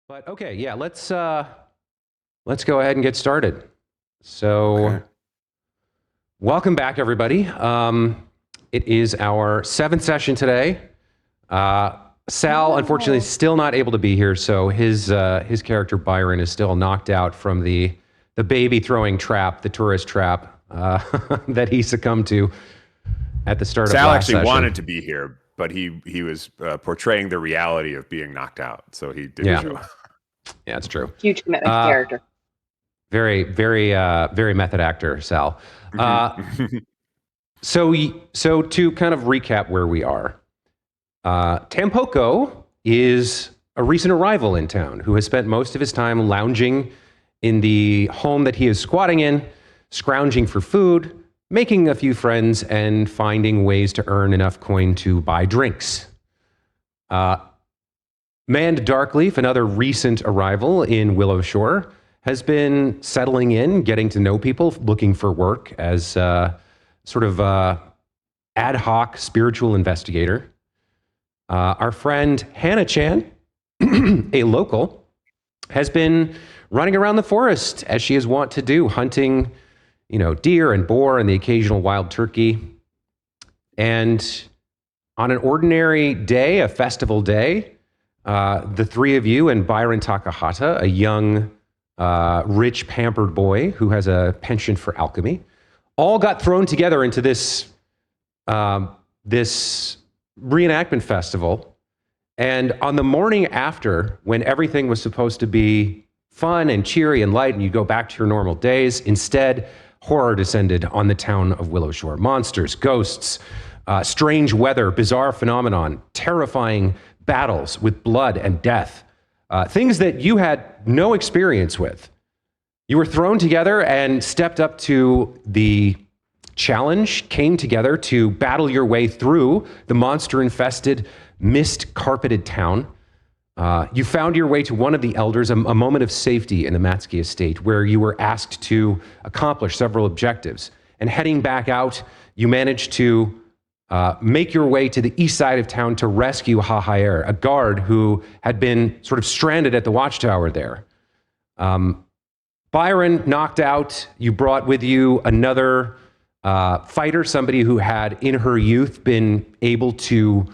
But okay, yeah, let's go ahead and get started. So, welcome back, everybody. It is our 7th session today. Sal, unfortunately, is still not able to be here, so his character Byron is still knocked out from the baby throwing trap, the tourist trap that he succumbed to at the start of last session. Sal actually wanted to be here, but he was portraying the reality of being knocked out, so he didn't show up. Yeah, it's true. Huge commitment character. Very method actor, Sal. So to kind of recap where we are, Tampoco is a recent arrival in town who has spent most of his time lounging in the home that he is squatting in, scrounging for food, making a few friends, and finding ways to earn enough coin to buy drinks. Mand Darkleaf, another recent arrival in Willow Shore, has been settling in, getting to know people, looking for work as sort of ad hoc spiritual investigator. Our friend Hannah Chan, a local, has been running around the forest as she is wont to do, hunting, deer and boar and the occasional wild turkey. And on an ordinary day, a festival day, the three of you and Byron Takahata, a young, rich, pampered boy who has a penchant for alchemy, all got thrown together into this reenactment festival. And on the morning after, when everything was supposed to be fun and cheery and light and you go back to your normal days, instead, horror descended on the town of Willow Shore. Monsters, ghosts, strange weather, bizarre phenomenon, terrifying battles with blood and death, things that you had no experience with. You were thrown together and stepped up to the challenge, came together to battle your way through the monster-infested, mist-carpeted town. You found your way to one of the elders, a moment of safety in the Matsky estate, where you were asked to accomplish several objectives. And heading back out, you managed to make your way to the east side of town to rescue H.H.S, a guard who had been sort of stranded at the watchtower there. Byron knocked out. You brought with you another fighter, somebody who had in her youth been able to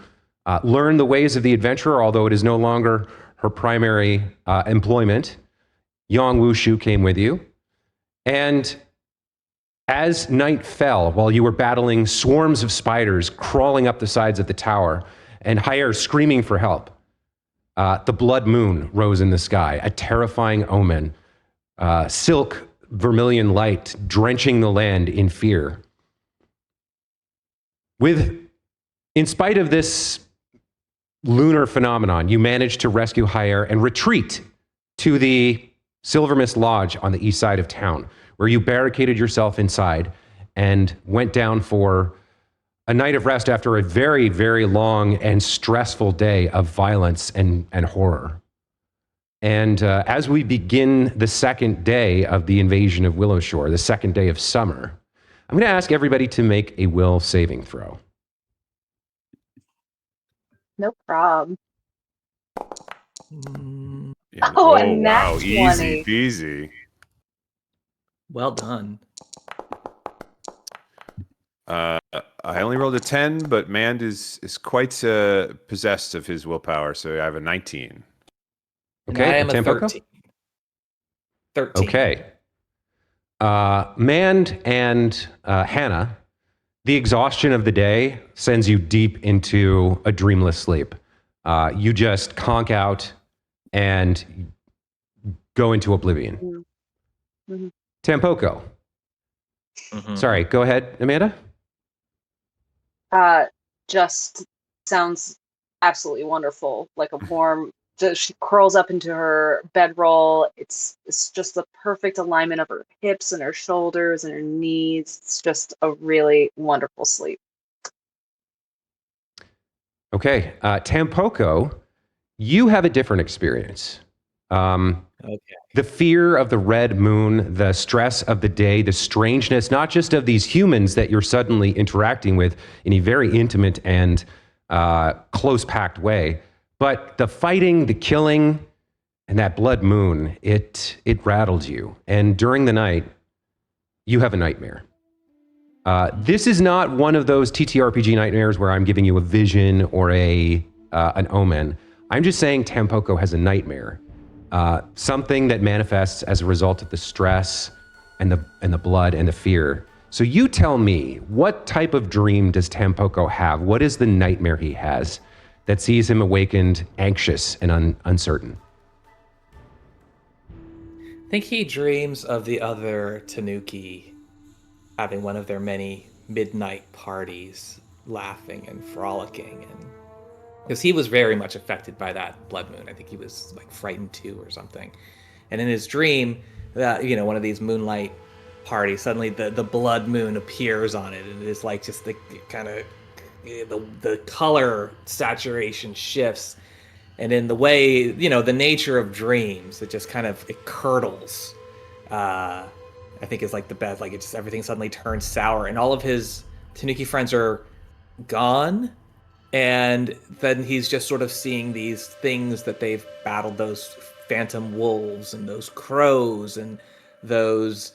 learn the ways of the adventurer, although it is no longer her primary employment. Yang Wushu came with you. And as night fell, while you were battling swarms of spiders crawling up the sides of the tower and H.H.S screaming for help, the blood moon rose in the sky, a terrifying omen, silk vermilion light drenching the land in fear. In spite of this lunar phenomenon, you managed to rescue H.H.S and retreat to the Silver Mist Lodge on the east side of town, where you barricaded yourself inside and went down for a night of rest after a very, very long and stressful day of violence and horror. And as we begin the second day of the invasion of Willow Shore, the second day of summer, I'm going to ask everybody to make a will saving throw. No problem. Yeah. Oh, and wow, that's easy peasy. Well done. I only rolled a 10, but Mand is quite possessed of his willpower, so I have a 19. Okay, and I am a Tampoco? 13. 13. Okay. Mand and Hannah, the exhaustion of the day sends you deep into a dreamless sleep. You just conk out and go into oblivion. Mm-hmm. Tampoco. Mhm. Sorry, go ahead, Amanda. Just sounds absolutely wonderful. Like a warm, she curls up into her bedroll. It's just the perfect alignment of her hips and her shoulders and her knees. It's just a really wonderful sleep. Okay, Tampoco, you have a different experience. Okay. The fear of the red moon, the stress of the day, the strangeness, not just of these humans that you're suddenly interacting with in a very intimate and close-packed way, but the fighting, the killing, and that blood moon, it rattled you. And during the night, you have a nightmare. This is not one of those TTRPG nightmares where I'm giving you a vision or an omen. I'm just saying Tampoco has a nightmare. Something that manifests as a result of the stress and the blood and the fear. So you tell me, what type of dream does Tampoco have? What is the nightmare he has that sees him awakened, anxious, and uncertain? I think he dreams of the other Tanuki having one of their many midnight parties, laughing and frolicking, and because he was very much affected by that blood moon. I think he was like frightened too or something. And in his dream, that one of these moonlight parties, suddenly the blood moon appears on it, and it is like just the kind of the color saturation shifts, and in the way the nature of dreams, it just kind of it curdles. I think is like the best. Like it just everything suddenly turns sour, and all of his Tanuki friends are gone. And then he's just sort of seeing these things that they've battled, those phantom wolves and those crows and those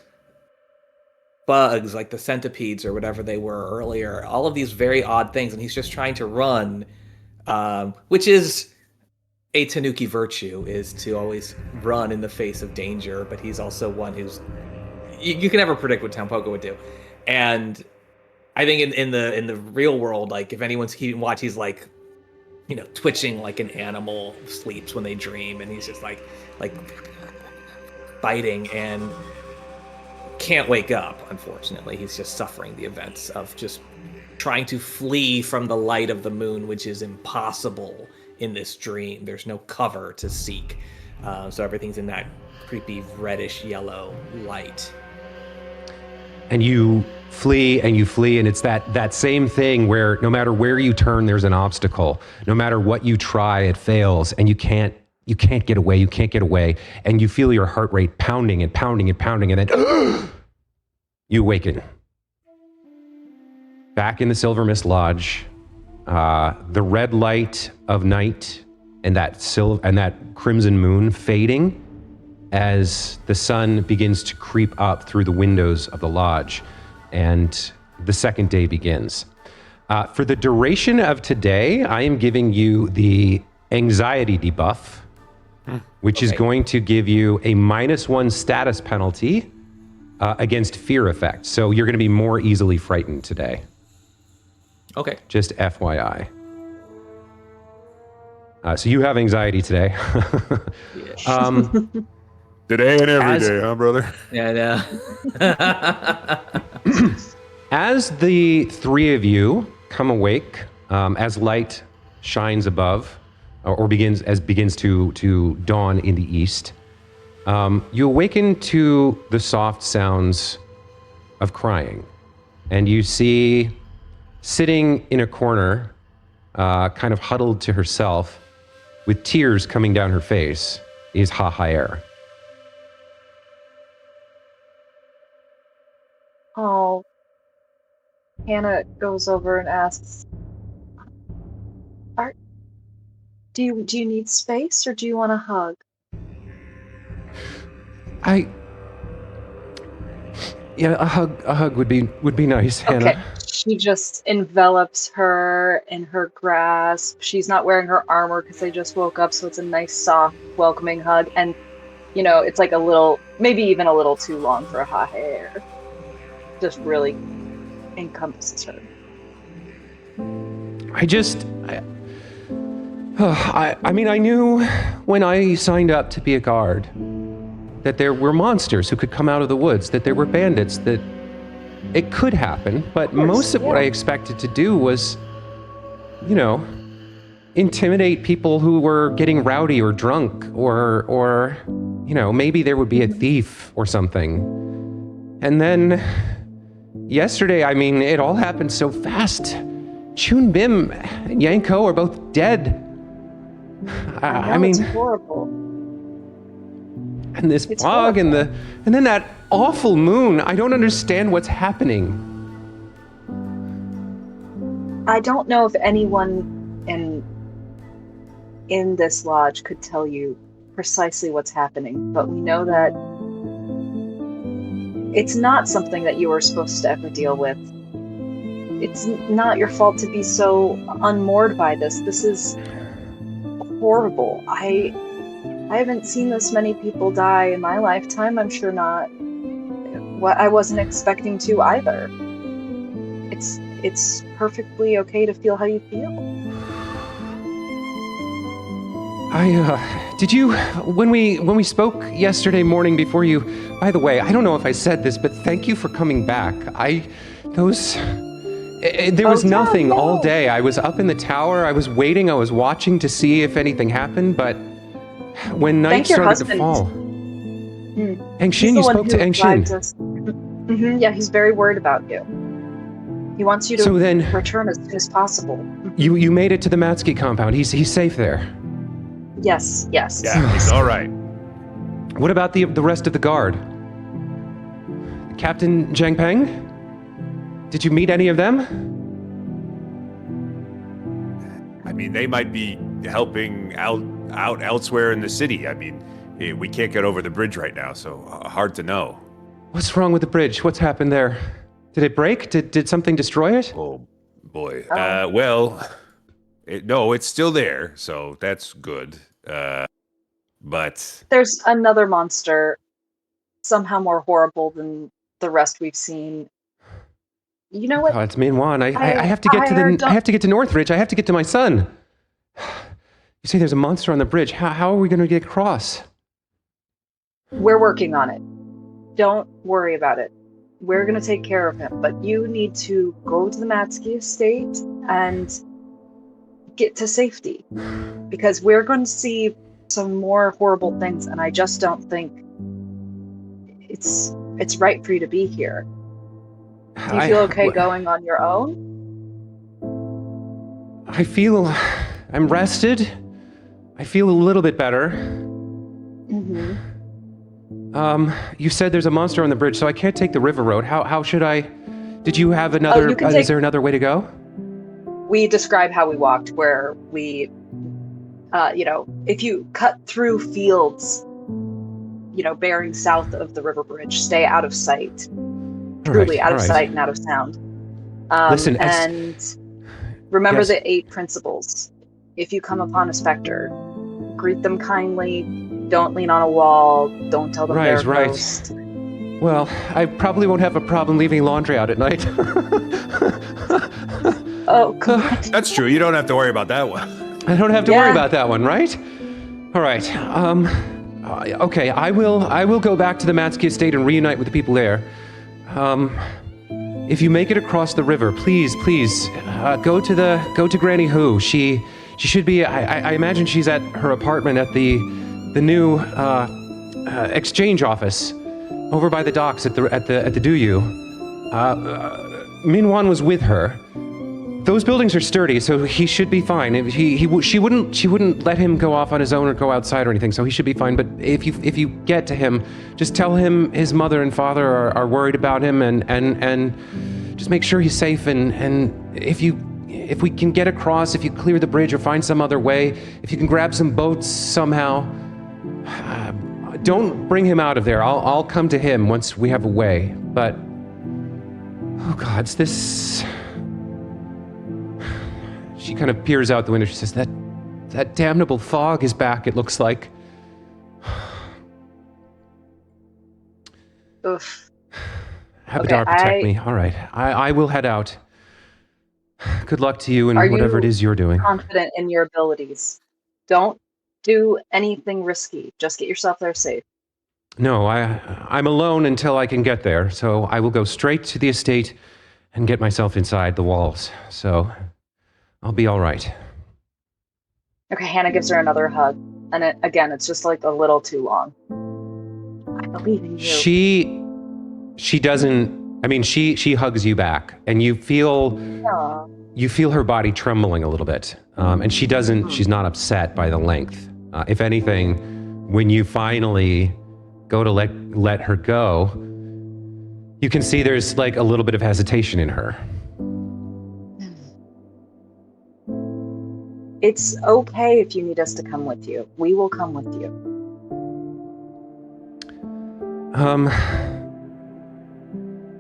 bugs like the centipedes or whatever they were earlier. All of these very odd things. And he's just trying to run, which is a Tanuki virtue, is to always run in the face of danger. But he's also one who's... You can never predict what Tampoco would do. And I think in the real world, like if anyone's keeping watch, he's like, twitching like an animal sleeps when they dream, and he's just like biting and can't wake up. Unfortunately, he's just suffering the events of just trying to flee from the light of the moon, which is impossible in this dream. There's no cover to seek, so everything's in that creepy reddish yellow light. And you flee, and it's that same thing where no matter where you turn, there's an obstacle. No matter what you try, it fails, and you can't get away, and you feel your heart rate pounding and pounding and pounding, and then you awaken. Back in the Silver Mist Lodge, the red light of night and that crimson moon fading as the sun begins to creep up through the windows of the lodge, and the second day begins. For the duration of today, I am giving you the anxiety debuff, which is going to give you a -1 status penalty against fear effects. So you're going to be more easily frightened today. Okay. Just FYI. So you have anxiety today. Today and every day, huh, brother? Yeah. As the three of you come awake, as light shines above, or begins to dawn in the east, you awaken to the soft sounds of crying, and you see, sitting in a corner, kind of huddled to herself, with tears coming down her face, is H.H.S. Oh, Hannah goes over and asks, do you need space, or do you want a hug? A hug would be nice, Hannah. Okay. She just envelops her in her grasp. She's not wearing her armor because they just woke up, so it's a nice, soft, welcoming hug. And, it's like a little, maybe even a little too long for a H.H.S. Just really encompasses her. I knew when I signed up to be a guard that there were monsters who could come out of the woods, that there were bandits, that it could happen, but most of what I expected to do was, intimidate people who were getting rowdy or drunk, or maybe there would be a thief or something. And then yesterday, it all happened so fast. Chun Bim and Yanko are both dead. It's horrible. And this fog and then that awful moon. I don't understand what's happening. I don't know if anyone in this lodge could tell you precisely what's happening, but we know that it's not something that you were supposed to ever deal with. It's not your fault to be so unmoored by this. This is horrible. I haven't seen this many people die in my lifetime. I'm sure not. I wasn't expecting to either. It's perfectly okay to feel how you feel. Did you, when we spoke yesterday morning before you, by the way, I don't know if I said this, but thank you for coming back. There was nothing all day. I was up in the tower, I was waiting, I was watching to see if anything happened, but when night started to fall. Angshin, you spoke to Angshin. Yeah, he's very worried about you. He wants you to return as soon as possible. You made it to the Matsky compound. He's safe there. Yes. Yeah, he's all right. What about the rest of the guard? Captain Zhang Peng? Did you meet any of them? I mean, they might be helping out elsewhere in the city. I mean, we can't get over the bridge right now, so hard to know. What's wrong with the bridge? What's happened there? Did it break? Did something destroy it? Oh, boy. No, it's still there, so that's good. But there's another monster, somehow more horrible than the rest we've seen. You know what? Oh, it's Minwan. I have to get I have to get to Northridge. I have to get to my son. You say there's a monster on the bridge. How are we going to get across? We're working on it. Don't worry about it. We're going to take care of him. But you need to go to the Matsky estate and get to safety. Because we're going to see some more horrible things, and I just don't think it's right for you to be here. Do you feel okay going on your own? I feel I'm rested. I feel a little bit better. You said there's a monster on the bridge, so I can't take the river road. How should I? Did you have another? Is there another way to go? We describe how we walked, where we, if you cut through fields, bearing south of the river bridge, stay out of sight. Truly out of sight and out of sound. Listen, and remember the 8 principles. If you come upon a specter, greet them kindly. Don't lean on a wall. Don't tell them they're a ghost. Well, I probably won't have a problem leaving laundry out at night. Oh, come on. That's true. You don't have to worry about that one. I don't have to worry about that one, right? All right. Okay. I will go back to the Matsky estate and reunite with the people there. If you make it across the river, please, go to Granny Hu. She should be. I imagine she's at her apartment at the new exchange office over by the docks at the Duyu. Minwan was with her. Those buildings are sturdy, so he should be fine. She wouldn't let him go off on his own or go outside or anything, so he should be fine. But if you get to him, just tell him his mother and father are worried about him, and just make sure he's safe. And if we can get across, if you clear the bridge or find some other way, if you can grab some boats somehow, don't bring him out of there. I'll come to him once we have a way. But oh God, it's this. She kind of peers out the window. She says, that damnable fog is back, it looks like. Oof. Habadar, protect me. All right. I will head out. Good luck to you in whatever it is you're doing. Confident in your abilities. Don't do anything risky. Just get yourself there safe. No, I'm alone until I can get there, so I will go straight to the estate and get myself inside the walls. So I'll be all right. Okay, Hannah gives her another hug. And it's just like a little too long. I believe in you. She doesn't, I mean, she hugs you back, and you feel her body trembling a little bit. And she's not upset by the length. If anything, when you finally go to let her go, you can see there's like a little bit of hesitation in her. It's okay if you need us to come with you. We will come with you.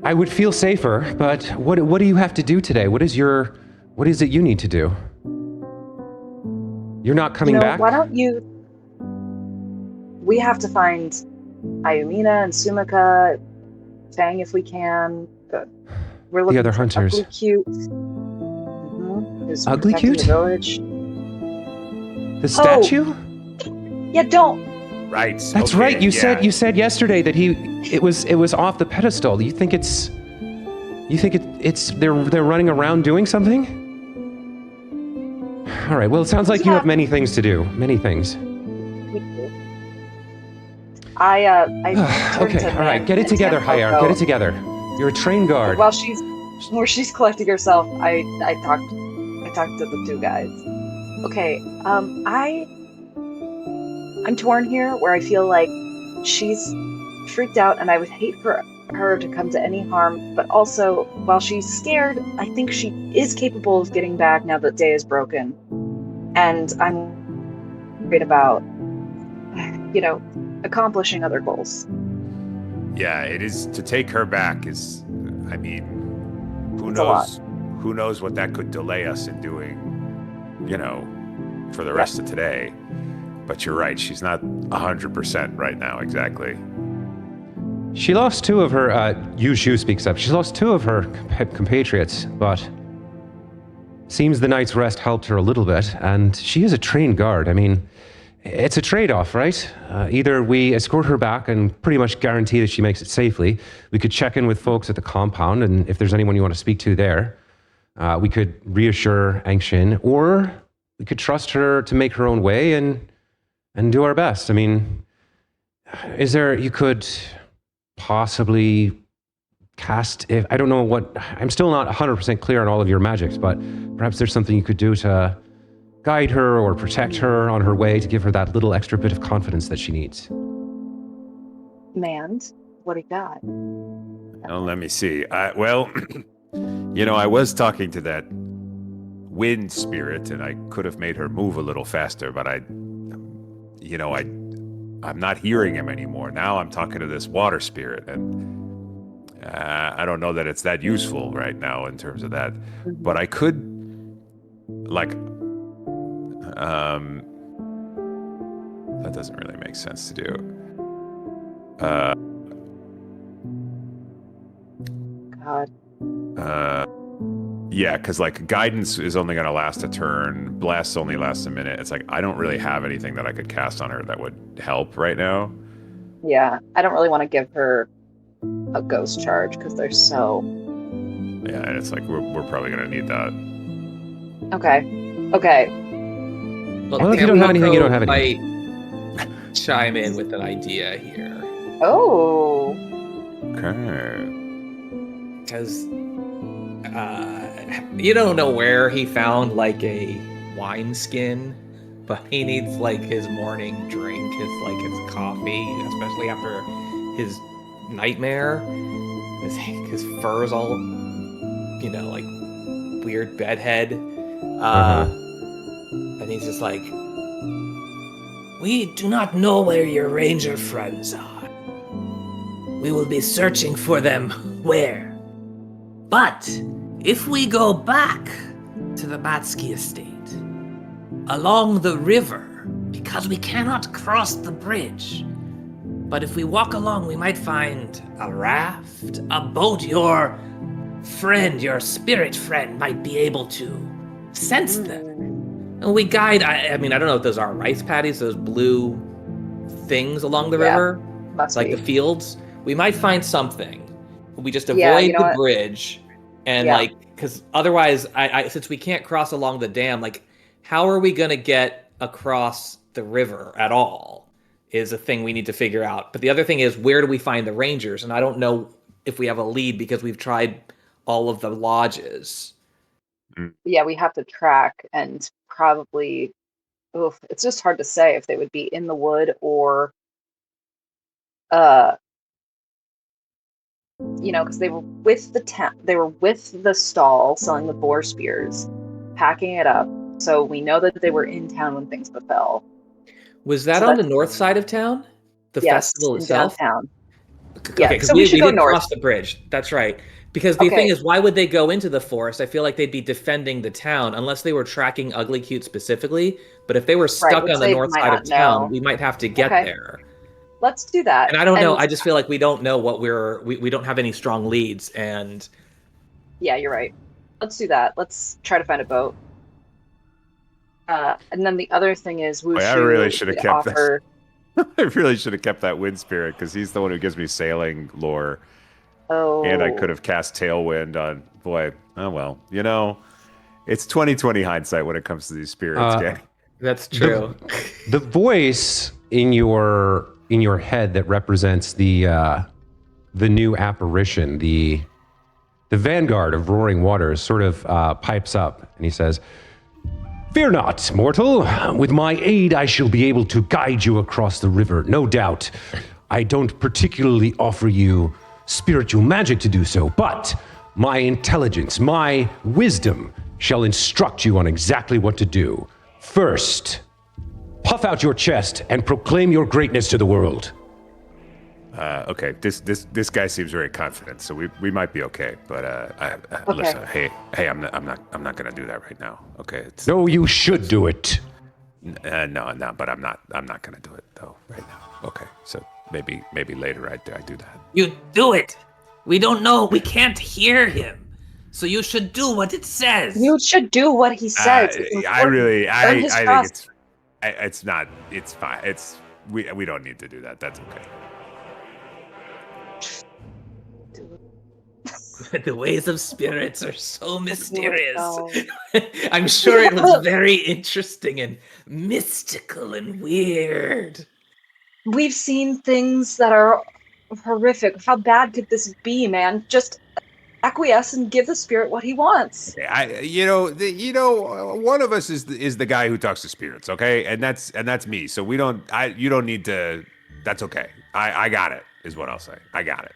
I would feel safer, but what do you have to do today? What is it you need to do? You're not coming back? Why don't you... We have to find Ayumina and Sumika, Fang if we can. We're looking The other for hunters. Ugly Cute. Who's Ugly protecting Cute? the village. The statue? Yeah, don't. Right. That's okay, right. You yeah. said yesterday that it was off the pedestal. You think it's they're running around doing something? All right. Well, it sounds like you have many things to do. Many things. I turned Okay. to All right. Min Get it and together, Tampoco. Hayar. Get it together. You're a trained guard. While she's collecting herself, I talked to the two guys. Okay, I'm torn here where I feel like she's freaked out and I would hate for her to come to any harm, but also while she's scared, I think she is capable of getting back now that day is broken. And I'm worried about, accomplishing other goals. Yeah, it is. To take her back is, I mean, who It's a lot. knows? Who knows what that could delay us in doing, for the rest of today. But you're right, she's not 100% right now, exactly. She lost two of her. Yushu speaks up. She lost two of her compatriots, but seems the night's rest helped her a little bit. And she is a trained guard. I mean, it's a trade-off, right? Either we escort her back and pretty much guarantee that she makes it safely. We could check in with folks at the compound, and if there's anyone you want to speak to there, we could reassure Angshin, or we could trust her to make her own way and do our best. I mean, you could possibly cast, I don't know what, I'm still not 100% clear on all of your magics, but perhaps there's something you could do to guide her or protect her on her way to give her that little extra bit of confidence that she needs. Mand, what do you got? Oh, let me see. I was talking to that wind spirit, and I could have made her move a little faster, but I'm not hearing him anymore. Now I'm talking to this water spirit, and I don't know that it's that useful right now in terms of that. Mm-hmm. But I could, that doesn't really make sense to do. God. Yeah, because guidance is only going to last a turn. Blast only lasts a minute. It's I don't really have anything that I could cast on her that would help right now. Yeah, I don't really want to give her a ghost charge because they're so... Yeah, and it's we're probably going to need that. Okay. Well, if you don't have anything, you don't have anything. Might chime in with an idea here. Oh. Okay. Because you don't know where he found a wineskin, but he needs his morning drink, his coffee, especially after his nightmare. His fur's all weird bedhead. And he's just we do not know where your ranger friends are. We will be searching for them where? But if we go back to the Batsky estate, along the river, because we cannot cross the bridge, but if we walk along, we might find a raft, a boat. Your friend, your spirit friend, might be able to sense them. And we guide, I don't know if those are rice paddies, those blue things along the river, Must be. the fields. We might find something. We just avoid the bridge, and because otherwise, I since we can't cross along the dam, how are we gonna get across the river at all? Is a thing we need to figure out. But the other thing is, where do we find the rangers? And I don't know if we have a lead because we've tried all of the lodges. Yeah, we have to track and probably. It's just hard to say if they would be in the wood or. Because they were with the they were with the stall selling the boar spears, packing it up. So we know that they were in town when things befell. Was that on the north side of town? The festival itself? Downtown. Yeah, Okay, because so we should go did north. cross the bridge. That's right. Because the thing is, why would they go into the forest? I feel like they'd be defending the town unless they were tracking Ugly Cute specifically. But if they were stuck which on the they north might side not of town, know. we might have to get Okay. there. Let's do that. And I don't know. I just feel like we don't know what we don't have any strong leads. And yeah, you're right. Let's do that. Let's try to find a boat. And then the other thing is, Wushu I really should have would kept offer. I really should have kept that wind spirit because he's the one who gives me sailing lore. Oh. And I could have cast Tailwind on. Boy, oh well. You know, it's 2020 hindsight when it comes to these spirits, gang. that's true. The voice in your head that represents the new apparition, the vanguard of roaring waters, sort of pipes up, and he says, "Fear not, mortal. With my aid, I shall be able to guide you across the river, no doubt. I don't particularly offer you spiritual magic to do so, but my intelligence, my wisdom shall instruct you on exactly what to do. First, puff out your chest and proclaim your greatness to the world." Okay, this guy seems very confident, so we might be okay. But Okay. listen, hey, I'm not gonna do that right now. Okay, No, you should do it. no, but I'm not gonna do it though right now. Okay, so maybe later I do that. You do it. We don't know. We can't hear him. So you should do what it says. You should do what he says. It's I really, Earn his I think trust. it's not. It's fine. We don't need to do that. That's okay. The ways of spirits are so mysterious. Oh. I'm sure it was very interesting and mystical and weird. We've seen things that are horrific. How bad could this be, man? Just acquiesce and give the spirit what he wants. One of us is the guy who talks to spirits, okay, and that's me. So you don't need to. That's okay. I got it. Is what I'll say. I got it.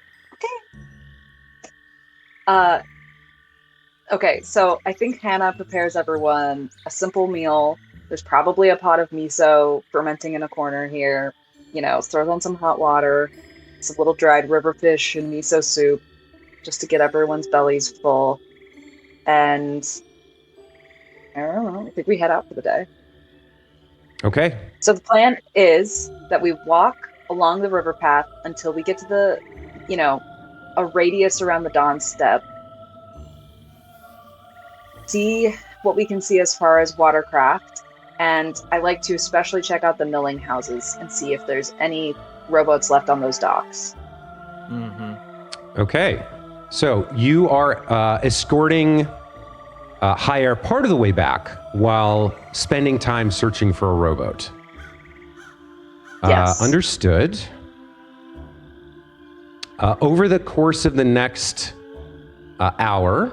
Okay, so I think Hannah prepares everyone a simple meal. There's probably a pot of miso fermenting in a corner here. Throws on some hot water, some little dried river fish and miso soup, just to get everyone's bellies full. And I don't know, I think we head out for the day. Okay. So the plan is that we walk along the river path until we get to the, a radius around the Dawn Step. See what we can see as far as watercraft, and I like to especially check out the milling houses and see if there's any rowboats left on those docks. Mm-hmm. Okay. So you are escorting Hire part of the way back while spending time searching for a rowboat. Yes. Understood. Over the course of the next hour,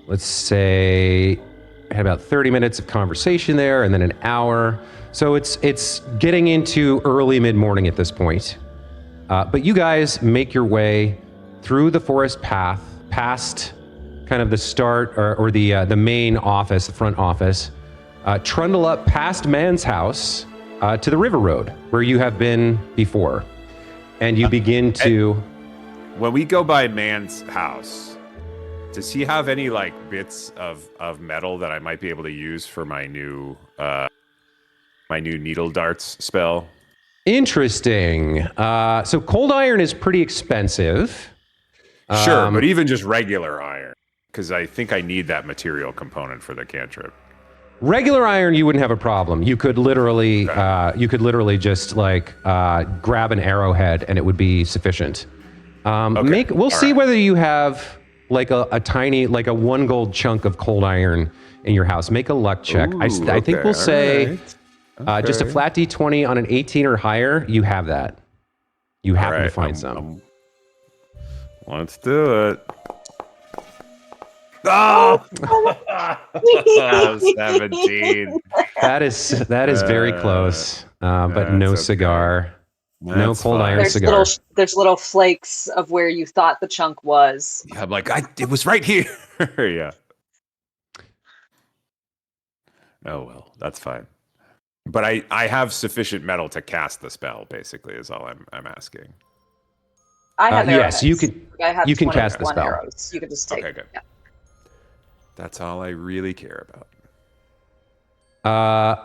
let's say I had about 30 minutes of conversation there and then an hour. So it's getting into early mid-morning at this point. But you guys make your way through the forest path, past kind of the start or the main office, the front office, trundle up past Man's house to the river road where you have been before. And you begin to... When we go by Man's house, does he have any bits of metal that I might be able to use for my new needle darts spell? Interesting. So cold iron is pretty expensive. Sure, but even just regular iron, because I think I need that material component for the cantrip. Regular iron, you wouldn't have a problem. You could literally, just grab an arrowhead and it would be sufficient. We'll see whether you have a tiny, a 1 gold chunk of cold iron in your house. Make a luck check. I think we'll say just a flat D20 on an 18 or higher. You have that. You happen to find some. Let's do it. Oh! 17. That is very close, but no cigar. Okay. No cold iron There's cigar. There's little flakes of where you thought the chunk was. Yeah, I'm it was right here. Yeah. Oh well, that's fine. But I have sufficient metal to cast the spell. Basically, is all I'm asking. I have arrows. Yes, you can. I have You can cast the 21 spell. arrows. You can just take. Okay, good. Yeah. That's all I really care about.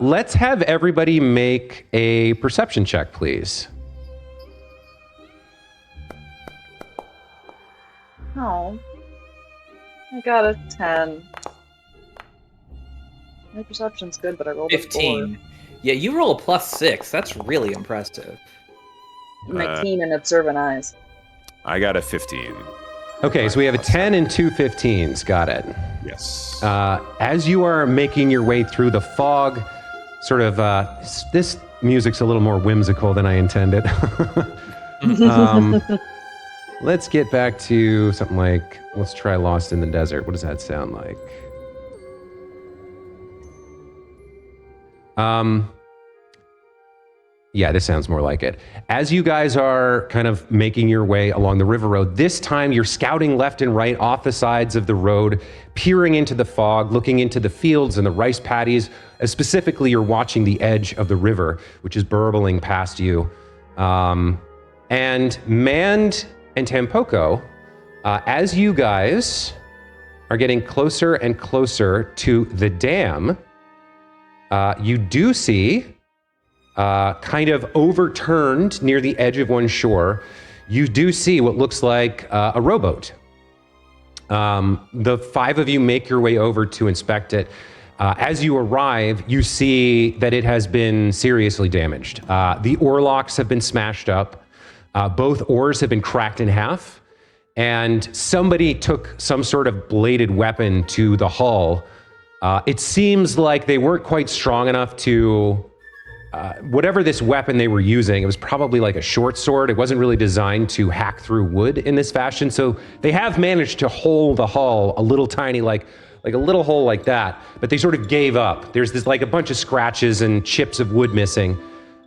Let's have everybody make a perception check, please. Oh, I got a 10. My perception's good, but I rolled a 15. Yeah, you roll a +6. That's really impressive. 4. My keen and observant eyes. I got a 15. Okay, so we have a 10 and two 15s. Got it. Yes. As you are making your way through the fog, sort of, this music's a little more whimsical than I intended. Let's get back to something like, let's try Lost in the Desert. What does that sound like? Yeah, this sounds more like it. As you guys are kind of making your way along the river road, this time you're scouting left and right off the sides of the road, peering into the fog, looking into the fields and the rice paddies. Specifically, you're watching the edge of the river, which is burbling past you. And Mand and Tampoco, as you guys are getting closer and closer to the dam, you do see, kind of overturned near the edge of one shore, you do see what looks like a rowboat. The five of you make your way over to inspect it. As you arrive, you see that it has been seriously damaged. The oar locks have been smashed up. Both oars have been cracked in half. And somebody took some sort of bladed weapon to the hull. It seems like they weren't quite strong enough to... whatever this weapon they were using, it was probably like a short sword. It wasn't really designed to hack through wood in this fashion. So they have managed to hole the hull a little tiny, like a little hole like that. But they sort of gave up. There's this like a bunch of scratches and chips of wood missing.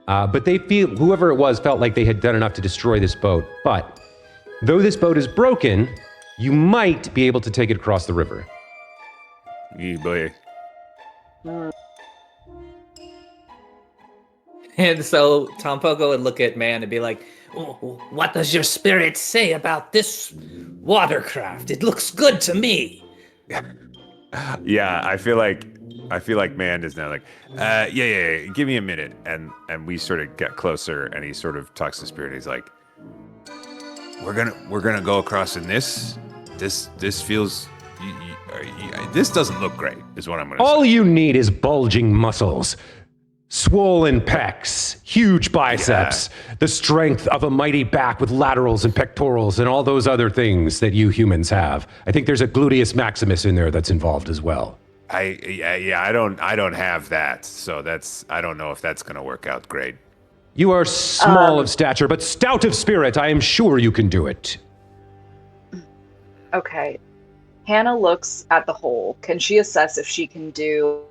But they feel, whoever it was felt like they had done enough to destroy this boat. But though this boat is broken, you might be able to take it across the river. Yeah, boy. And so Tampoco would look at Man and be like, Oh, what does your spirit say about this watercraft? It looks good to me. Yeah, I feel like Man is now like, yeah, give me a minute, and we sort of get closer, and he sort of talks to Spirit. And he's like, we're gonna go across in this. This feels, this doesn't look great. Is what I'm gonna say. All you need is bulging muscles, swollen pecs, huge biceps, the strength of a mighty back with laterals and pectorals and all those other things that you humans have. I think there's a gluteus maximus in there that's involved as well. I don't have that, so I don't know if that's gonna work out great. You are small of stature, but stout of spirit. I am sure you can do it. Okay. Hannah looks at the hole. Can she assess if she can do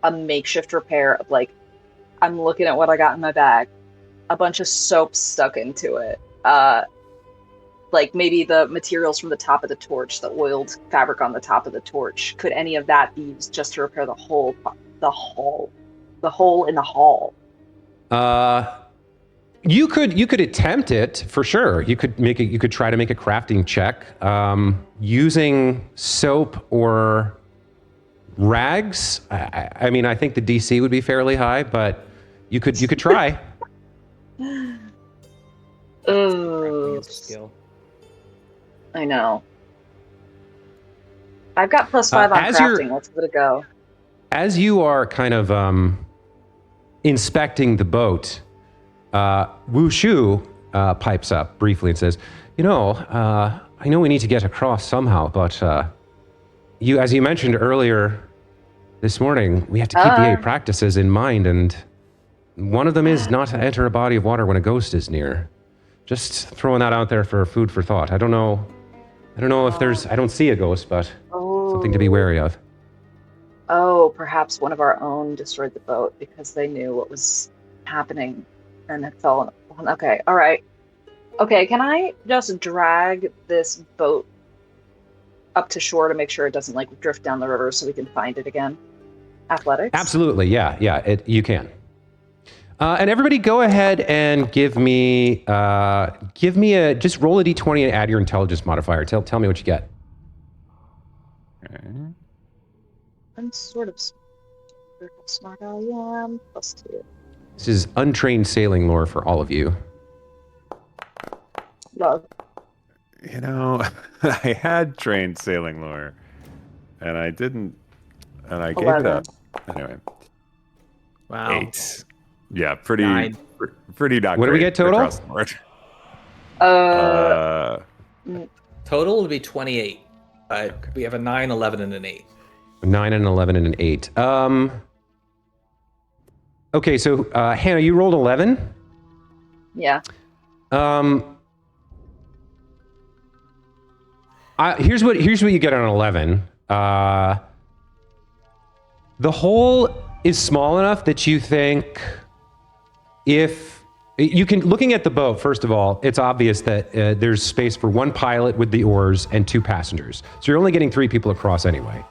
a makeshift repair of, like, I'm looking at what I got in my bag, a bunch of soap stuck into it, like maybe the materials from the top of the torch, the oiled fabric on the top of the torch. Could any of that be used just to repair the hole in the hull? You could attempt it for sure. You could try to make a crafting check using soap or rags. I mean, I think the DC would be fairly high, but you could try. skill. I know. I've got +5 on crafting. Let's give it a go. As you are kind of inspecting the boat, Wu Shu pipes up briefly and says, I know we need to get across somehow, but as you mentioned earlier this morning, we have to keep the 8 practices in mind, and one of them is not to enter a body of water when a ghost is near. Just throwing that out there for food for thought. I don't know if I don't see a ghost, but something to be wary of. Oh, perhaps one of our own destroyed the boat because they knew what was happening and it fell. Okay, all right. Okay, can I just drag this boat up to shore to make sure it doesn't drift down the river so we can find it again? Athletics? Absolutely, yeah, you can. And everybody go ahead and give me just roll a d20 and add your intelligence modifier. Tell me what you get. Okay. I'm sort of smart I am. +2. This is untrained sailing lore for all of you. Love. You know, I had trained sailing lore, and I didn't, and I gave it up. Anyway. Wow. 8. Yeah, pretty not What do we great get total? across the board. Total would be 28. We have a 9, 11, and an 8. 9 and 11 and an 8. Okay, so Hannah, you rolled 11. Yeah. Here's what you get on 11. The hole is small enough that you think if you can, looking at the boat, first of all, it's obvious that there's space for one pilot with the oars and 2 passengers. So you're only getting 3 people across anyway.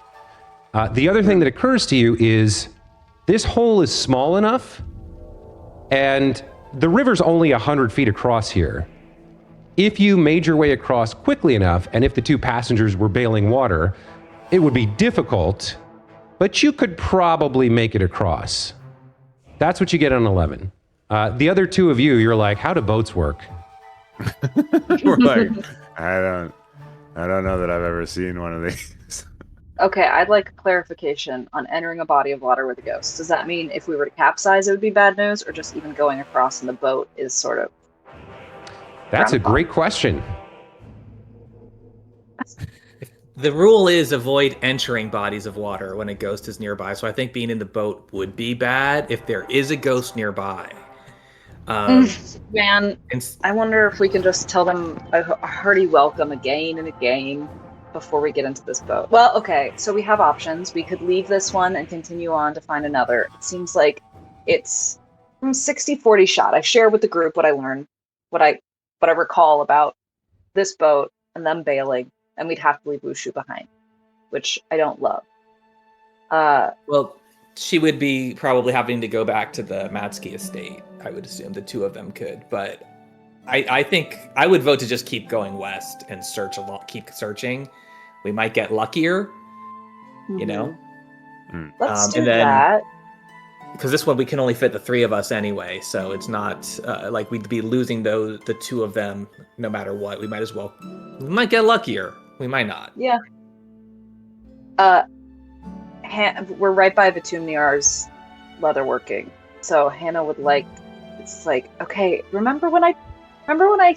The other thing that occurs to you is this hole is small enough and the river's only 100 feet across here. If you made your way across quickly enough, and if the 2 passengers were bailing water, it would be difficult, but you could probably make it across. That's what you get on 11. The other 2 of you, you're like, how do boats work? We're like, I don't know that I've ever seen one of these. Okay, I'd like clarification on entering a body of water with a ghost. Does that mean if we were to capsize, it would be bad news, or just even going across in the boat is sort of... That's a great question. The rule is avoid entering bodies of water when a ghost is nearby. So I think being in the boat would be bad if there is a ghost nearby. Man, I wonder if we can just tell them a hearty welcome again and again before we get into this boat. Well, okay, so we have options. We could leave this one and continue on to find another. It seems like it's 60-40 shot. I share with the group what I learned, what I recall about this boat and them bailing, and we'd have to leave Wushu behind, which I don't love. Well, she would be probably having to go back to the Matsky estate. I would assume the 2 of them could, but I think I would vote to just keep going west and search a lot, keep searching. We might get luckier, you know? Let's do that. Because this one, we can only fit the 3 of us anyway, so it's not like we'd be losing the 2 of them no matter what. We might as well... We might get luckier. We might not. Yeah. We're right by Vitumniar's leatherworking, so Hannah would like... It's like, okay, remember when I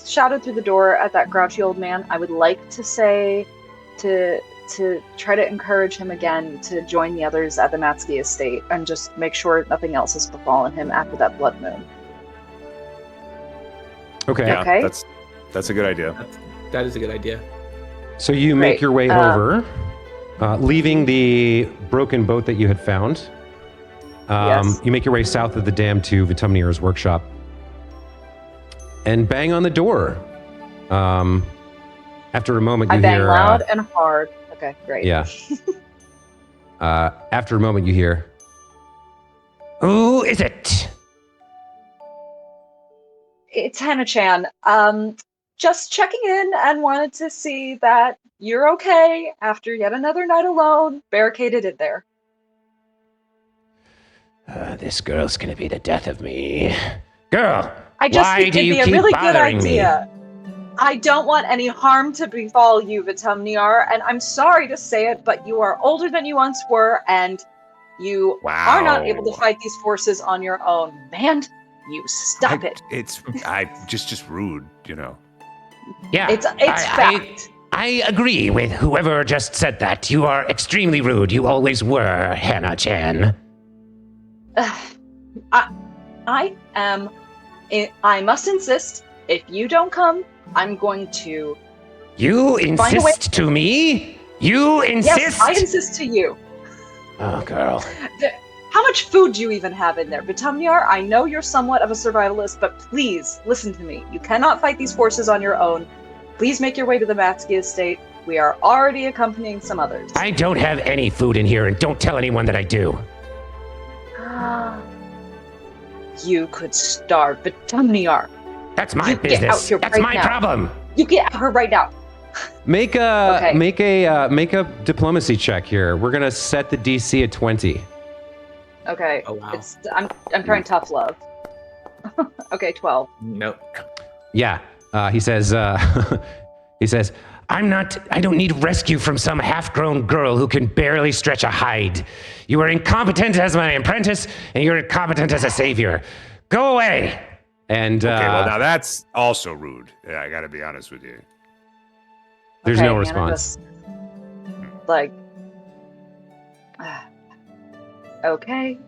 shouted through the door at that grouchy old man? I would like to say to try to encourage him again to join the others at the Matsky estate and just make sure nothing else has befallen him after that blood moon. Okay. Yeah, okay. That's a good idea. That is a good idea. So you make your way over, leaving the broken boat that you had found. Yes. You make your way south of the dam to Vitumniar's workshop and bang on the door. After a moment, you bang hear... loud and hard. Okay, great. Yeah. After a moment, you hear... Who is it? It's Hannah-chan. Just checking in and wanted to see that you're okay after yet another night alone, barricaded in there. This girl's gonna be the death of me. Girl, I just why think do it'd you be a keep really good bothering me? idea. I don't want any harm to befall you, Vitumniar, and I'm sorry to say it, but you are older than you once were, and you are not able to fight these forces on your own. Man, you stop it. It's just rude, you know. Yeah, It's fact. I agree with whoever just said that. You are extremely rude. You always were, Hannah-chan. I must insist, if you don't come, I'm going to... You insist to me? You insist? Yes, I insist to you. Oh, girl. How much food do you even have in there? Vitumniar, I know you're somewhat of a survivalist, but please, listen to me. You cannot fight these forces on your own. Please make your way to the Matsky estate. We are already accompanying some others. I don't have any food in here, and don't tell anyone that I do. you could starve, but Tamniar, That's my you get out business. here That's right my now. problem. You get out here right now. Make a diplomacy check here. We're gonna set the DC at 20. Okay. Oh, wow. I'm trying tough love. Okay, 12. Nope. Yeah. He says. He says, I don't need rescue from some half-grown girl who can barely stretch a hide. You are incompetent as my apprentice, and you're incompetent as a savior. Go away. And Okay, well, now that's also rude. Yeah, I gotta be honest with you. there's Okay, no Hannah response. just, like, okay.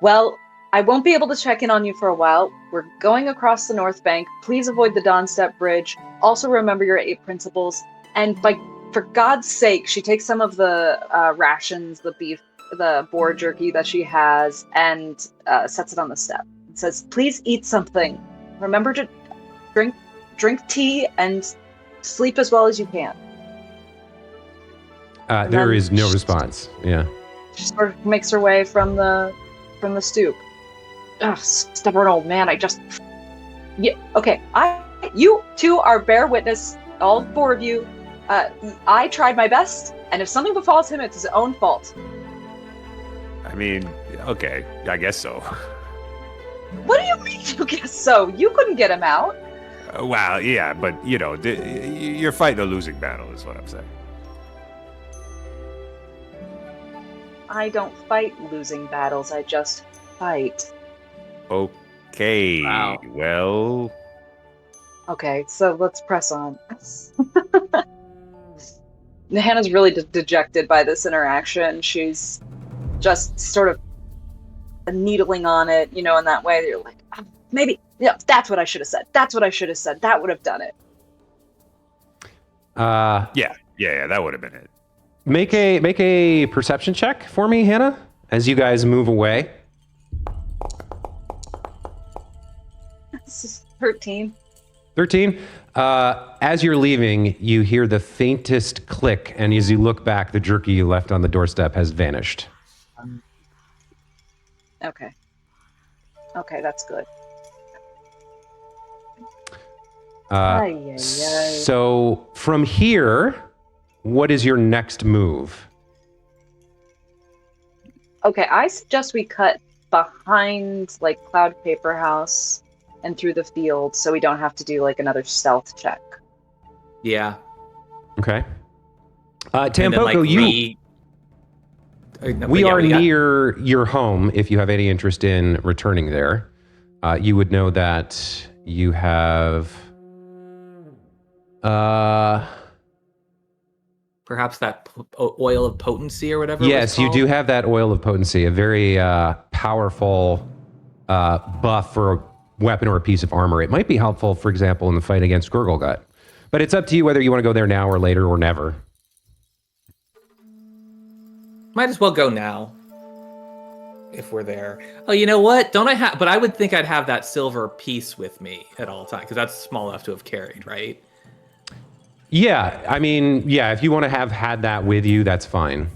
Well, I won't be able to check in on you for a while. We're going across the North Bank. Please avoid the Dawnstep Bridge. Also remember your 8 principles. And for God's sake, she takes some of the rations, the beef, the boar jerky that she has, and sets it on the step. It says, please eat something. Remember to drink tea and sleep as well as you can. There then is no she- response. Yeah. She sort of makes her way from the stoop. Ugh, stubborn old man. Yeah. Okay. You two are bear witness. All 4 of you. I tried my best, and if something befalls him, it's his own fault. I mean, okay, I guess so. What do you mean? You guess so? You couldn't get him out. Well, yeah, but you know, you're fighting a losing battle, is what I'm saying. I don't fight losing battles. I just fight. Okay. Wow. Well, Okay, so let's press on. Hannah's really dejected by this interaction. She's just sort of needling on it, in that way that you're like, oh, maybe, that's what I should have said. That's what I should have said. That would have done it. yeah, that would have been it. Make a perception check for me, Hannah, as you guys move away. This is 13. 13. As you're leaving, you hear the faintest click, and as you look back, the jerky you left on the doorstep has vanished. Okay, that's good. Ay, ay, ay. So from here, what is your next move? Okay, I suggest we cut behind, like, Cloud Paper House and through the field so we don't have to do, like, another stealth check. Yeah. Okay. And then, Tampoko, we are near your home. If you have any interest in returning there, you would know that you have... Perhaps that oil of potency or whatever. Yes, you do have that oil of potency, a very powerful buff for a weapon or a piece of armor. It might be helpful, for example, in the fight against Gurglegut. But it's up to you whether you want to go there now or later or never. Might as well go now. If we're there. Oh, you know what? Don't I have... But I would think I'd have that silver piece with me at all times, because that's small enough to have carried, right? Yeah, I mean, yeah, if you want to have had that with you, that's fine.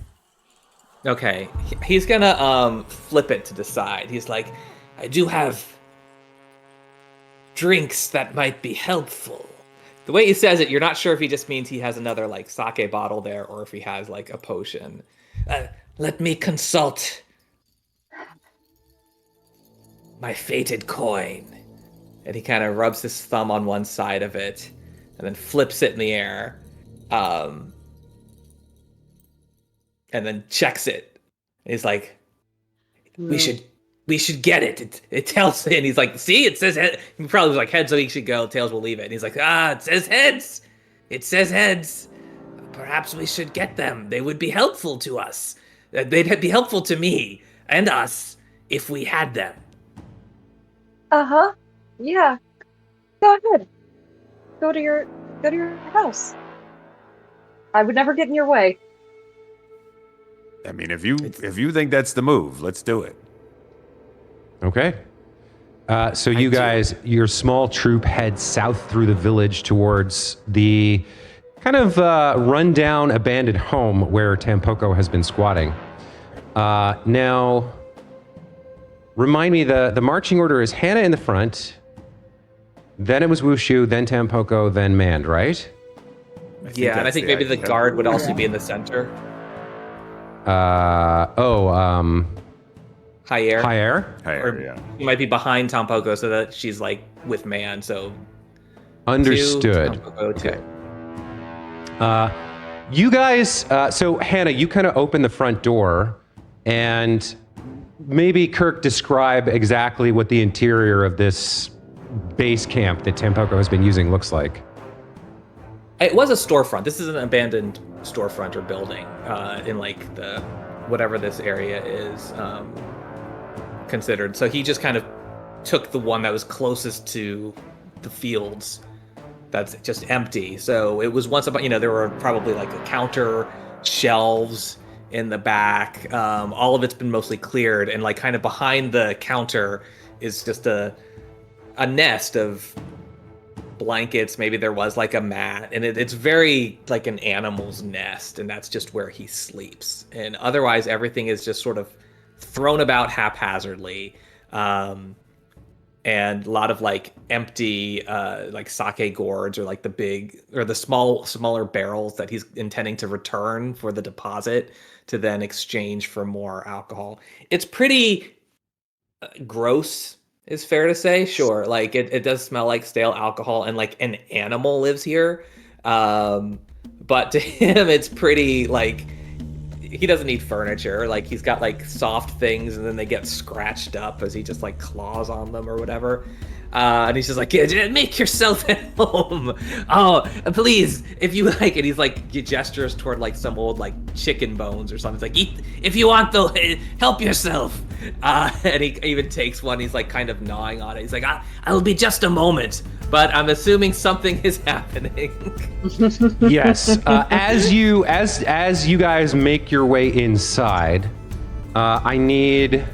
Okay. He's gonna flip it to decide. He's like, I do have drinks that might be helpful. The way he says it, you're not sure if he just means he has another, like, sake bottle there, or if he has, like, a potion. Let me consult my fated coin. And he kind of rubs his thumb on one side of it, and then flips it in the air, and then checks it. And he's like, we should get it. It tells me, and he's like, see, it says head. He probably was like, heads, so he should go, tails will leave it. And he's like, it says heads. It says heads. Perhaps we should get them. They would be helpful to us. They'd be helpful to me and us if we had them. Uh-huh. Yeah. Go ahead. Go to your house. I would never get in your way. I mean, if you think that's the move, let's do it. Okay. So you guys, your small troop heads south through the village towards the kind of run-down, abandoned home where Tampoko has been squatting. Now, remind me, the marching order is Hannah in the front, then it was Wushu, then Tampoko, then Mand, right? Yeah, and I that's think the maybe the idea. guard would also be in the center. High Higher. air? Higher, Or yeah. she might be behind Tampoko so that she's like with man. So Understood. Two, Tampoko, two. Okay. You guys, so Hannah, you kind of open the front door, and maybe Kirk, describe exactly what the interior of this base camp that Tampoko has been using looks like. It was a storefront. This is an abandoned storefront or building in like the whatever this area is considered. So he just kind of took the one that was closest to the fields that's just empty. So it was once about, there were probably like a counter, shelves in the back. All of it's been mostly cleared, and like kind of behind the counter is just a nest of blankets. Maybe there was like a mat, and it's very like an animal's nest, and that's just where he sleeps. And otherwise everything is just sort of thrown about haphazardly. And a lot of like empty like sake gourds, or like the smaller barrels that he's intending to return for the deposit to then exchange for more alcohol. It's pretty gross, is fair to say. Sure, like it does smell like stale alcohol, and like an animal lives here. But to him, it's pretty like he doesn't need furniture. Like he's got like soft things, and then they get scratched up as he just like claws on them or whatever. And he's just like, yeah, make yourself at home. Oh, please, if you like. And he's like, he gestures toward like some old like chicken bones or something. It's like, eat if you want, though. Help yourself. And he even takes one. He's like kind of gnawing on it. He's like, I'll be just a moment. But I'm assuming something is happening. Yes. As you guys make your way inside, I need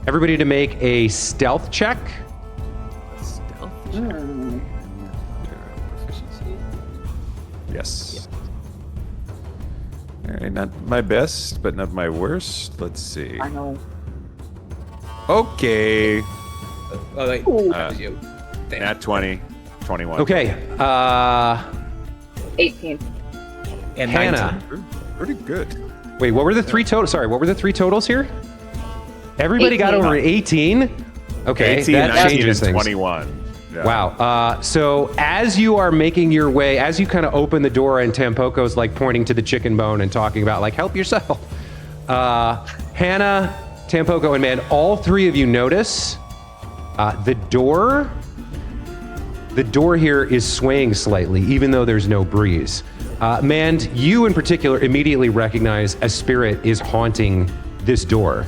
everybody to make a stealth check. Stealth check. Proficiency. Yes. All right, not my best, but not my worst. Let's see. I know. Okay. Oh, wait, that was you. Damn. Nat 20, 21. Okay. 18. And Hannah. 19. Pretty good. Wait, what were the three totals? Sorry, what were the three totals here? Everybody got 18. over 18? Okay, 18, that 19, changes and things. 21. Yeah. Wow. So as you are making your way, as you kind of open the door and Tampoko's like pointing to the chicken bone and talking about like, help yourself. Hannah, Tampoko, and Mand, all three of you notice the door here is swaying slightly, even though there's no breeze. Mand, you in particular immediately recognize a spirit is haunting this door.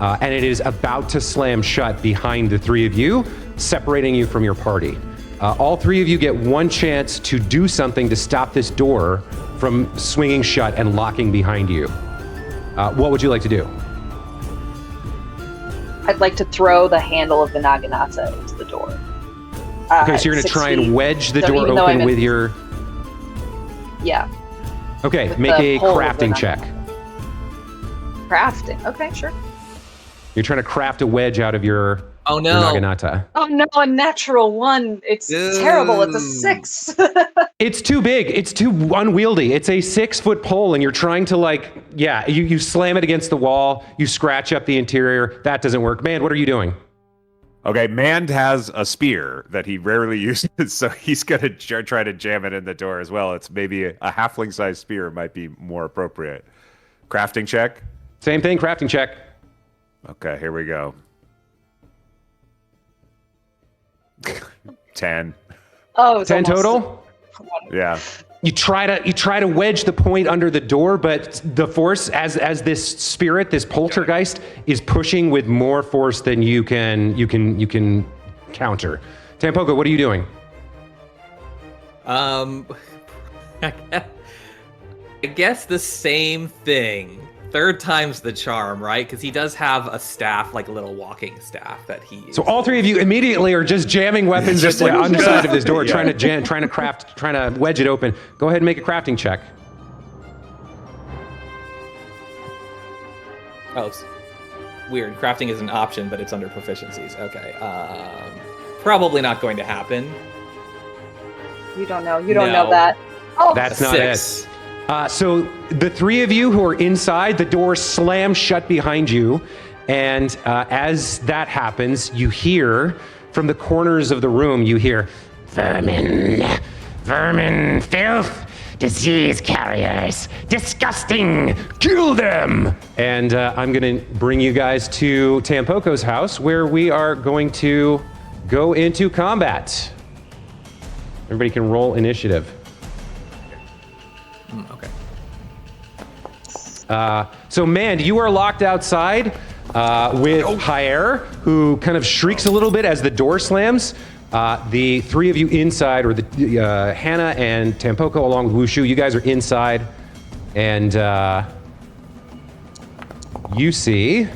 And it is about to slam shut behind the three of you, separating you from your party. All three of you get one chance to do something to stop this door from swinging shut and locking behind you. What would you like to do? I'd like to throw the handle of the Naginata into the door. Okay, so you're going to try and wedge the So door even though open I'm with your... Yeah, Okay, with make the a pole of the crafting check. crafting. Okay, sure. You're trying to craft a wedge out of your, Oh your no. Naginata. Oh no, a natural one. It's terrible. It's a 6. It's too big. It's too unwieldy. It's a 6-foot pole, and you're trying to you slam it against the wall. You scratch up the interior. That doesn't work. Man, what are you doing? Okay, Mand has a spear that he rarely uses, so he's going to try to jam it in the door as well. It's maybe a halfling-sized spear might be more appropriate. Crafting check? Same thing, crafting check. Okay, here we go. 10. Oh, it's 10 almost- total? Yeah. You try to wedge the point under the door, but the force, as this spirit, this poltergeist, is pushing with more force than you can counter. Tampoko, what are you doing? I guess the same thing. Third time's the charm, right? Because he does have a staff, like a little walking staff that he uses. So all three of you immediately are just jamming weapons at the underside of this door, Yeah. trying to wedge it open. Go ahead and make a crafting check. Oh, weird. Crafting is an option, but it's under proficiencies. Okay. Probably not going to happen. You don't know. You don't know that. Oh, That's not 6. it. So the three of you who are inside, the door slams shut behind you. And as that happens, you hear from the corners of the room, you hear, Vermin, vermin, filth, disease carriers, disgusting, kill them! and I'm going to bring you guys to Tampoco's house, where we are going to go into combat. Everybody can roll initiative. Okay. So, Mand, you are locked outside with Jair, who kind of shrieks a little bit as the door slams. The three of you inside, or the Hannah and Tampoco along with Wushu, you guys are inside, and you see.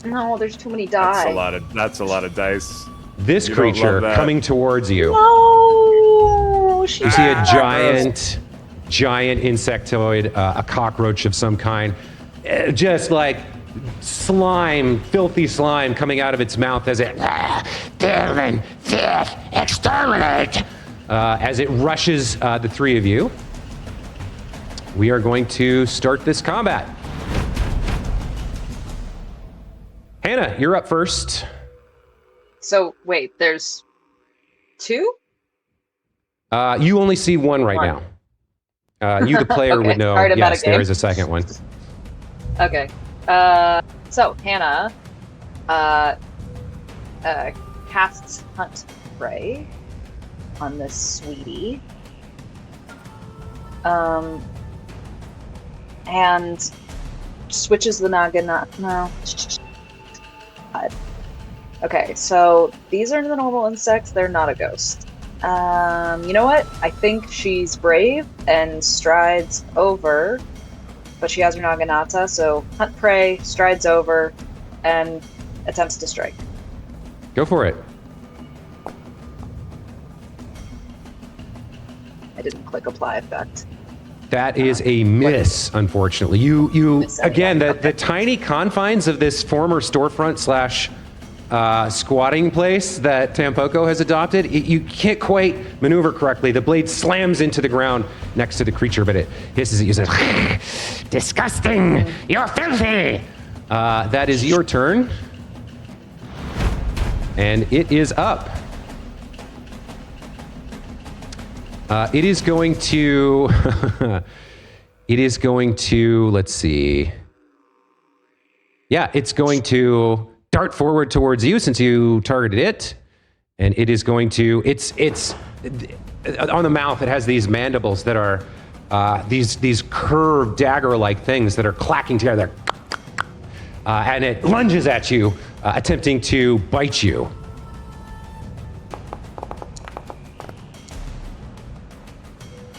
no, there's too many die. That's a lot of dice. This You don't creature love that. coming towards you. No, You see a giant insectoid, a cockroach of some kind, just like slime, filthy slime coming out of its mouth as it Vermin, filth, exterminate! as it rushes the three of you. We are going to start this combat. Hannah, you're up first. So wait, there's 2? You only see one right now. You, the player, Okay, would know. sorry to Yes, there metagame. is a second one. Okay. So Hannah casts Hunt Prey on this sweetie. And switches the Nagana. No. God. Okay, so these are the normal insects. They're not a ghost. You know what? I think she's brave and strides over, but she has her Naginata, so Hunt Prey, strides over, and attempts to strike. Go for it. I didn't click apply effect. That is a miss, unfortunately. You Miss again, anyway. the tiny confines of this former storefront slash squatting place that Tampoco has adopted, you can't quite maneuver correctly. The blade slams into the ground next to the creature, but it hisses at you. Says, Disgusting, you're filthy! that is your turn. And it is up. It is going to... it is going to... Let's see. Yeah, it's going to dart forward towards you since you targeted it. And it is going to... It's on the mouth, it has these mandibles that are these curved dagger-like things that are clacking together. And it lunges at you, attempting to bite you.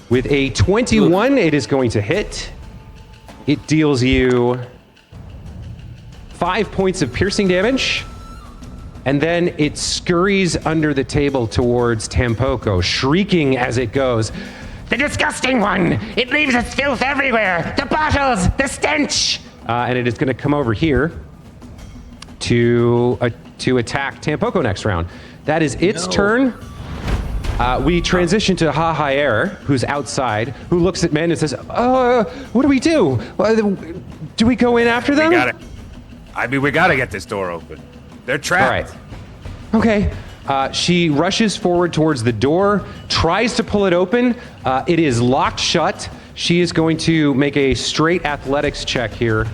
With a 21, it is going to hit. It deals you 5 points of piercing damage. And then it scurries under the table towards Tampoco, shrieking as it goes. The disgusting one! It leaves its filth everywhere! The bottles! The stench! And it is going to come over here to attack Tampoco next round. That is its turn. We transition to Ha-Ha-Er, who's outside, who looks at Men and says, what do we do? Do we go in after them? We gotta get this door open. They're trapped. All right. Okay. She rushes forward towards the door, tries to pull it open. It is locked shut. She is going to make a straight athletics check here.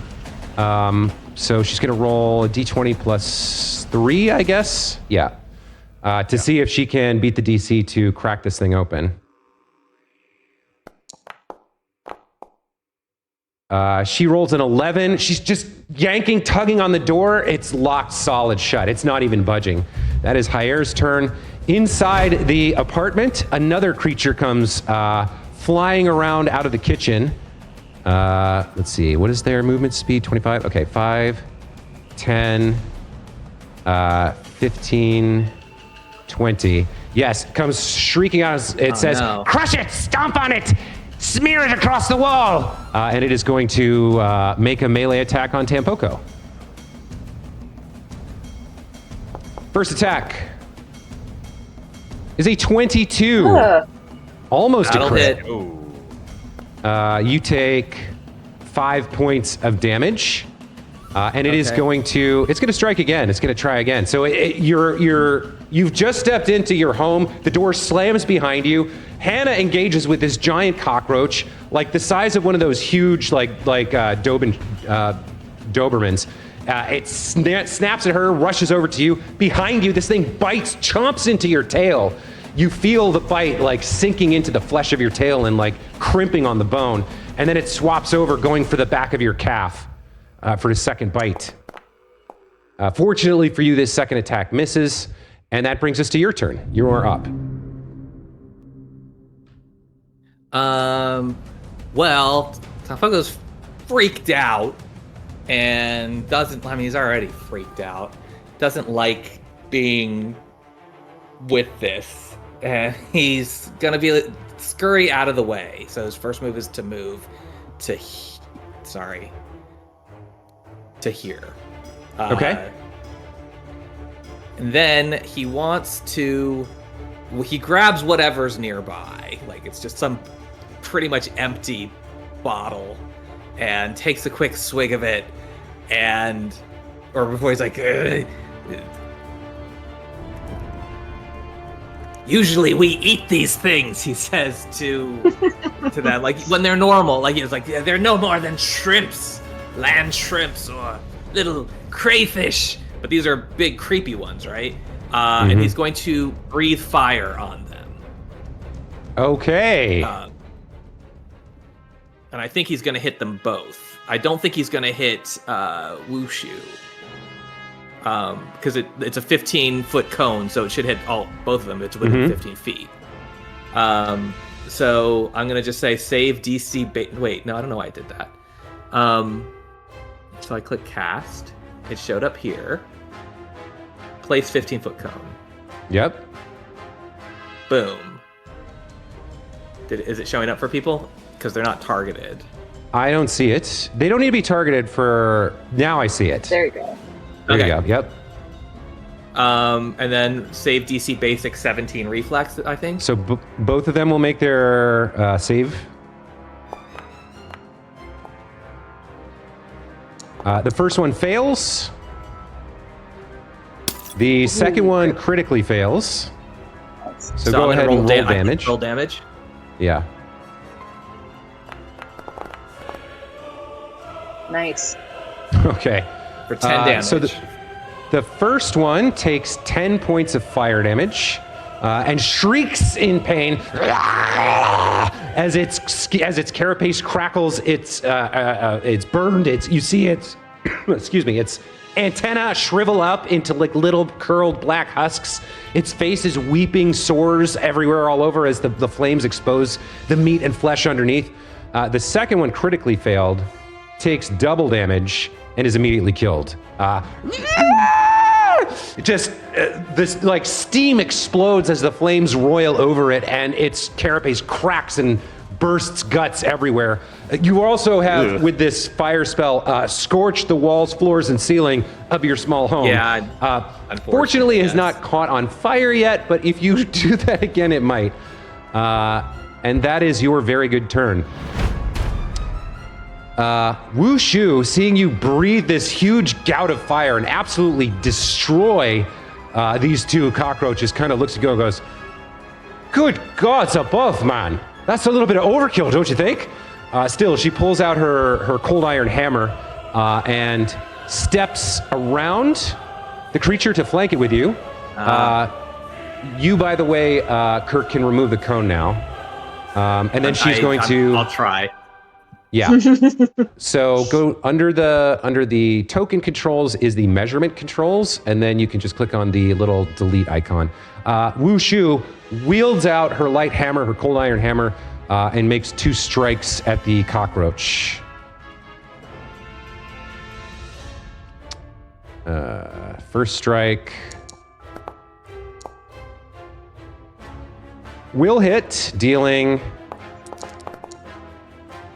So she's going to roll a d20 plus 3, I guess. Yeah. To see if she can beat the DC to crack this thing open. She rolls an 11. She's just tugging on the door. It's locked solid shut. It's not even budging. That is Jair's turn. Inside the apartment, another creature comes flying around out of the kitchen. Let's see. What is their movement speed? 25? Okay, 5, 10, 15, 20. Yes, comes shrieking out. It says, no. Crush it! Stomp on it! Smear it across the wall. And it is going to make a melee attack on Tampoco. First attack is a 22. Almost a That'll crit. hit. Ooh. You take 5 points of damage. And it is Okay. going to strike again. It's going to try again. So you've just stepped into your home. The door slams behind you. Hannah engages with this giant cockroach, like the size of one of those huge, Dobermans. It snaps at her, rushes over to you. Behind you, this thing bites, chomps into your tail. You feel the bite like sinking into the flesh of your tail and like crimping on the bone. And then it swaps over, going for the back of your calf. For his second bite. Fortunately for you, this second attack misses, and that brings us to your turn. You are up. Well, Tampoco's freaked out and he's already freaked out. Doesn't like being with this. And he's gonna scurry out of the way. So his first move is to move to here. Okay. And then he grabs whatever's nearby. Like it's just some pretty much empty bottle and takes a quick swig of it or before he's like, usually we eat these things, he says to them, like when they're normal, like he's like, they're no more than shrimps. Land shrimps or little crayfish, but these are big creepy ones, right? And he's going to breathe fire on them. Okay. And I think he's going to hit them both. I don't think he's going to hit Wushu, because it's a 15-foot cone, so it should hit both of them. It's within 15 feet. So I'm going to just say save DC. Wait, no, I don't know why I did that. So I click cast. It showed up here. Place 15-foot cone. Yep. Boom. Is it showing up for people? Because they're not targeted. I don't see it. They don't need to be targeted for... Now I see it. There you go. There Okay. you go. Yep. And then save DC basic 17 reflex, I think. So both of them will make their save. The first one fails. The second one critically fails. So go I'm gonna ahead and roll I think damage. Roll damage. Yeah. Nice. Okay. For 10 damage. So the first one takes 10 points of fire damage and shrieks in pain as its carapace crackles. It's burned. You see its excuse me. Its antenna shrivel up into like little curled black husks. Its face is weeping, sores everywhere all over as the flames expose the meat and flesh underneath. The second one critically failed, takes double damage, and is immediately killed. This like steam explodes as the flames roil over it, and its carapace cracks and bursts guts everywhere. You also have, with this fire spell, scorched the walls, floors, and ceiling of your small home. Yeah, Fortunately, it has yes. not caught on fire yet, but if you do that again, it might. And that is your very good turn. Wushu, seeing you breathe this huge gout of fire and absolutely destroy these two cockroaches, kind of looks at you and goes, "Good gods above, man. That's a little bit of overkill, don't you think?" Still, she pulls out her cold iron hammer and steps around the creature to flank it with you. You, by the way, Kirk, can remove the cone now. And then she's going to... I'll try. Yeah. So go under the token controls is the measurement controls, and then you can just click on the little delete icon. Wushu wields out her light hammer, her cold iron hammer, and makes 2 strikes at the cockroach. First strike will hit, dealing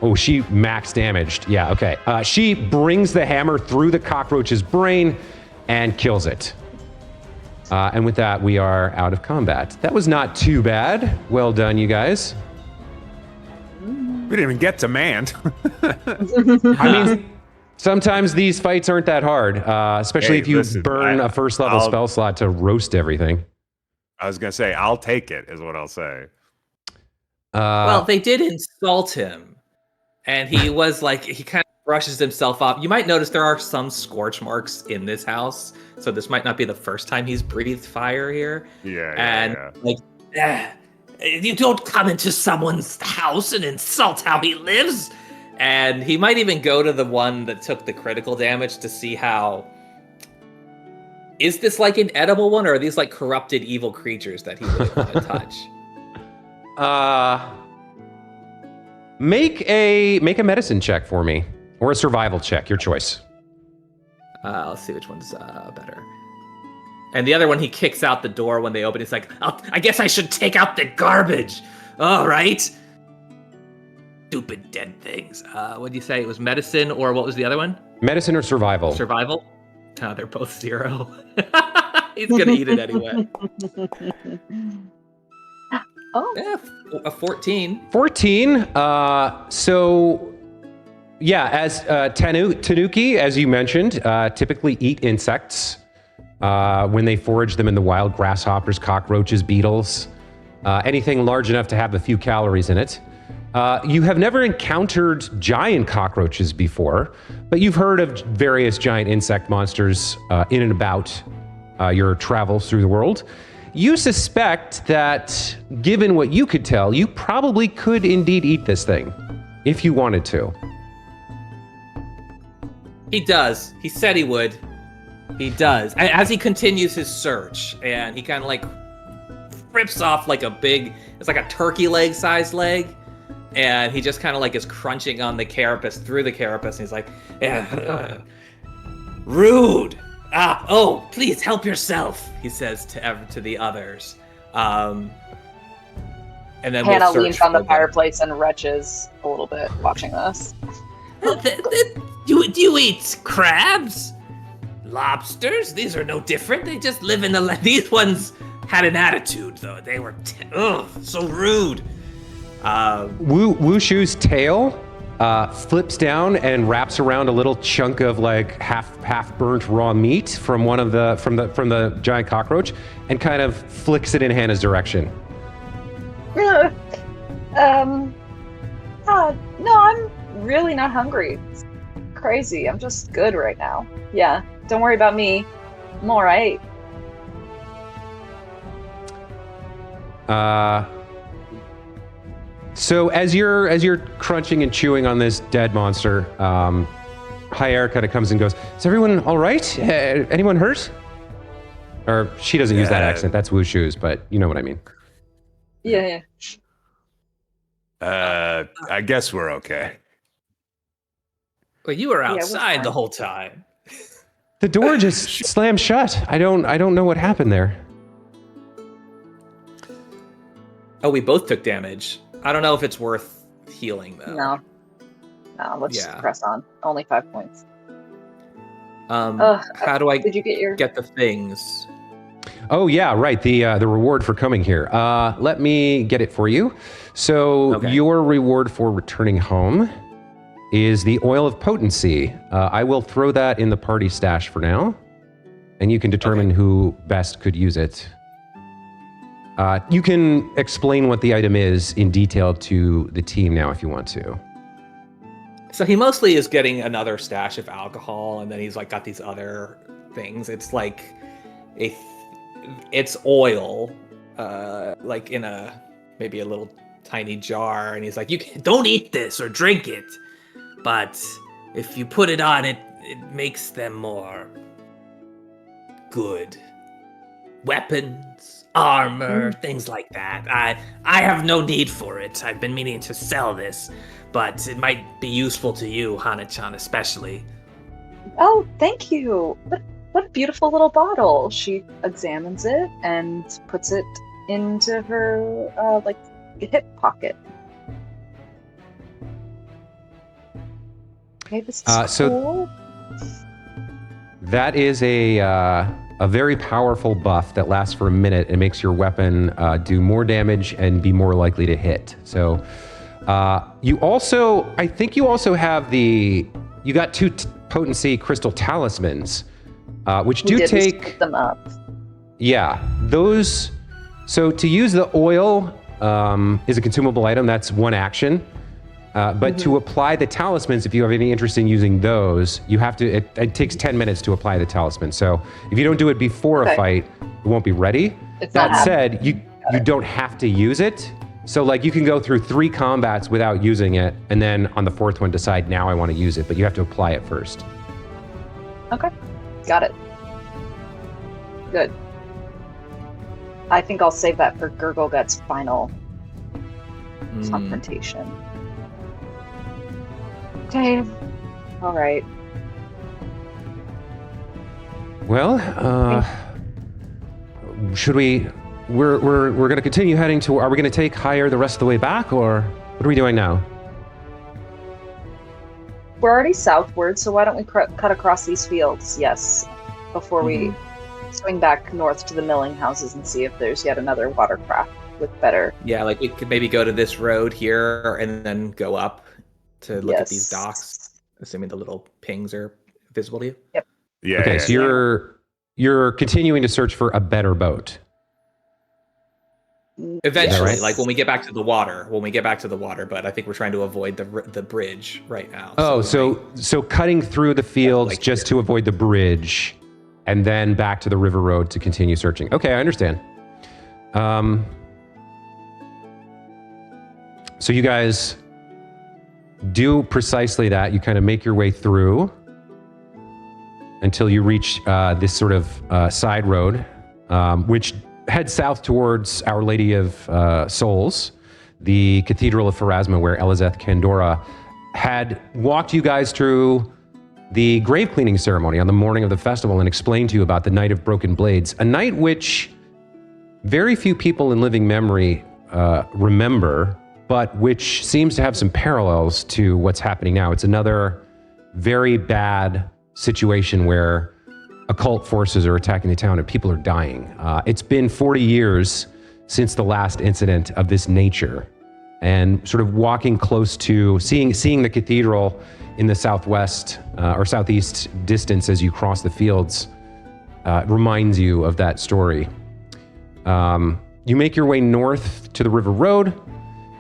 Oh, she max damaged. Yeah, okay. She brings the hammer through the cockroach's brain and kills it. And with that, we are out of combat. That was not too bad. Well done, you guys. We didn't even get to manned. I mean, sometimes these fights aren't that hard, especially Hey, if you listen, burn a first level spell slot to roast everything. I was going to say, I'll take it, is what I'll say. Well, they did insult him. And he was like, he kind of brushes himself off. You might notice there are some scorch marks in this house. So this might not be the first time he's breathed fire here. You don't come into someone's house and insult how he lives. And he might even go to the one that took the critical damage to see how... Is this like an edible one, or are these like corrupted evil creatures that he wouldn't want to touch? Make a medicine check for me, or a survival check, your choice. Let's see which one's better. And the other one, he kicks out the door when they open. He's like, I guess I should take out the garbage. All right. Stupid dead things. what did you say? It was medicine, or what was the other one? Medicine or survival? Survival? Oh, they're both 0. He's gonna eat it anyway. Oh. Yeah, a 14. 14. So, yeah, as tanuki, as you mentioned, typically eat insects when they forage them in the wild: grasshoppers, cockroaches, beetles, anything large enough to have a few calories in it. You have never encountered giant cockroaches before, but you've heard of various giant insect monsters in and about your travels through the world. You suspect that, given what you could tell, you probably could indeed eat this thing, if you wanted to. He does. He said he would. He does. As he continues his search, and he kind of like rips off like it's like a turkey leg sized leg, and he just kind of like is crunching on the carapace, through the carapace, and he's like, Rude. Please help yourself, he says to the others. And then Hannah we'll leans on the fireplace and retches a little bit watching this. Do you eat crabs? Lobsters? These are no different. They just live in the... These ones had an attitude, though. They were... so rude. Wushu's tail flips down and wraps around a little chunk of like half burnt raw meat from one of from the giant cockroach, and kind of flicks it in Hannah's direction. No, I'm really not hungry. It's crazy. I'm just good right now. Yeah, don't worry about me. I'm all right. So as you're crunching and chewing on this dead monster, Hyair kind of comes and goes, "Is everyone all right? Anyone hurt?" Or she doesn't use that accent. That's Wushu's, but you know what I mean. Yeah. I guess we're okay. Well, you were we're outside fine. the whole time. The door just slammed shut. I don't know what happened there. Oh, we both took damage. I don't know if it's worth healing, though. No, let's just press on. Only 5 points. How do I Did you get the things? Oh yeah, right. The reward for coming here. Let me get it for you. So your reward for returning home is the oil of potency. I will throw that in the party stash for now, and you can determine who best could use it. You can explain what the item is in detail to the team now if you want to. So he mostly is getting another stash of alcohol, and then he's like got these other things. It's like it's oil, like in maybe a little tiny jar, and he's like, Don't eat this or drink it, but if you put it on, it makes them more good. Weapons, armor, things like that. I have no need for it. I've been meaning to sell this, but it might be useful to you, Hana-chan, especially. Oh, thank you. What a beautiful little bottle. She examines it and puts it into her hip pocket. Okay, this is So- cool. That is a very powerful buff that lasts for a minute and makes your weapon do more damage and be more likely to hit. So you also, I think you also have you got 2 potency crystal talismans, which We do did, we take, split them up. yeah, those. So to use the oil is a consumable item. That's 1 action. But to apply the talismans, if you have any interest in using those, you have to, it takes 10 minutes to apply the talisman. So if you don't do it before a Okay. fight, it won't be ready. It's That not said, you don't have to use it. So like you can go through 3 combats without using it, and then on the 4th one decide, now I want to use it, but you have to apply it first. Okay, got it. Good. I think I'll save that for Gurglegut's final confrontation. Okay. All right. Well, should we? We're going to continue heading to. Are we going to take higher the rest of the way back, or what are we doing now? We're already southward, so why don't we cut across these fields? Yes, before we swing back north to the milling houses and see if there's yet another watercraft with better. Yeah, like we could maybe go to this road here and then go up to look at these docks, assuming the little pings are visible to you. Yep. Yeah. Okay, yeah, so yeah. you're continuing to search for a better boat. Eventually, right? like when we get back to the water, but I think we're trying to avoid the bridge right now. Oh, we so cutting through the fields like just to avoid the bridge, and then back to the river road to continue searching. Okay, I understand. So you guys do precisely that. You kind of make your way through until you reach this sort of side road, which heads south towards Our Lady of Souls, the Cathedral of Pharasma, where Elizeth Kandora had walked you guys through the grave cleaning ceremony on the morning of the festival and explained to you about the Night of Broken Blades, a night which very few people in living memory remember, but which seems to have some parallels to what's happening now. It's another very bad situation where occult forces are attacking the town and people are dying. It's been 40 years since the last incident of this nature, and sort of walking close to seeing the cathedral in the southwest or southeast distance as you cross the fields reminds you of that story. You make your way north to the river road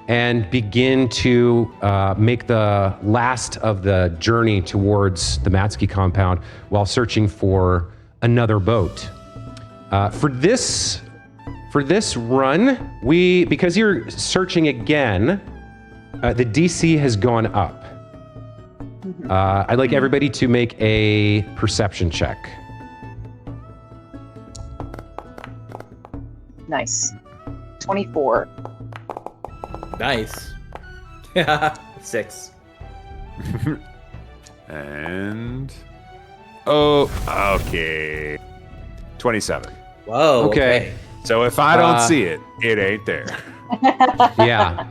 and begin to make the last of the journey towards the Matsky compound while searching for another boat. For this run, because you're searching again, the DC has gone up. I'd like everybody to make a perception check. Nice. 24. Nice. 6. And okay, 27. Whoa. Okay. So if I don't see it, it ain't there. Yeah.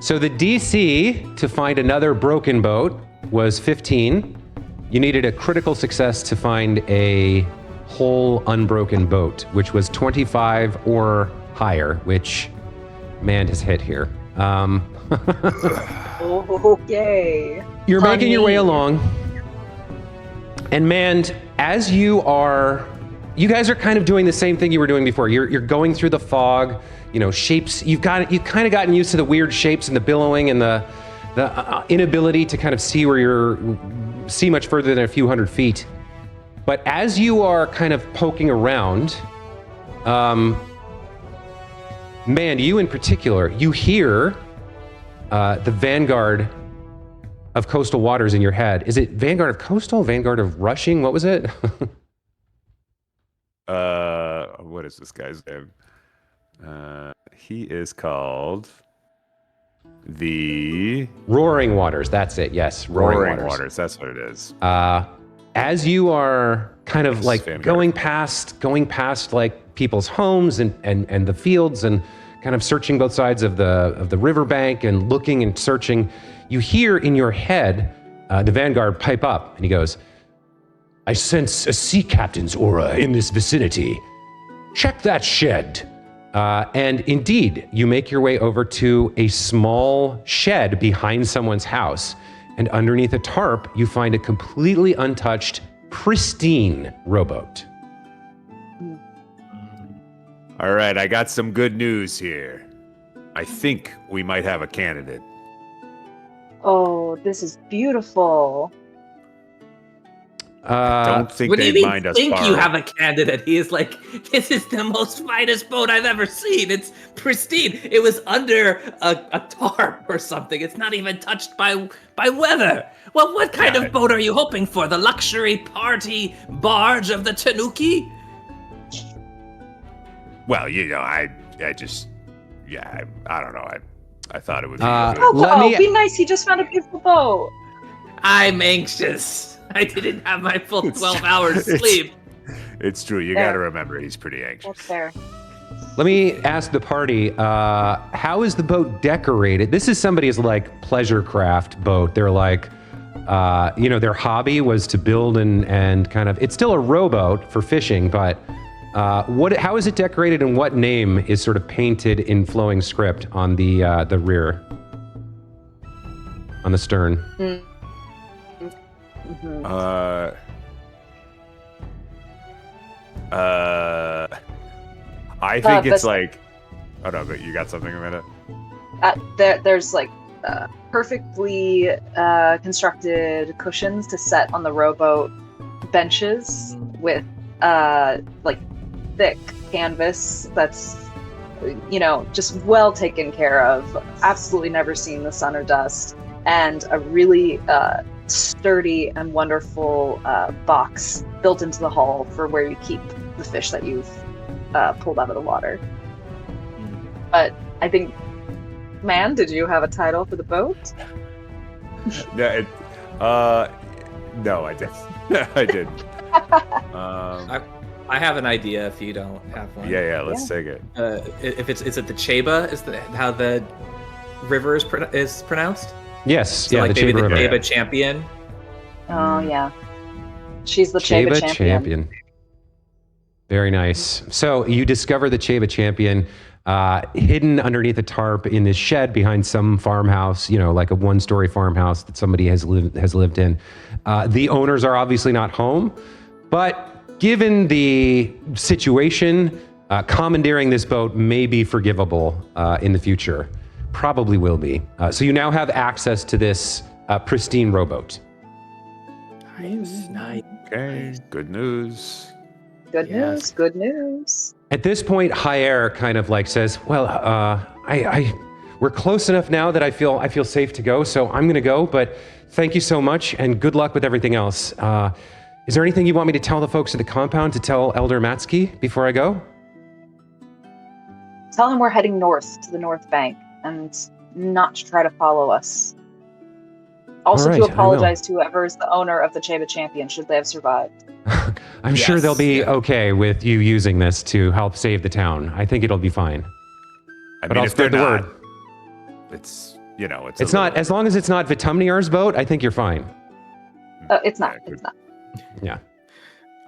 So the DC to find another broken boat was 15. You needed a critical success to find a whole unbroken boat, which was 25 or higher, which Mand has hit here. Okay. You're making your way Honey. along. And Mand, as you guys are kind of doing the same thing you were doing before. You're going through the fog, shapes. You've kind of gotten used to the weird shapes and the billowing and the inability to kind of see see much further than a few hundred feet. But as you are kind of poking around, Mand, you in particular, you hear the Vanguard of Coastal Waters in your head. Is it Vanguard of Coastal? Vanguard of Rushing? What was it? What is this guy's name? He is called the Roaring Waters. That's it. Yes, Roaring Waters. That's what it is. As you are kind of like Vanguard. going past like people's homes and the fields and kind of searching both sides of the riverbank and looking and searching, you hear in your head the Vanguard pipe up, and he goes, "I sense a sea captain's aura in this vicinity. Check that shed." And indeed, you make your way over to a small shed behind someone's house. And underneath a tarp, you find a completely untouched, pristine rowboat. All right, I got some good news here. I think we might have a candidate. Oh, this is beautiful. Don't think What do you they'd mean mind us think you borrowing. have a candidate? He is like, this is the most finest boat I've ever seen. It's pristine. It was under a tarp or something. It's not even touched by weather. Well, what kind of boat are you hoping for? The luxury party barge of the Tanuki? Well, I just, I don't know. I thought it would be. Oh, be nice. He just found a beautiful boat. I'm anxious. I didn't have my full 12 hours sleep. It's true. You got to remember, he's pretty anxious. That's fair. Let me ask the party, how is the boat decorated? This is somebody's like pleasure craft boat. They're like, their hobby was to build and kind of, it's still a rowboat for fishing, but how is it decorated and what name is sort of painted in flowing script on the rear, on the stern? Mm-hmm. I think it's like. Oh no, but you got something a minute. There's like perfectly constructed cushions to set on the rowboat benches with like thick canvas that's just well taken care of. Absolutely never seen the sun or dust, and a really sturdy and wonderful box built into the hull for where you keep the fish that you've pulled out of the water. But I think, man, did you have a title for the boat? No, I did. I did. I have an idea if you don't have one. Yeah, let's take it. If is it the Ceiba? Is how the river is pronounced? Yes, So yeah, like the maybe Ceiba the River. Ceiba champion. Oh yeah, she's the Ceiba champion. Very nice. So you discover the Ceiba champion hidden underneath a tarp in this shed behind some farmhouse, like a one-story farmhouse that somebody has lived in. The owners are obviously not home, but given the situation, commandeering this boat may be forgivable in the future. Probably will be. So you now have access to this pristine rowboat. Nice. Okay, good news. Good news. At this point, H.H.S. kind of like says, "Well, we're close enough now that I feel safe to go. So I'm going to go. But thank you so much, and good luck with everything else. Is there anything you want me to tell the folks at the compound to tell Elder Matsky before I go?" Tell him we're heading north to the North Bank and not to try to follow us. Also, to apologize to whoever is the owner of the Ceiba champion should they have survived. I'm sure they'll be okay with you using this to help save the town. I think it'll be fine. But I'll spread the word. It's not, as long as it's not Vitumniar's boat, I think you're fine. It's not. It's not. Yeah.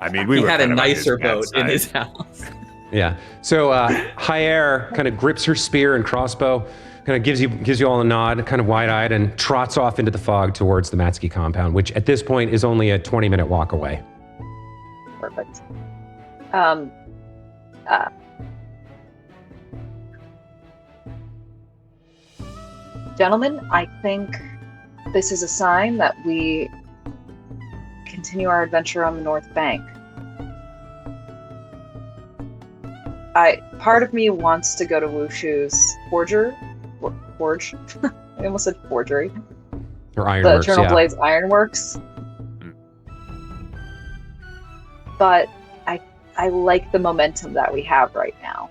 I mean, he had a nicer boat in his house. Yeah. So H.H.S. kind of grips her spear and crossbow, kind of gives you all a nod, kind of wide-eyed, and trots off into the fog towards the Matsky compound, which at this point is only a 20-minute walk away. Perfect. Gentlemen, I think this is a sign that we continue our adventure on the North Bank. Part of me wants to go to Wushu's forge. I almost said forgery. Or ironworks, the Eternal Blades Ironworks. But I like the momentum that we have right now.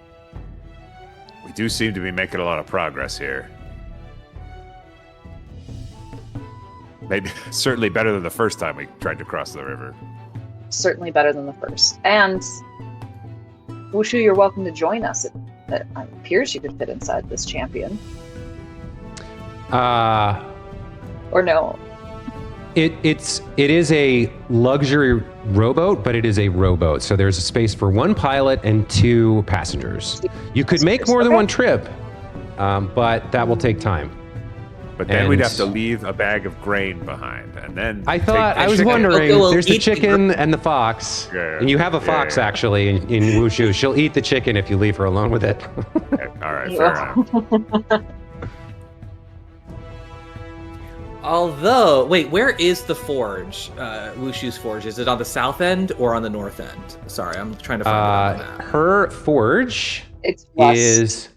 We do seem to be making a lot of progress here. Maybe certainly better than the first time we tried to cross the river. Certainly better than the first. And Wushu, you're welcome to join us. It appears you could fit inside this champion. Or no? It is a luxury rowboat, but it is a rowboat. So there's a space for 1 pilot and 2 passengers. You could make more than Okay. 1 trip, but that will take time. But then we'd And- have to leave a bag of grain behind, and then I thought, I was chicken. wondering, Okay, well, there's the eat the chicken and the fox. Yeah, And you have a fox, yeah. actually, in Wushu. She'll eat the chicken if you leave her alone with it. Okay, all right, fair enough. Although, wait, where is the forge? Wushu's forge. Is it on the south end or on the north end? Sorry, I'm trying to find it on the map. Her forge It's west. is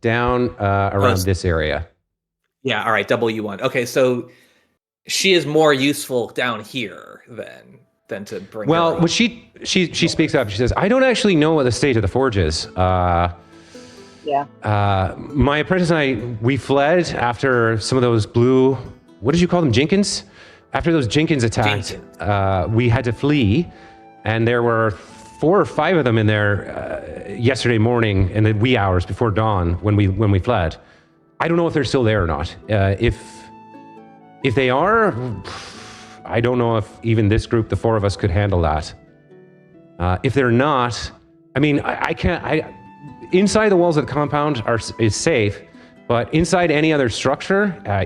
down around West. this area. Yeah, all right, W1. Okay, so she is more useful down here than to bring her Well, up. what she speaks up. She says, "I don't actually know what the state of the forge is. Yeah. My apprentice and I, we fled after some of those blue. What did you call them, Jenkins? After those Jenkins attacked, we had to flee, and there were 4 or 5 of them in there yesterday morning in the wee hours before dawn when we fled. I don't know if they're still there or not. If they are, I don't know if even this group, the 4 of us, could handle that. If they're not, I mean, I can't. Inside the walls of the compound is safe, but inside any other structure, I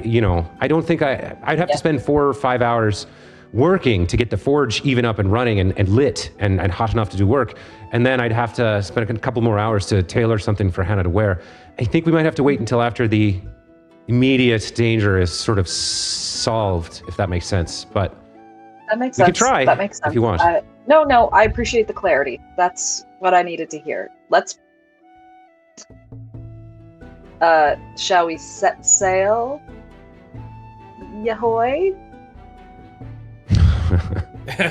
don't think I'd have to spend 4 or 5 hours working to get the forge even up and running and lit and hot enough to do work. And then I'd have to spend a couple more hours to tailor something for Hannah to wear. I think we might have to wait until after the immediate danger is sort of solved, if that makes sense. But That makes we sense. could try That makes sense. if you want. No, I appreciate the clarity. That's what I needed to hear. Let's. Shall we set sail? Yahoy?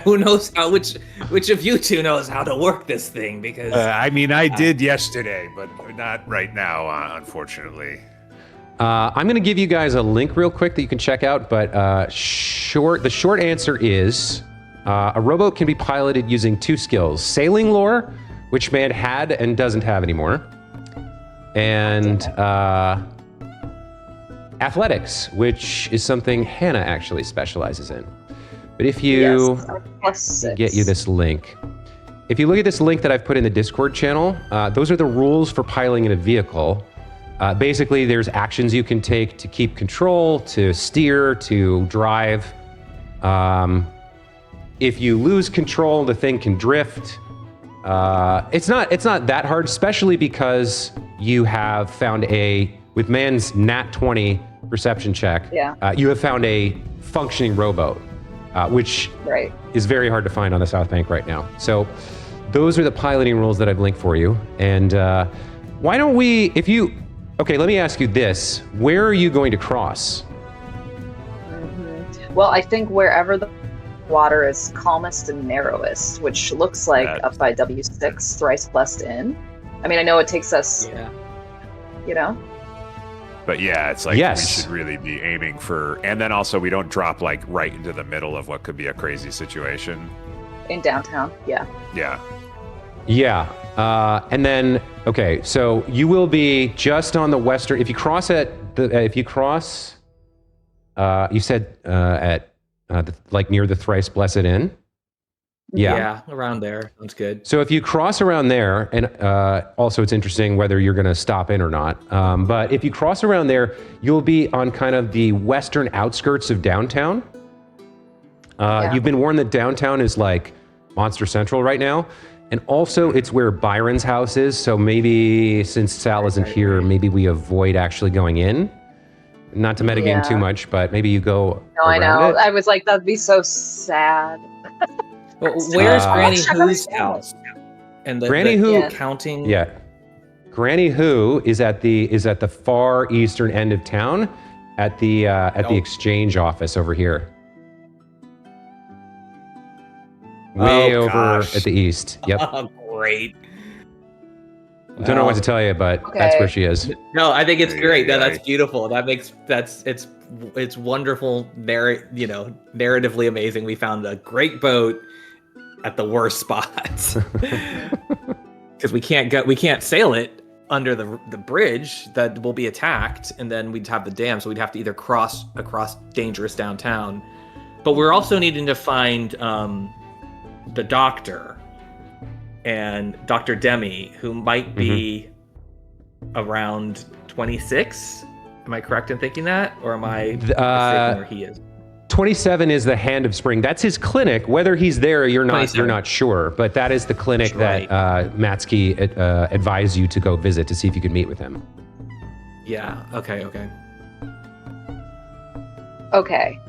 Who knows which of you two knows how to work this thing? Because I mean, I did yesterday, but not right now, unfortunately. I'm going to give you guys a link real quick that you can check out, but the short answer is a rowboat can be piloted using 2 skills: sailing lore, which man had and doesn't have anymore, and athletics, which is something Hannah actually specializes in. But if you get you this link. If you look at this link that I've put in the Discord channel, those are the rules for piloting in a vehicle. Basically, there's actions you can take to keep control, to steer, to drive. If you lose control, the thing can drift. It's not that hard, especially because you have found with man's nat 20 perception check, you have found a functioning rowboat, which is very hard to find on the South Bank right now. So those are the piloting rules that I've linked for you. And why don't we, okay, let me ask you this. Where are you going to cross? Well, I think wherever the water is calmest and narrowest, which looks like up by W6, Thrice Blessed Inn. I mean, I know it takes us, But yeah, it's like we should really be aiming for, and then also we don't drop like right into the middle of what could be a crazy situation. In downtown, Yeah. Yeah. And then, okay, so you will be just on the western, if you cross you said like near the Thrice Blessed Inn? Yeah, around there. Sounds good. So if you cross around there, and also it's interesting whether you're going to stop in or not, but if you cross around there, you'll be on kind of the western outskirts of downtown. You've been warned that downtown is like Monster Central right now. And also it's where Byron's house is. So maybe since Sal isn't here, maybe we avoid actually going in. Not to metagame too much, but maybe you go I know. it. I was like, that'd be so sad. Well, where's Granny Who's house? And Granny Who counting. Yeah. Granny Who is at the far eastern end of town at the exchange office over here. Way over at the east. Yep. Oh, great. Don't know what to tell you, but that's where she is. No, I think it's great. No, that's beautiful. It's wonderful. Narratively amazing. We found a great boat at the worst spot because we can't sail it under the bridge that will be attacked, and then we'd have the dam, so we'd have to either cross across dangerous downtown. But we're also needing to find the doctor and Dr. Demi, who might be around 26. Am I correct in thinking that? Or am I mistaken where he is? 27 is the Hand of Spring. That's his clinic. Whether he's there, you're not sure. But that is the clinic that Matsky advised you to go visit to see if you could meet with him. Yeah. Okay. Okay.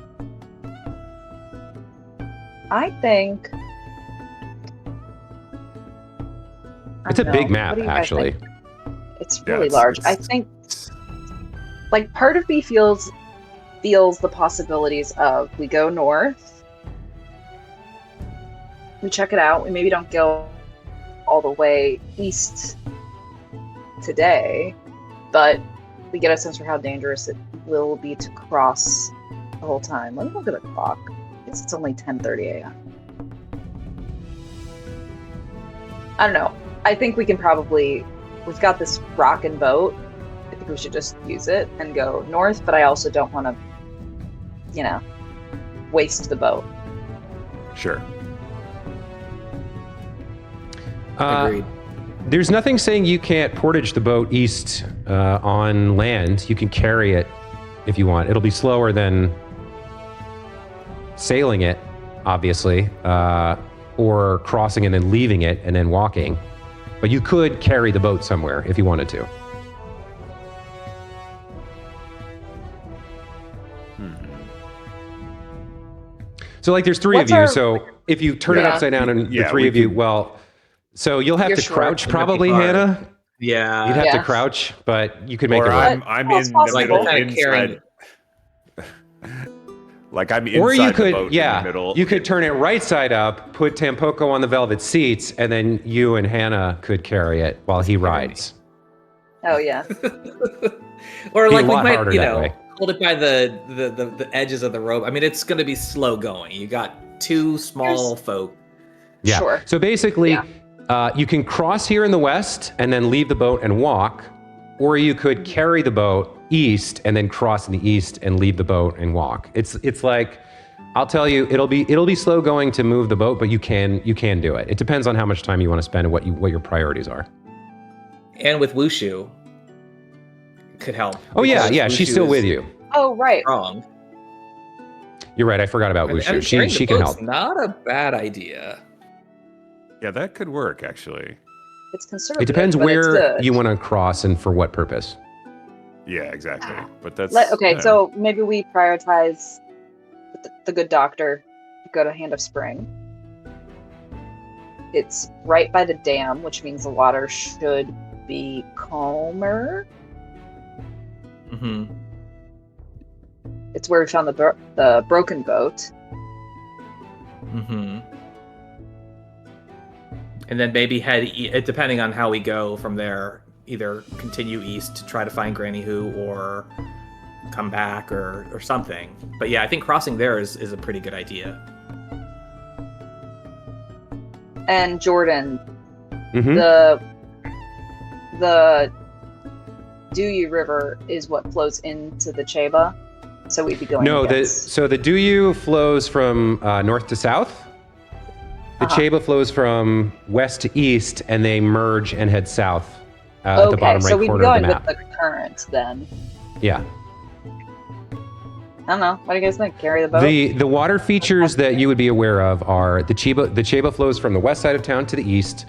I think... It's a big map, actually. It's really large. I think, like, part of me feels the possibilities of we go north, we check it out, we maybe don't go all the way east today, but we get a sense for how dangerous it will be to cross the whole time. Let me look at the clock. I guess it's only 10:30 a.m. I don't know. I think we can probably... We've got this rockin' boat. I think we should just use it and go north, but I also don't want to, waste the boat. Sure. Agreed. There's nothing saying you can't portage the boat east on land. You can carry it if you want. It'll be slower than sailing it, obviously, or crossing and then leaving it and then walking. But you could carry the boat somewhere if you wanted to. So, like, there's three of you. So if you turn it upside down and the three of you, so you'll have to crouch probably, Hannah. Yeah. You'd have to crouch, but you could make it work. I'm in the middle inside. Like I'm inside or you could, the boat in the middle. You could turn it right side up, put Tampoco on the velvet seats, and then you and Hannah could carry it while he rides. Oh yeah. Or like we might, way. hold it by the edges of the rope. I mean, it's going to be slow going. You got two small folk. Yeah. Sure. So basically, you can cross here in the west and then leave the boat and walk, or you could carry the boat east and then cross in the east and leave the boat and walk. It's like, I'll tell you, it'll be slow going to move the boat, but you can do it. It depends on how much time you want to spend and what your priorities are. And with Wushu, could help. Oh yeah, she's still with you. Oh right. Wrong. You're right. I forgot about Wushu. She can help. Not a bad idea. Yeah, that could work actually. It's conservative. It depends where you want to cross and for what purpose. Yeah, exactly. But that's So maybe we prioritize the good doctor. Go to Hand of Spring. It's right by the dam, which means the water should be calmer. Mm-hmm. It's where we found the broken boat. Mm-hmm. And then maybe head, depending on how we go from there, either continue east to try to find Granny Who or come back or something. But yeah, I think crossing there is a pretty good idea. And Jordan, Mm-hmm. the Duyu River is what flows into the Ceiba, so we'd be going. No, the Duyu flows from north to south. The Ceiba flows from west to east, and they merge and head south at the bottom right corner of the map. So we'd be going with the current then. Yeah. I don't know. What do you guys think? Carry the boat? The water features that you would be aware of are the Ceiba flows from the west side of town to the east.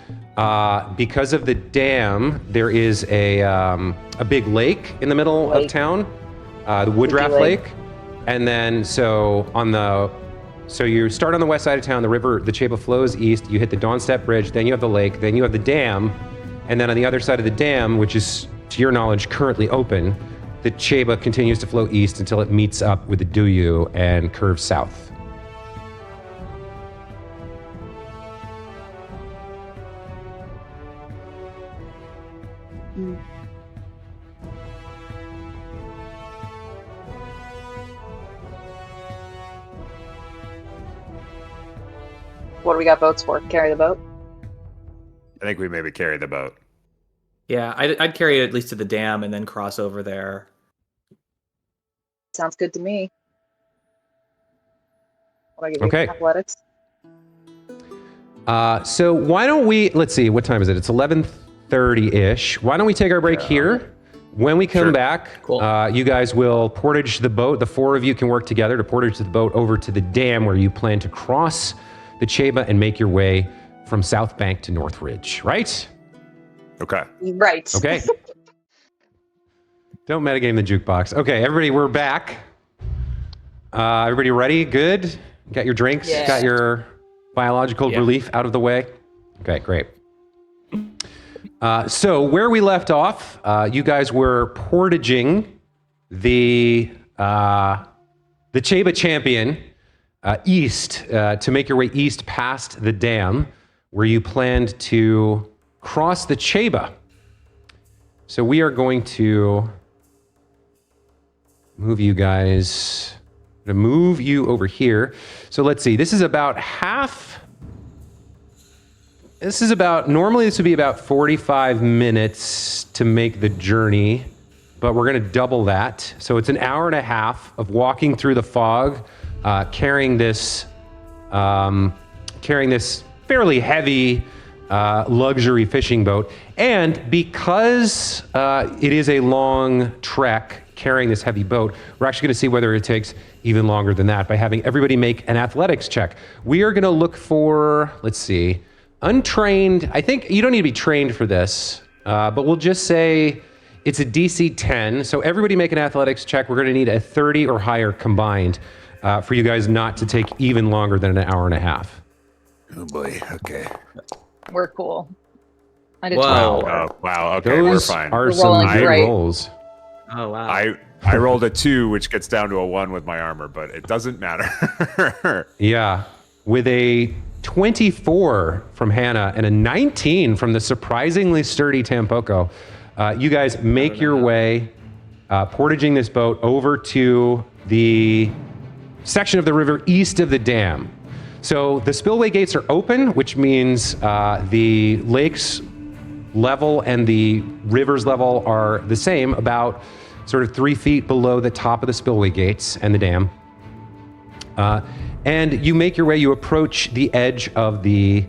Because of the dam, there is a big lake in the middle of town, the Woodruff Lake. And then so you start on the west side of town, the Ceiba flows east, you hit the Dawnstep Bridge, then you have the lake, then you have the dam, and then on the other side of the dam, which is, to your knowledge, currently open, the Ceiba continues to flow east until it meets up with the Duyu and curves south. What do we got boats for? Carry the boat? I think we maybe carry the boat. Yeah, I'd carry it at least to the dam and then cross over there. Sounds good to me. What I give Okay. you? Athletics. So why don't we, let's see, what time is it? It's 11:30-ish. Why don't we take our break here? When we come back, Cool. you guys will portage the boat. The four of you can work together to portage the boat over to the dam where you plan to cross the Ceiba and make your way from South Bank to Northridge, right? Okay. Right. Okay. Don't metagame the jukebox. Okay, everybody, we're back. Everybody ready? Good? Got your drinks? Yeah. Got your biological Yeah. relief out of the way? Okay, great. So where we left off, you guys were portaging the Ceiba champion east to make your way east past the dam where you planned to cross the Ceiba. So we are going to move you guys, move you over here. So let's see, this is about half. This is about, normally this would be about 45 minutes to make the journey, but we're gonna double that. So it's an hour and a half of walking through the fog, carrying this fairly heavy luxury fishing boat. And because it is a long trek carrying this heavy boat, we're actually gonna see whether it takes even longer than that by having everybody make an athletics check. We are gonna look for, let's see, untrained. I think you don't need to be trained for this, but we'll just say it's a DC 10. So everybody make an athletics check. We're gonna need a 30 or higher combined for you guys not to take even longer than an hour and a half. Oh boy. Okay. We're cool. I did Wow. 12. Oh, wow. Okay, Those we're fine. are We're some rolling good great. rolls. Oh wow. I rolled a 2, which gets down to a 1 with my armor, but it doesn't matter. Yeah, with a 24 from Hannah and a 19 from the surprisingly sturdy Tampoco. You guys make your way, portaging this boat over to the section of the river east of the dam. So the spillway gates are open, which means the lake's level and the river's level are the same, about sort of 3 feet below the top of the spillway gates and the dam. And you make your way, you approach the edge of the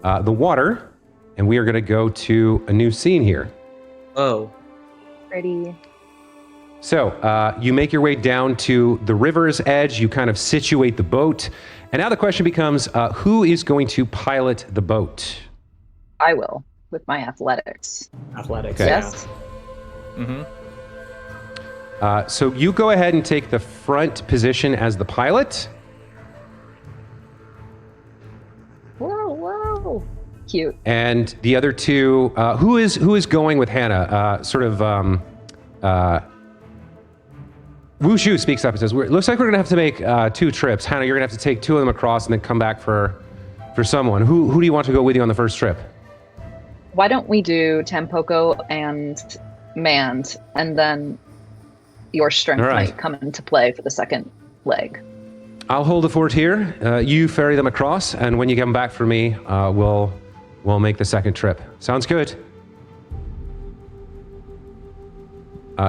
water, and we are gonna go to a new scene here. Oh. Ready. So you make your way down to the river's edge, you kind of situate the boat, and now the question becomes, who is going to pilot the boat? I will with my athletics. Athletics. Okay. Yes. Mm-hmm. So you go ahead and take the front position as the pilot. Whoa, whoa. Cute. And the other two, who is going with Hannah? Wushu speaks up and says, looks like we're gonna have to make 2 trips. Hannah, you're gonna have to take 2 of them across and then come back for someone. Who do you want to go with you on the first trip? Why don't we do Tampoco and Mand, and then your strength All right. might come into play for the second leg. I'll hold the fort here. You ferry them across, and when you come back for me, we'll make the second trip. Sounds good.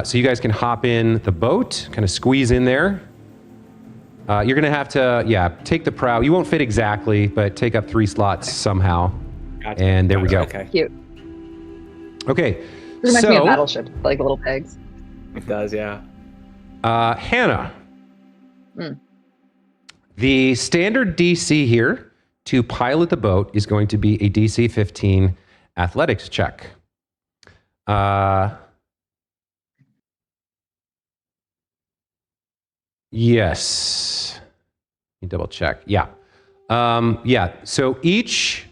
So you guys can hop in the boat, kind of squeeze in there. You're gonna have to, take the prow. You won't fit exactly, but take up 3 slots somehow. Gotcha. And there we go. Okay. Cute. Okay. It reminds me of So, Battleship, like little pegs. It does, yeah. Hannah. Mm. The standard DC here to pilot the boat is going to be a DC 15 athletics check. Yes. Let me double check. Yeah. So each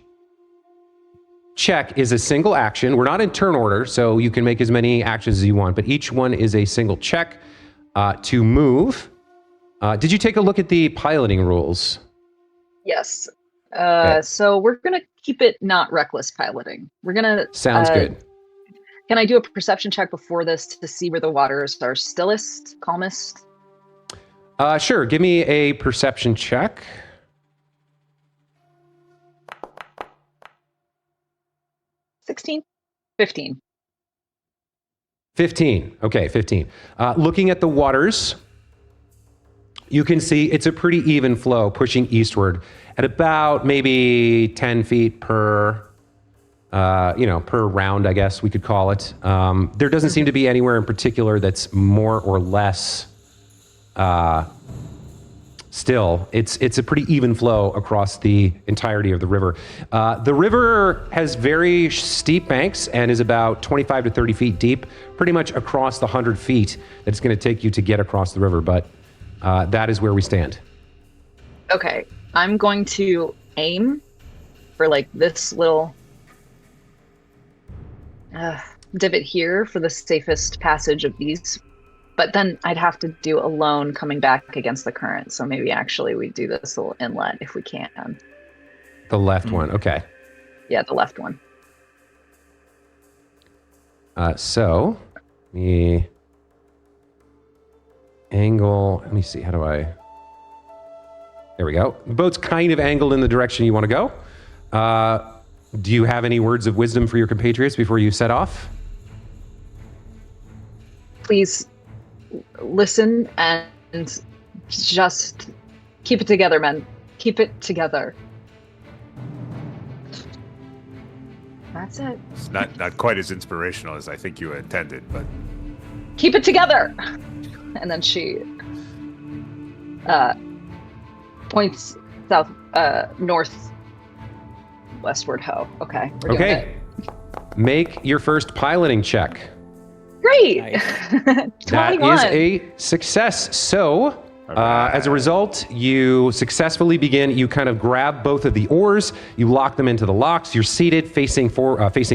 check is a single action. We're not in turn order, so you can make as many actions as you want, but each one is a single check to move. Did you take a look at the piloting rules? Yes. Okay. So we're gonna keep it not reckless piloting. We're gonna. Sounds good. Can I do a perception check before this to see where the waters are stillest, calmest? Sure. Give me a perception check. 16? 15. 15. Okay, 15. Looking at the waters, you can see it's a pretty even flow pushing eastward at about maybe 10 feet per round, I guess we could call it. There doesn't seem to be anywhere in particular that's more or less still. It's a pretty even flow across the entirety of the river. The river has very steep banks and is about 25 to 30 feet deep, pretty much across the 100 feet that it's going to take you to get across the river, but that is where we stand. Okay, I'm going to aim for like this little divot here for the safest passage of these. But then I'd have to do alone coming back against the current. So maybe actually we do this little inlet if we can. The left one, okay. Yeah, the left one. So, the angle, let me see, how do I... There we go. The boat's kind of angled in the direction you want to go. Do you have any words of wisdom for your compatriots before you set off? Please listen and just keep it together, men. Keep it together. That's it. It's not quite as inspirational as I think you intended, but Keep it together. And then she points south, north, westward. Okay. We're doing Okay. Make your first piloting check. Great. Nice. 21. That is a success. So, as a result, you successfully begin. You kind of grab both of the oars. You lock them into the locks. You're seated, facing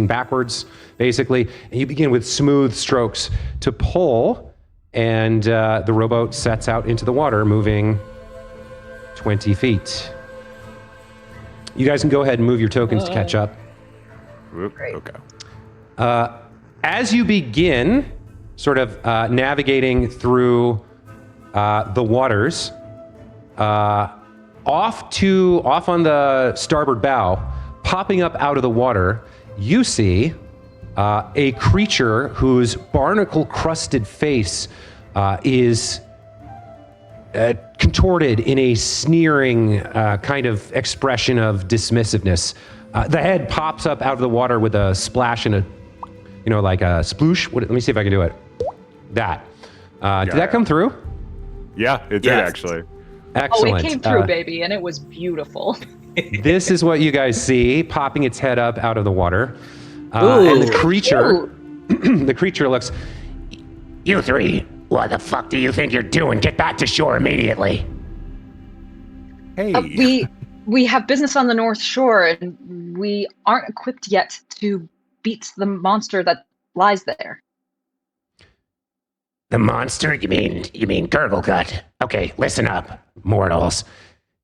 backwards, basically, and you begin with smooth strokes to pull. And the rowboat sets out into the water, moving 20 feet. You guys can go ahead and move your tokens to catch up. Great. Okay. As you begin sort of navigating through the waters, off on the starboard bow, popping up out of the water, you see a creature whose barnacle-crusted face is contorted in a sneering kind of expression of dismissiveness. The head pops up out of the water with a splash and like a sploosh. Let me see if I can do it. That. Did that come through? Yeah, it did Yes. actually. Excellent. Oh, it came through, baby, and it was beautiful. This is what you guys see, popping its head up out of the water. And the creature, the creature looks, You three, what the fuck do you think you're doing? Get back to shore immediately. Hey. We have business on the North Shore, and we aren't equipped yet to beat the monster that lies there. The monster? You mean Gurglegut? Okay, listen up, mortals.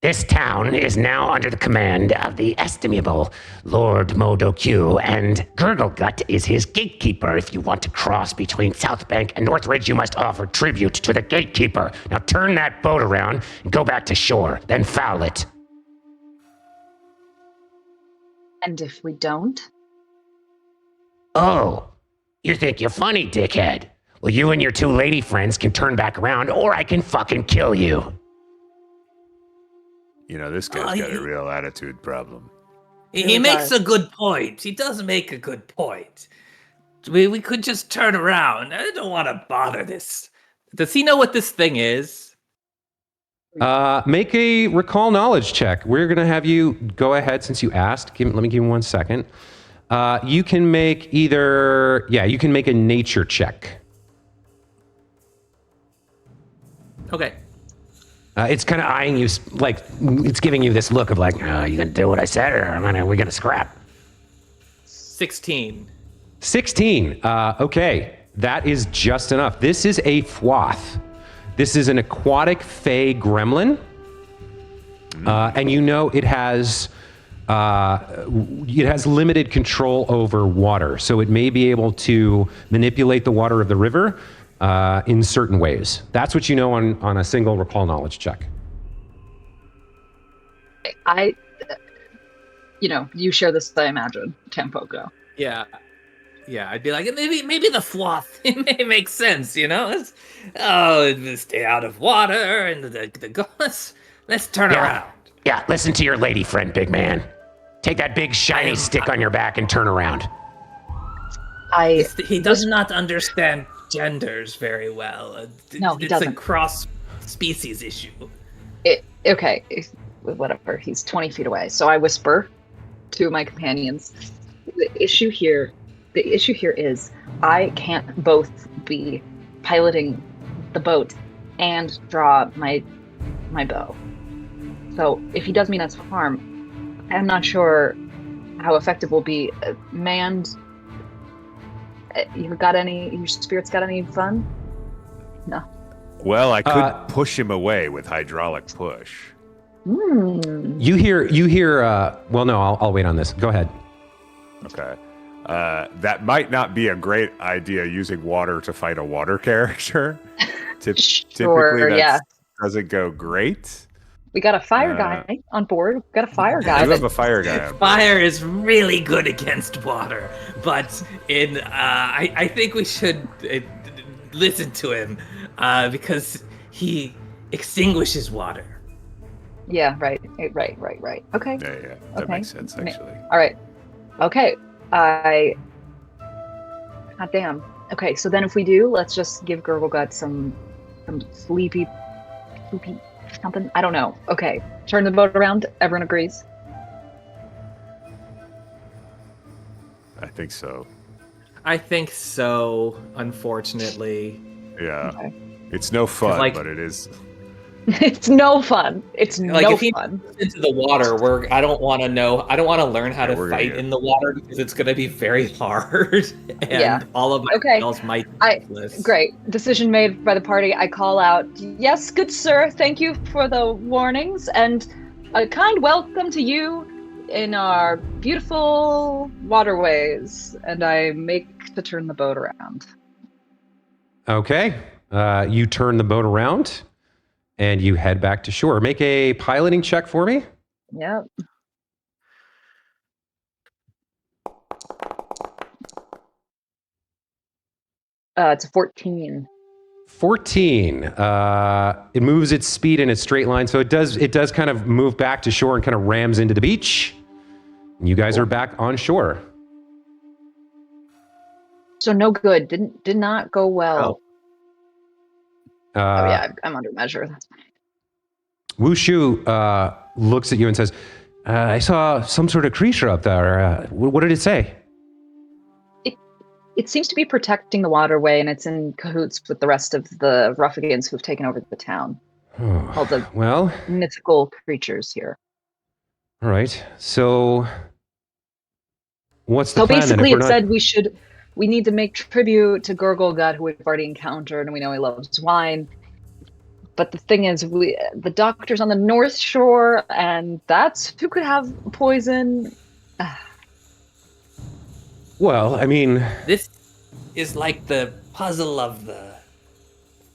This town is now under the command of the estimable Lord Modoku, and Gurglegut is his gatekeeper. If you want to cross between South Bank and Northridge, you must offer tribute to the gatekeeper. Now turn that boat around and go back to shore, then foul it. And if we don't? Oh, you think you're funny, dickhead? Well, you and your two lady friends can turn back around, or I can fucking kill you. This guy's got a real attitude problem. He makes a good point. He does make a good point. We could just turn around. I don't want to bother this. Does he know what this thing is? make a recall knowledge check. We're going to have you go ahead since you asked. Let me give you 1 second. You can make you can make a nature check. Okay. It's kind of eyeing you, like, it's giving you this look of like, oh, you gonna do what I said, or we gonna scrap? 16. 16. Okay, that is just enough. This is a fwath. This is an aquatic fey gremlin, and it has limited control over water, so it may be able to manipulate the water of the river in certain ways. That's what you know on a single recall knowledge check. You share this, I imagine, Tampoco. Yeah. I'd be like, maybe the froth, it may make sense, you know? Stay out of water, and let's turn around. Yeah, listen to your lady friend, big man. Take that big shiny stick on your back and turn around. He does not understand genders very well. No, he doesn't. It's a cross-species issue. Okay, whatever. He's 20 feet away. So I whisper to my companions. The issue here is I can't both be piloting the boat and draw my bow. So if he does mean us harm, I'm not sure how effective will be. Manned. Your spirits got any fun? No. Well, I could push him away with hydraulic push. You hear, well, no, I'll wait on this. Go ahead. Okay. That might not be a great idea using water to fight a water character. Typically, that doesn't go great. We got a fire guy on board. We got a fire guy. We have a fire guy on board. Fire is really good against water, but I think we should listen to him because he extinguishes water. Yeah, right. Okay. Yeah. That makes sense, actually. All right. Okay. God damn. Okay, so then if we do, let's just give Gurglegut some sleepy something. I don't know. Okay. Turn the boat around. Everyone agrees. I think so. I think so, unfortunately. Yeah. Okay. It's no fun, but it is. It's no fun. It's Like no if he fun. goes into the water, I don't want to learn how to fight in the water because it's going to be very hard, and all of my spells might be useless. Great. Decision made by the party. I call out, yes, good sir, thank you for the warnings, and a kind welcome to you in our beautiful waterways, and I make to turn the boat around. Okay. You turn the boat around. And you head back to shore. Make a piloting check for me. Yep. It's a 14. 14. It moves its speed in a straight line, so it does kind of move back to shore and kind of rams into the beach. And you guys are back on shore. So no good. Did not go well. I'm under measure. That's fine. Wushu looks at you and says, I saw some sort of creature up there. What did it say? It seems to be protecting the waterway, and it's in cahoots with the rest of the ruffians who've taken over the town. All the mythical creatures here. All right. So what's the So plan? basically it said we need to make tribute to Gurglegut, who we've already encountered, and we know he loves wine. But the thing is, the doctor's on the North Shore, and that's who could have poison. Well, I mean... This is like the puzzle of the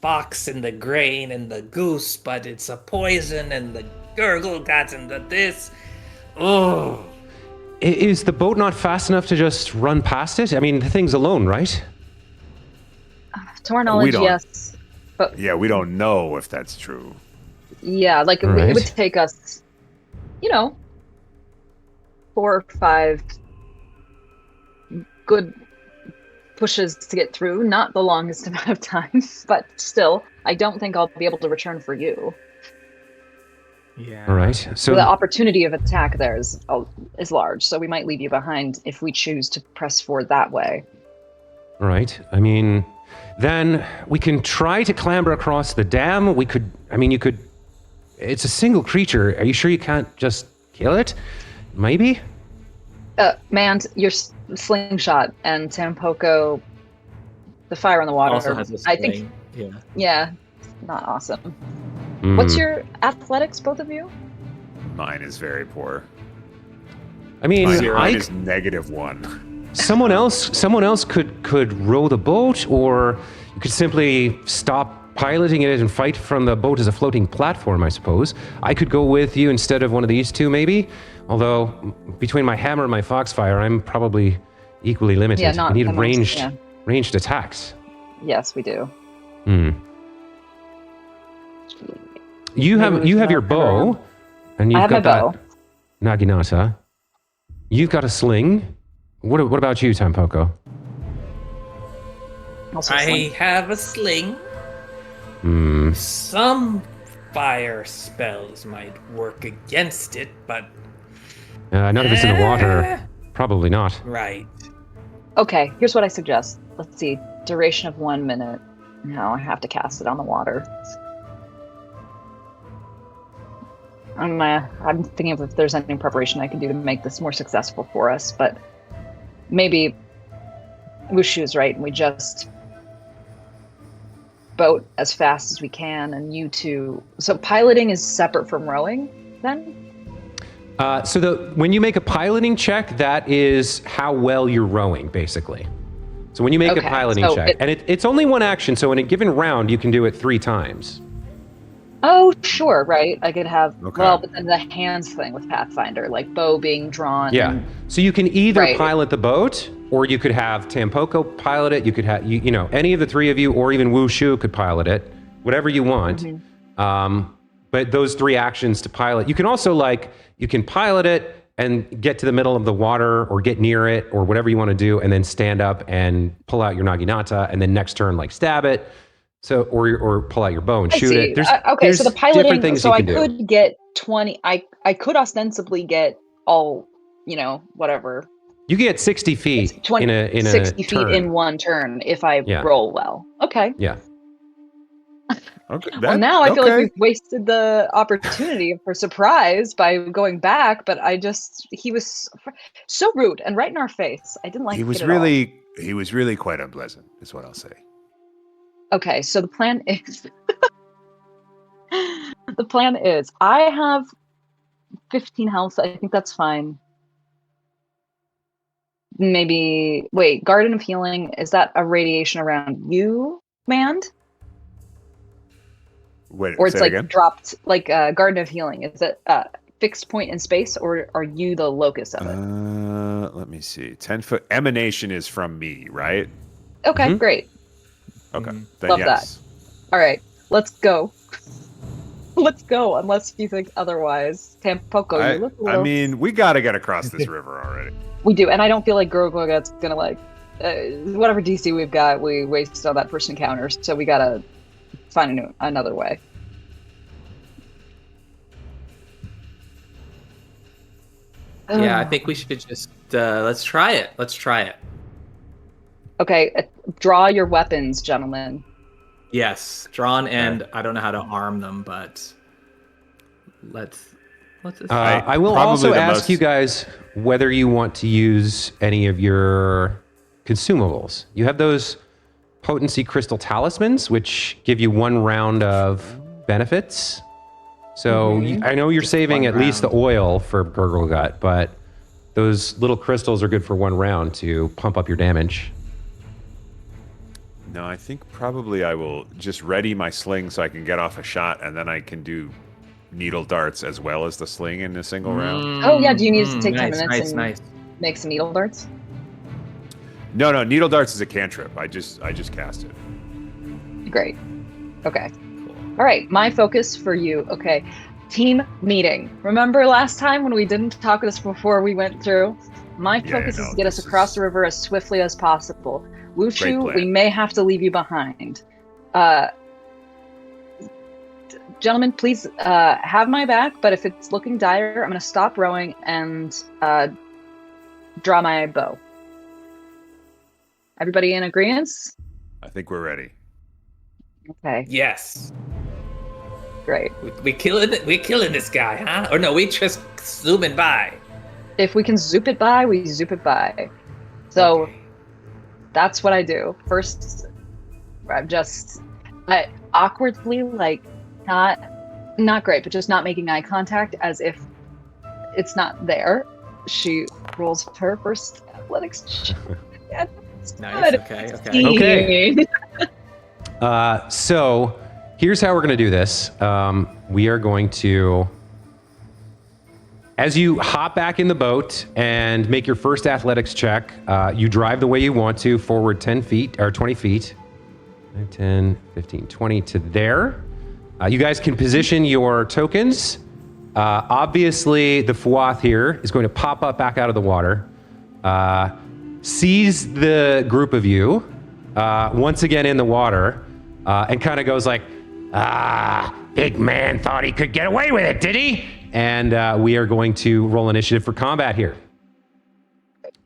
fox and the grain and the goose, but it's a poison and the Gurglegut and the this. Oh. Is the boat not fast enough to just run past it? I mean, the thing's alone, right? To our knowledge, yes. But yeah, we don't know if that's true. Yeah, like it would take us, 4 or 5 good pushes to get through. Not the longest amount of time, but still, I don't think I'll be able to return for you. Yeah. All right. So the opportunity of attack there is large, so we might leave you behind if we choose to press forward that way. All right. I mean, then we can try to clamber across the dam. You could. It's a single creature. Are you sure you can't just kill it? Maybe? Manned, your slingshot, and Tampoco, the fire on the water. Also has a sling. I think. Yeah, not awesome. What's your athletics, both of you? Mine is very poor. I mean, mine is -1. Someone else could row the boat, or you could simply stop piloting it and fight from the boat as a floating platform, I suppose. I could go with you instead of one of these two, maybe. Although, between my hammer and my foxfire, I'm probably equally limited. Yeah, not we need the most, ranged attacks. Yes, we do. You have Maybe we should your have bow, Ferron. and you've I have my got bow. that naginata. You've got a sling. What about you, Tampoko? Also I sling. have a sling. Some fire spells might work against it, but None of it's in the water. Probably not. right. Okay, here's what I suggest. Let's see. Duration of 1 minute. No, I have to cast it on the water. I'm thinking of if there's any preparation I can do to make this more successful for us, but maybe Wushu's right, and we just boat as fast as we can, and you two. So piloting is separate from rowing, then? When you make a piloting check, that is how well you're rowing, basically. So when you make a Okay, piloting so check, and it's only one action, so in a given round, you can do it 3 times. Oh, sure, right. I could have, Okay. well, but then the hands thing with Pathfinder, like bow being drawn. Yeah. and- So you can either Right. pilot the boat, or you could have Tampoko pilot it. You could have, you know, any of the 3 of you, or even Wushu could pilot it, whatever you want. But those 3 actions to pilot, you can also you can pilot it and get to the middle of the water or get near it or whatever you want to do, and then stand up and pull out your naginata, and then next turn stab it. So or pull out your bow and I shoot see. it. Okay, so the different piloting, things so you I can do. could get 20, I could ostensibly get all, whatever, You get 60 feet 20, in a 60 turn. feet in one turn if I Yeah. roll well. Okay. Yeah. Okay. Well, now I feel like okay. we've wasted the opportunity for surprise by going back, but he was so rude and right in our face. I didn't like He it was at all. really quite unpleasant, is what I'll say. Okay, so the plan is I have 15 health. I think that's fine. Maybe wait, Garden of Healing, is that a radiation around you, Mand? Wait, Or it's say it again? dropped Garden of Healing. Is it fixed point in space, or are you the locus of it? Let me see. 10-foot emanation is from me, right? Okay, great. Okay. Then Love yes. All right, let's go. Let's go, unless you think otherwise. Tampoko, you look a I little... mean, we gotta get across this river already. We do, and I don't feel like Gurglegat's gonna whatever DC we've got, we waste on that first encounter, so we gotta find another way. Yeah, I think we should just let's try it. Let's try it. Okay, draw your weapons, gentlemen. Yes, drawn, and I don't know how to arm them, but let's. I will Probably also the ask most- you guys whether you want to use any of your consumables. You have those potency crystal talismans, which give you 1 round of benefits. So I know you're saving at least the oil for Gurglegut, but those little crystals are good for 1 round to pump up your damage. No, I think probably I will just ready my sling so I can get off a shot, and then I can do needle darts as well as the sling in a single round. Oh yeah, do you need to take 10 nice, minutes nice, and make some needle darts? No, needle darts is a cantrip. I just cast it. Great. Okay. All right, my focus for you. Okay, team meeting. Remember last time when we didn't talk this before we went through? My focus is to get us across the river as swiftly as possible. Wushu, plan. we may have to leave you behind. Gentlemen, please have my back, but if it's looking dire, I'm going to stop rowing and draw my bow. Everybody in agreement? I think we're ready. Okay, Yes. great. We're killing this guy, huh? Or no, we just zooming by. If we can zoop it by, we zoop it by. So that's what I do. First, I'm just awkwardly, not great, but just not making eye contact as if it's not there. She rolls her first athletics check. Nice. Good. Okay. So here's how we're going to do this. We are going to As you hop back in the boat and make your first athletics check, you drive the way you want to, forward 10 feet, or 20 feet. 5, 10, 15, 20 to there. You guys can position your tokens. Obviously, the Fwath here is going to pop up back out of the water, sees the group of you, once again in the water, and kind of goes like, Big man thought he could get away with it, did he? and we are going to roll initiative for combat here.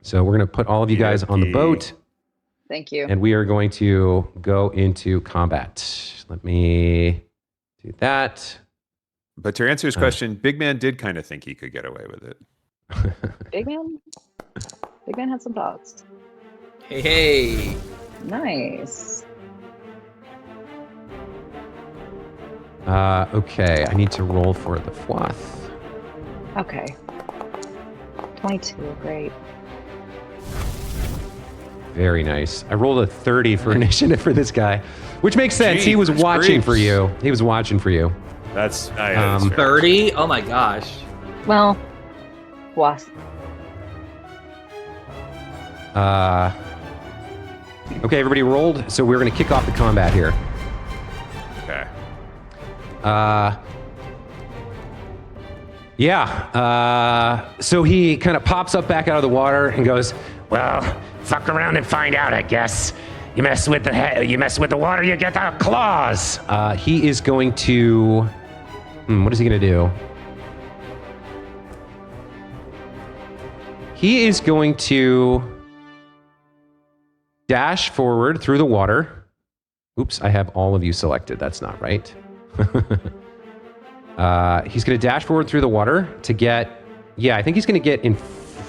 So we're going to put all of you guys on the boat, Thank you. and we are going to go into combat. Let me do that. But to answer his question, Big Man did kind of think he could get away with it. Big man had some thoughts. Hey. Nice. Okay, I need to roll for the Fwath. Okay. 22, great. Very nice. I rolled a 30 for initiative for this guy, which makes sense. He was Jeepers watching for creeps. you. He was watching for you. That's fair. 30? Oh my gosh. Well, wasp. Okay, everybody rolled. So we're going to kick off the combat here. Okay. So he kind of pops up back out of the water and goes, Well, fuck around and find out, I guess. You mess with the water, you get the claws. he is going to, what is he going to do? He is going to dash forward through the water. Oops, I have all of you selected. That's not right. He's going to dash forward through the water to get, I think he's going to get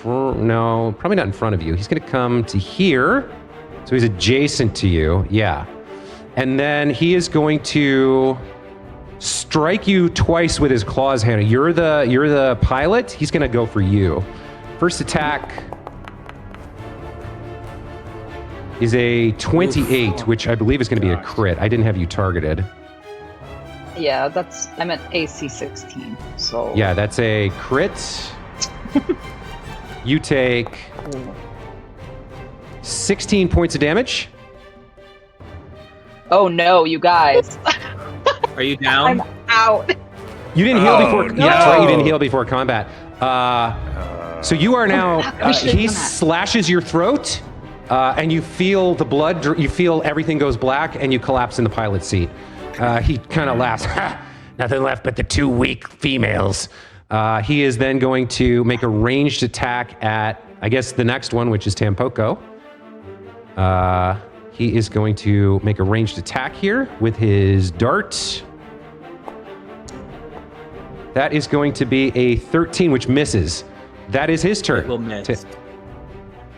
no, probably not in front of you. He's going to come to here. So he's adjacent to you. Yeah. And then he is going to strike you twice with his claws, Hannah. You're the pilot. He's going to go for you. First attack is a 28, which I believe is going to be a crit. I didn't have you targeted. Yeah, I'm at AC 16, so. Yeah, that's a crit. You take 16 points of damage. Oh no, you guys. Are you down? I'm out. You didn't heal before. no. Yeah, that's right. You didn't heal before combat. So you are now. We should've He done that. slashes your throat, and you feel the blood. You feel everything goes black, and you collapse in the pilot's seat. He kind of laughs. Nothing left but the 2 weak females. He is then going to make a ranged attack at, I guess, the next one, which is Tampoco. He is going to make a ranged attack here with his dart. That is going to be a 13, which misses. That is his turn. Will miss.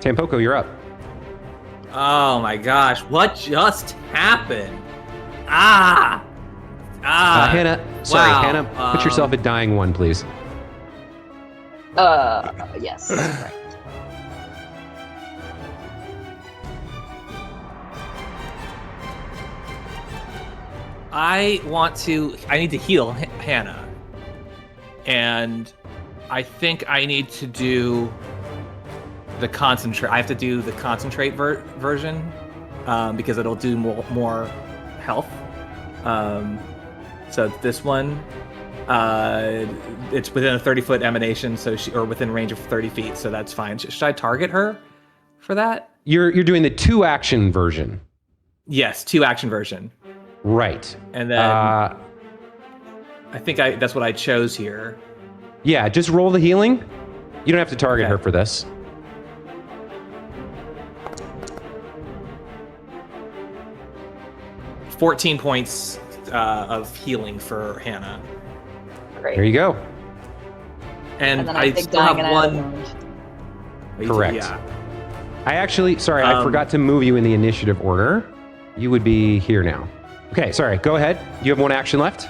Tampoco, you're up. Oh my gosh, what just happened? Hannah, sorry, wow. Hannah, put yourself at dying 1, please. Yes. Right. I need to heal Hannah. And I think I need to do the concentrate. I have to do the concentrate version because it'll do more health. So this one, it's within a 30-foot emanation, or within range of 30 feet, so that's fine. Should I target her for that? You're doing the 2-action version. Yes, 2-action version. Right. And then I think that's what I chose here. Yeah, just roll the healing. You don't have to target Okay. her for this. – 14 points of healing for Hannah. Great. There you go. And then I take still have dying and one. wound. Correct. Yeah. I forgot to move you in the initiative order. You would be here now. Okay, sorry. Go ahead. You have 1 action left.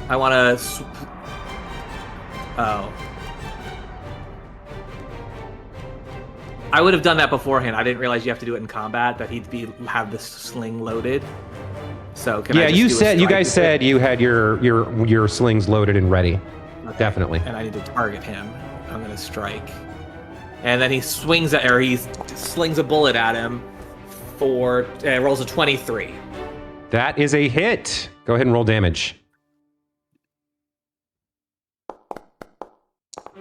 I want to. Oh. I would have done that beforehand. I didn't realize you have to do it in combat. That he'd have the sling loaded. So can I just you do a said you strike guys with said it? you had your slings loaded and ready. Definitely. And I need to target him. I'm gonna strike. And then he slings a bullet at him for rolls a 23. That is a hit. Go ahead and roll damage.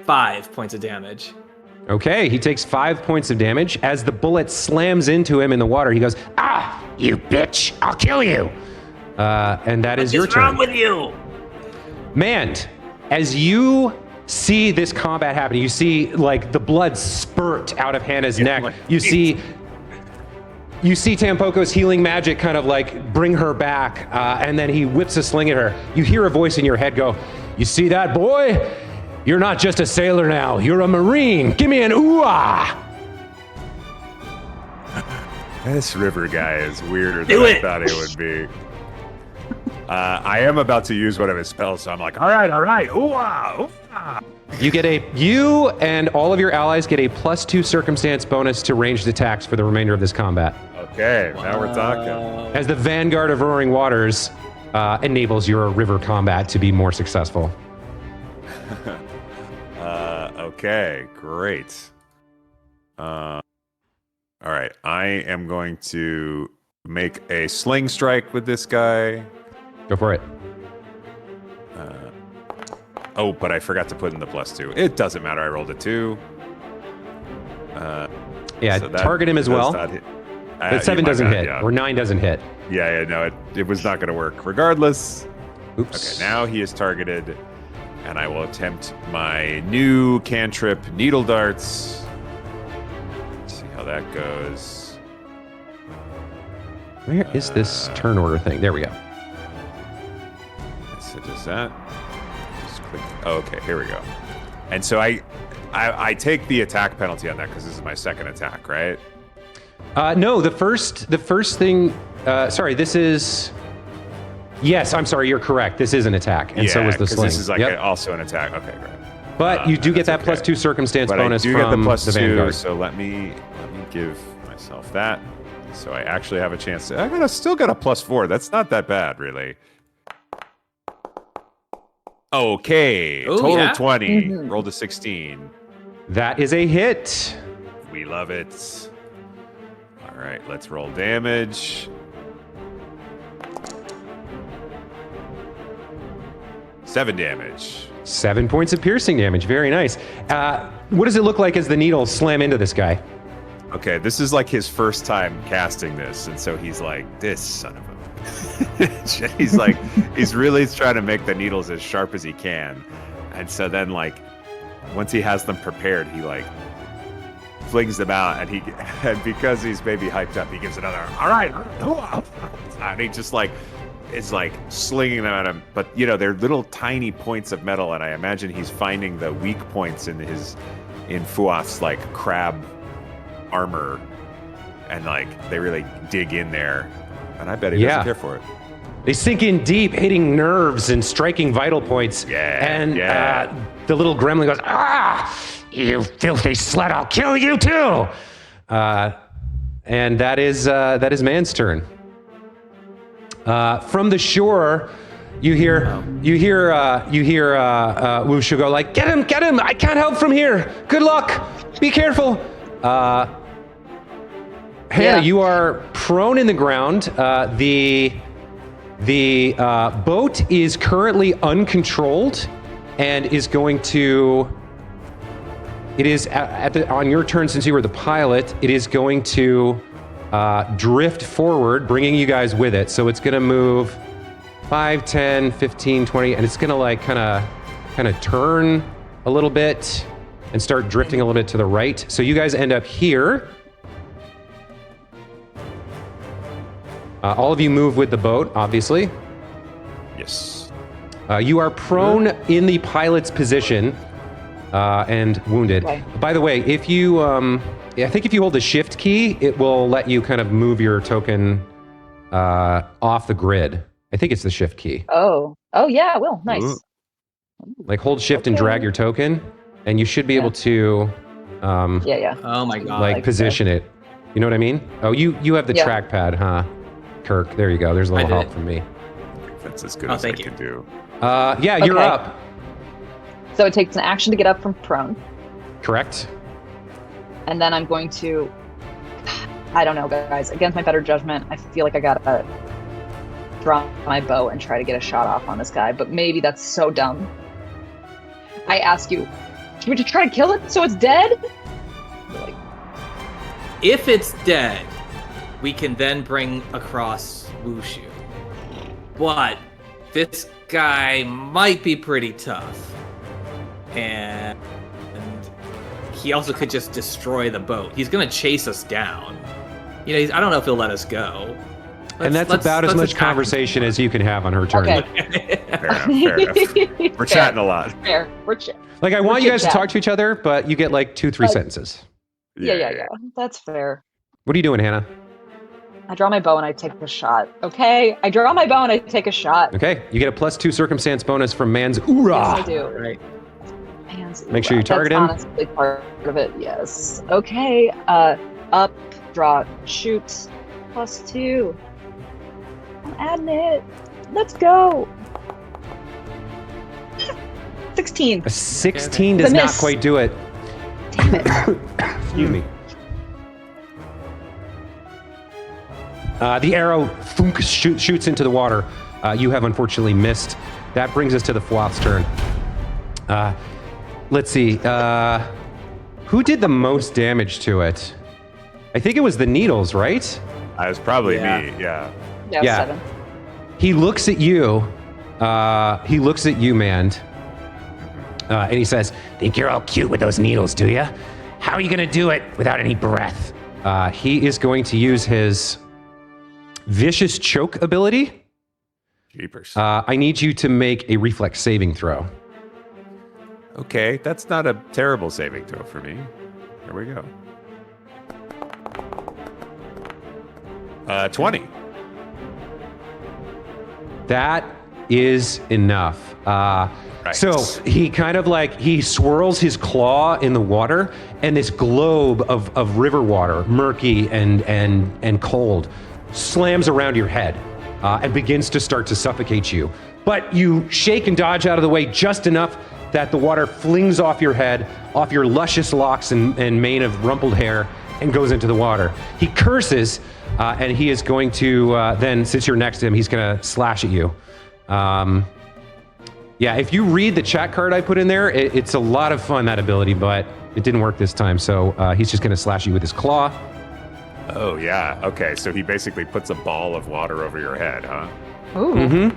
5 points of damage. Okay, he takes 5 points of damage. As the bullet slams into him in the water, he goes, Ah, you bitch! I'll kill you! and that is your What's turn. wrong with you? Mand, as you see this combat happen, you see like the blood spurt out of Hannah's neck. You see Tampoco's healing magic kind of like bring her back, and then he whips a sling at her. You hear a voice in your head go, "You see that, boy? You're not just a sailor now. You're a Marine. Give me an ooh-ah!" This river guy is weirder than Do I it. thought he would be. I am about to use one of his spells, so I'm like, all right, ooh-ah, ooh-ah. You and all of your allies get a +2 circumstance bonus to ranged attacks for the remainder of this combat. Okay, now we're talking. As the Vanguard of Roaring Waters enables your river combat to be more successful. Okay, great. All right, I am going to make a sling strike with this guy. Go for it. Oh, but I forgot to put in the +2. It doesn't matter. I rolled a 2. Yeah, so that target him as does well. not hit. But 7 my doesn't bad, hit, yeah. or 9 doesn't hit. Yeah, no, it was not going to work regardless. Oops. Okay, now he is targeted, and I will attempt my new cantrip, Needle Darts. Let's see how that goes. Where is this turn order thing? There we go. So does that? Just click. Oh, okay, here we go. And so I take the attack penalty on that because this is my second attack, right? No, the first thing. Sorry, this is. Yes, I'm sorry. You're correct. This is an attack, and so was the 'cause sling. This is like Yep. also an attack. Okay, great. But you do get that that's okay. +2 circumstance But bonus I do from get the the Vanguard. +2, so let me give myself that. So I actually have a chance to. I still got a +4. That's not that bad, really. Okay, Ooh, total yeah? 20. Mhm. Rolled a 16. That is a hit. We love it. All right, let's roll damage. 7 damage. 7 points of piercing damage. Very nice. What does it look like as the needles slam into this guy? Okay, this is like his first time casting this, and so he's like, this son of a... he's like, he's really trying to make the needles as sharp as he can. And so then, like, once he has them prepared, he, like, flings them out, and because he's maybe hyped up, he gives another, all right, and he just, like, is, like, slinging them at him. But, you know, they're little tiny points of metal, and I imagine he's finding the weak points in Fuath's, like, crab armor, and, like, they really dig in there. And I bet he doesn't care for it. They sink in deep, hitting nerves and striking vital points. Yeah, And yeah. The little gremlin goes, Ah, you filthy slut! I'll kill you too. and that is Man's turn. From the shore, you hear Wushu go like, get him! I can't help from here. Good luck. Be careful. Hannah, Yeah. you are prone in the ground. The boat is currently uncontrolled and is going to. It is on your turn, since you were the pilot. It is going to drift forward, bringing you guys with it. So it's going to move 5, 10, 15, 20, and it's going to like kind of turn a little bit and start drifting a little bit to the right. So you guys end up here. All of you move with the boat, obviously. Yes. You are prone in the pilot's position and wounded. Okay. By the way, if you, I think if you hold the shift key, it will let you kind of move your token off the grid. I think it's the shift key. Oh yeah, I will. Nice. Ooh. Like hold shift and drag your token, and you should be able to, Yeah. Oh my god. like position it. You know what I mean? Oh, you have the Yeah. trackpad, huh? Kirk, there you go. There's a little I help did. from me. That's as good Oh, as I thank you. can do. Yeah, you're Okay. up. So it takes an action to get up from prone. Correct. And then I'm going to, I don't know, guys, against my better judgment, I feel like I gotta draw my bow and try to get a shot off on this guy, but maybe that's so dumb. I ask you, should we just try to kill it so it's dead? Like, If it's dead, we can then bring across Wushu. But this guy might be pretty tough. And he also could just destroy the boat. He's going to chase us down. I don't know if he'll let us go. And that's about as much conversation as you can have on her turn. Okay. Fair enough. We're chatting a lot. Fair. We're chatting. Like, I want you guys to talk to each other, but you get like 2-3 sentences. Yeah. That's fair. What are you doing, Hannah? I draw my bow and I take a shot. Okay? I draw my bow and I take a shot. Okay, you get a +2 circumstance bonus from Man's Oorah. Yes, I do. Right. Make sure you target him. That's honestly part of it, yes. Okay, up, draw, shoot, +2. I'm adding it. Let's go. 16. A 16 does The not miss. quite do it. Damn it. Excuse me. The arrow shoots into the water. You have unfortunately missed. That brings us to the Fwath's turn. Let's see. Who did the most damage to it? I think it was the needles, right? It was probably Yeah. me, yeah. Yeah, 7. He looks at you. Mand. And he says, think you're all cute with those needles, do ya? How are you gonna do it without any breath? He is going to use his vicious choke ability. Jeepers. I need you to make a reflex saving throw. Okay, that's not a terrible saving throw for me. Here we go. 20. That is enough. Right. So he kind of he swirls his claw in the water, and this globe of river water, murky and cold, slams around your head and begins to start to suffocate you. But you shake and dodge out of the way just enough that the water flings off your head, off your luscious locks and mane of rumpled hair, and goes into the water. He curses, and he is going to then, since you're next to him, he's going to slash at you. Yeah, if you read the chat card I put in there, it's a lot of fun, that ability, but it didn't work this time, so he's just going to slash you with his claw. Oh, yeah. Okay, so he basically puts a ball of water over your head, huh? Ooh. Mm-hmm.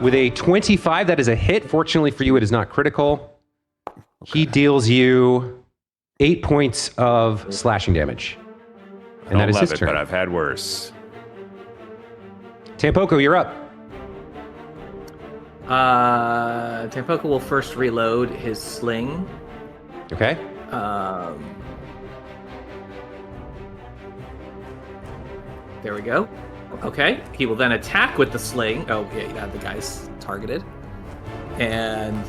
With a 25, that is a hit. Fortunately for you, it is not critical. Okay. He deals you 8 points of slashing damage. And that is his turn. But I've had worse. Tampoco, you're up. Tampoco will first reload his sling. Okay. There we go. Okay. He will then attack with the sling. Oh, yeah, the guy's targeted. And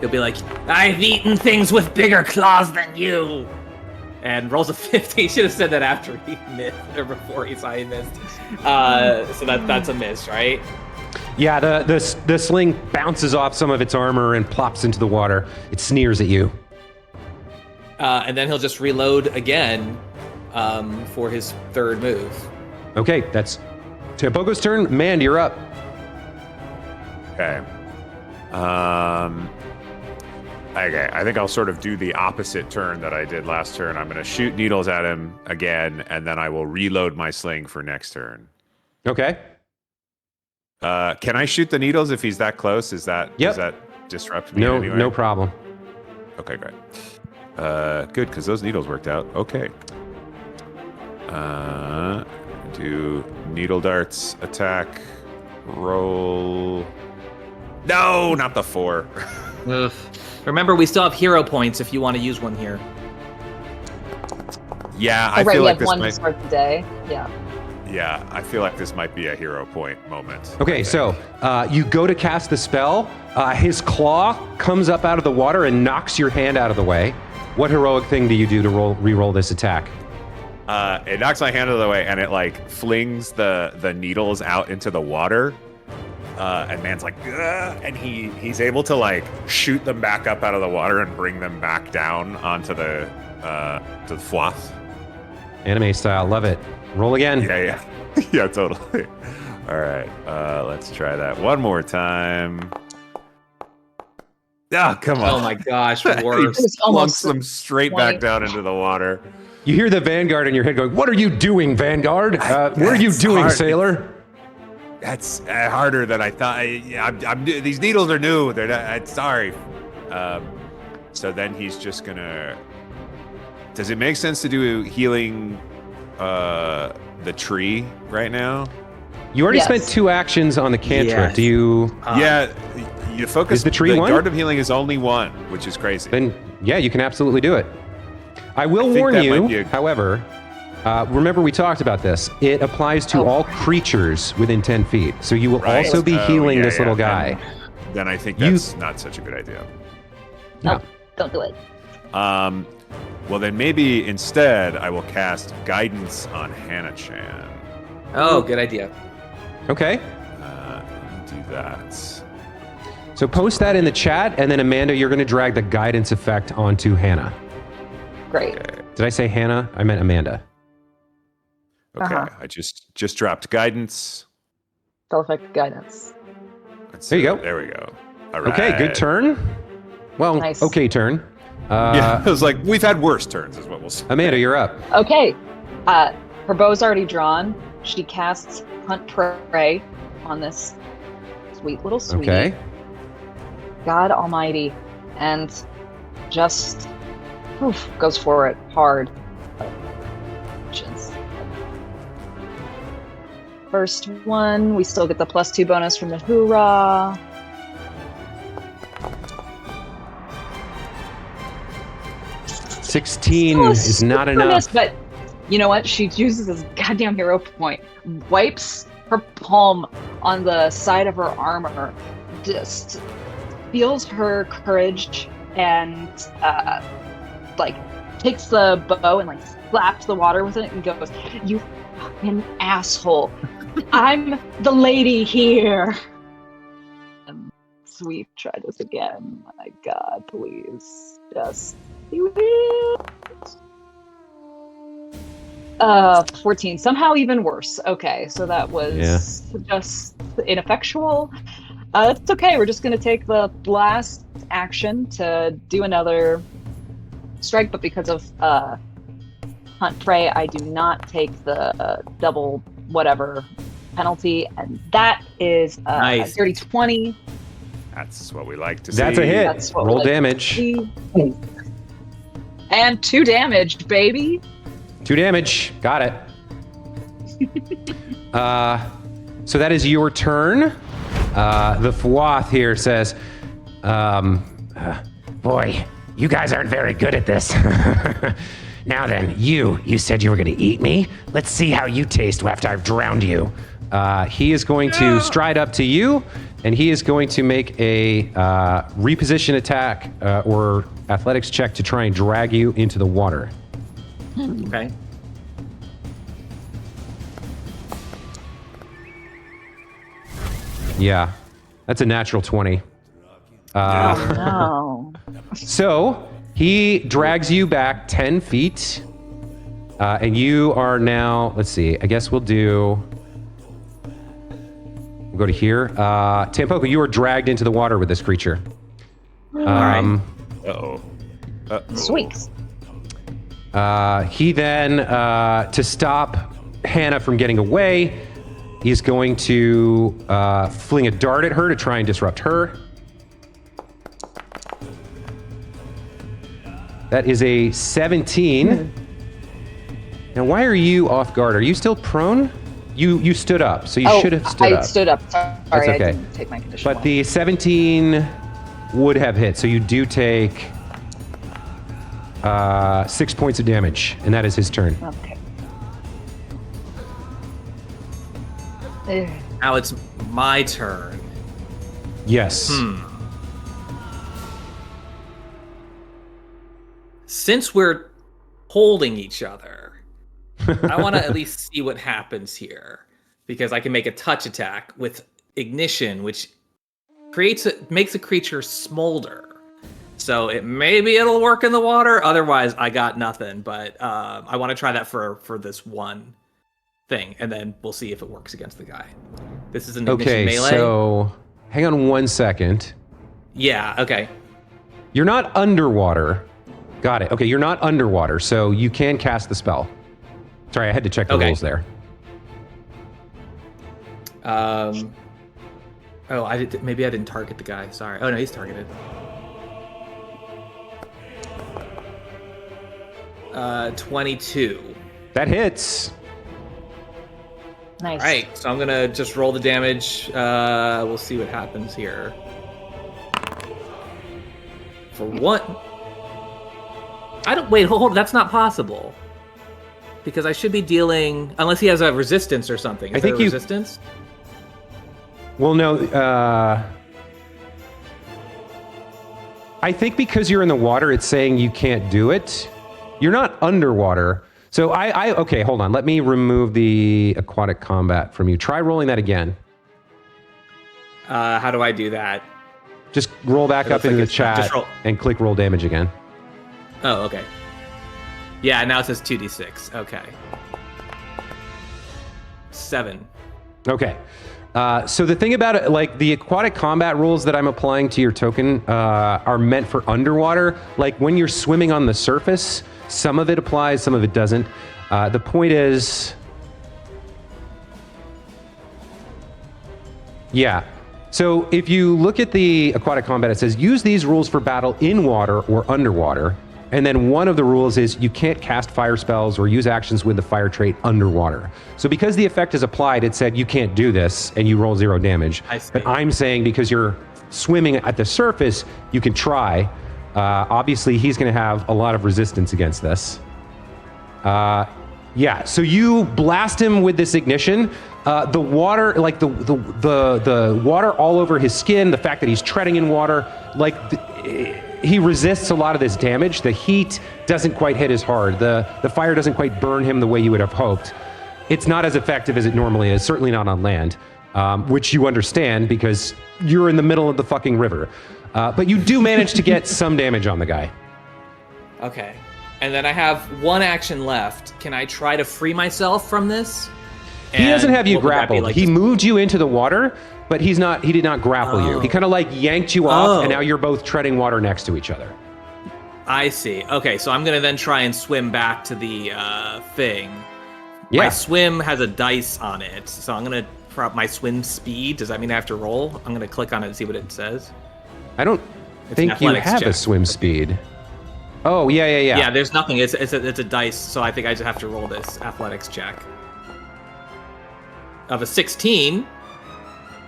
he'll be like, I've eaten things with bigger claws than you. and rolls a 50. He should have said that after he missed, or before he saw he missed. So that's a miss, right? Yeah, the sling bounces off some of its armor and plops into the water. It sneers at you. And then he'll just reload again for his third move. Okay, that's Tampoco's turn. Mand, you're up. Okay. Okay, I think I'll sort of do the opposite turn that I did last turn. I'm going to shoot needles at him again, and then I will reload my sling for next turn. Okay. Can I shoot the needles if he's that close? Does that disrupt me? Anyway? No problem. Okay, great. Good, because those needles worked out. Okay. Do needle darts, attack, roll. No, not the 4. Ugh. Remember, we still have hero points if you want to use one here. Yeah, I I feel we like have this one to might. start the day. Yeah. Yeah, I feel like this might be a hero point moment. Okay, so you go to cast the spell. His claw comes up out of the water and knocks your hand out of the way. What heroic thing do you do to re-roll this attack? It knocks my hand out of the way, and it like flings the needles out into the water. and man's like, "Ugh," and he's able to like shoot them back up out of the water and bring them back down onto the froth. Anime style, love it. Roll again. Yeah, yeah, totally. All right, let's try that one more time. Oh, come on! Oh my gosh, He worse. was almost plunks them straight 20. back down into the water. You hear the Vanguard in your head going, "What are you doing, Vanguard? What are you That's doing, hard. sailor?" That's harder than I thought. I'm these needles are new. They're not. I'm sorry. So then he's just gonna. Does it make sense to do healing the tree right now? You already Yes. spent 2 actions on the cantrip. Yes. Do you? Yeah, you focus. Is the tree the one? Guard of Healing is only 1, which is crazy. Then yeah, you can absolutely do it. I will I think warn that you, might be a- however. Remember, we talked about this. It applies to all creatures within 10 feet. So you will Right. also be Oh, healing yeah, this little yeah. guy. Then I think You- that's not such a good idea. Yeah. Don't do it. Well, then maybe instead I will cast Guidance on Hannah-chan. Oh, good idea. Okay. Let me do that. So post that in the chat, and then Amanda, you're going to drag the guidance effect onto Hannah. Great. Did I say Hannah? I meant Amanda. Okay, Uh-huh. I just dropped Guidance. Spell effect guidance. There you go. There we go. All right. Okay, good turn. Well, Nice. okay turn. Yeah, it was like we've had worse turns, is what we'll say. Amanda, you're up. Okay. Her bow's already drawn. She casts Hunt Prey on this sweet little sweetie. Okay. God Almighty, and just goes for it hard. First one, we still get the +2 bonus from the hoorah. $16 Oh, is not super enough. miss, but you know what? She uses this goddamn hero point, wipes her palm on the side of her armor, just feels her courage, and like takes the bow and like slaps the water with it and goes, "You fucking asshole! I'm the lady here." And Sweet, try this again. My God, please, just do it. 14. Somehow even worse. Okay, so that was just ineffectual. It's okay. We're just gonna take the last action to do another strike, but because of Hunt Prey, I do not take the double whatever penalty, and that is Nice. a dirty 20. That's what we like to see. That's a hit. That's what we Roll like to damage. see. And 2 damage, baby. 2 damage. Got it. So that is your turn. The Fwath here says, Boy, you guys aren't very good at this. Now then, you said you were going to eat me? Let's see how you taste after I've drowned you. he is going to stride up to you, and he is going to make a reposition attack or athletics check to try and drag you into the water. Okay. Yeah, that's a natural 20. No. So he drags you back 10 feet, and you are now, let's see, I guess we'll go to here. Tampoco, you are dragged into the water with this creature. Uh-oh. Uh-oh. Sweet. He then, to stop Hannah from getting away, he's going to fling a dart at her to try and disrupt her. That is a 17. Now, why are you off guard? Are you still prone? You stood up, so you should have stood up. I stood up. Sorry, That's okay. I didn't take my condition. But the 17 would have hit, so you do take 6 points of damage, and that is his turn. Okay. Ugh. Now it's my turn. Yes. Since we're holding each other, I want to at least see what happens here, because I can make a touch attack with ignition, which makes a creature smolder. So maybe it'll work in the water. Otherwise, I got nothing. But I want to try that for this one thing, and then we'll see if it works against the guy. This is an ignition melee. So hang on 1 second. Yeah. Okay. You're not underwater. Got it. Okay, you're not underwater, so you can cast the spell. Sorry, I had to check the rules there. Maybe I didn't target the guy. Sorry. Oh no, he's targeted. 22. That hits. Nice. All right, so I'm gonna just roll the damage. We'll see what happens here. For one, hold. That's not possible. Because I should be dealing, unless he has a resistance or something. Is there a resistance? Well, no. I think because you're in the water, it's saying you can't do it. You're not underwater. So okay, hold on. Let me remove the aquatic combat from you. Try rolling that again. How do I do that? Just roll back up into the chat and click roll damage again. Oh, okay. Yeah, now it says 2d6. Okay. 7. Okay. So the thing about it, like the aquatic combat rules that I'm applying to your token are meant for underwater. Like when you're swimming on the surface, some of it applies, some of it doesn't. The point is, yeah. So if you look at the aquatic combat, it says use these rules for battle in water or underwater. And then one of the rules is you can't cast fire spells or use actions with the fire trait underwater. So because the effect is applied, it said you can't do this and you roll 0 damage. But I'm saying because you're swimming at the surface, you can try. Obviously, he's going to have a lot of resistance against this. Yeah, so you blast him with this ignition. The water, like the water all over his skin, the fact that he's treading in water, like he resists a lot of this damage. The heat doesn't quite hit as hard. The fire doesn't quite burn him the way you would have hoped. It's not as effective as it normally is, certainly not on land, which you understand because you're in the middle of the fucking river. But you do manage to get some damage on the guy. Okay. And then I have one action left. Can I try to free myself from this? He doesn't have you grappled. Like he moved you into the water, but he did not grapple you. He kind of like yanked you off, and now you're both treading water next to each other. I see. Okay, so I'm going to then try and swim back to the thing. Yeah. My swim has a dice on it, so I'm going to prop my swim speed. Does that mean I have to roll? I'm going to click on it and see what it says. I don't think you have a swim speed. Oh, yeah. Yeah, there's nothing. It's a dice, so I think I just have to roll this athletics check. Of a 16.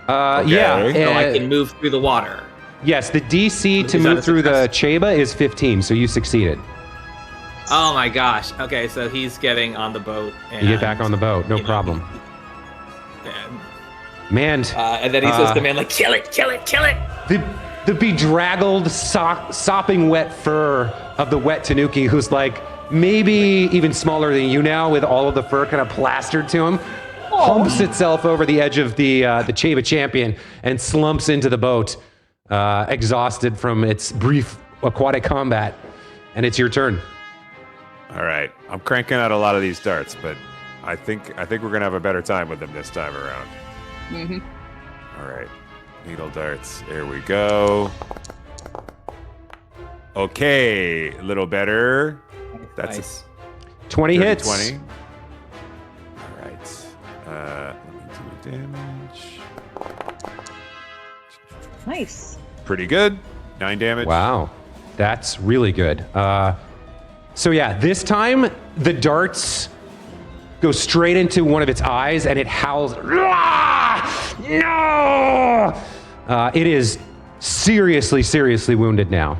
Yeah. So I can move through the water. Yes, the DC to move through the Ceiba is 15, so you succeeded. Oh my gosh. Okay, so he's getting on the boat. And, you get back on the boat, no problem. Man. And then he says to the man, like, kill it. The bedraggled, sopping wet fur of the wet tanuki, who's like maybe even smaller than you now, with all of the fur kind of plastered to him, humps itself over the edge of the Ceiba champion and slumps into the boat, exhausted from its brief aquatic combat. And it's your turn. All right, I'm cranking out a lot of these darts, but I think we're gonna have a better time with them this time around. Mm-hmm. All right, needle darts. Here we go. Okay, a little better. That's nice. 20 hits. 20. All right. Let me do the damage. Nice. Pretty good. 9 damage. Wow, that's really good. So yeah, this time the darts go straight into one of its eyes and it howls. No! It is seriously wounded now.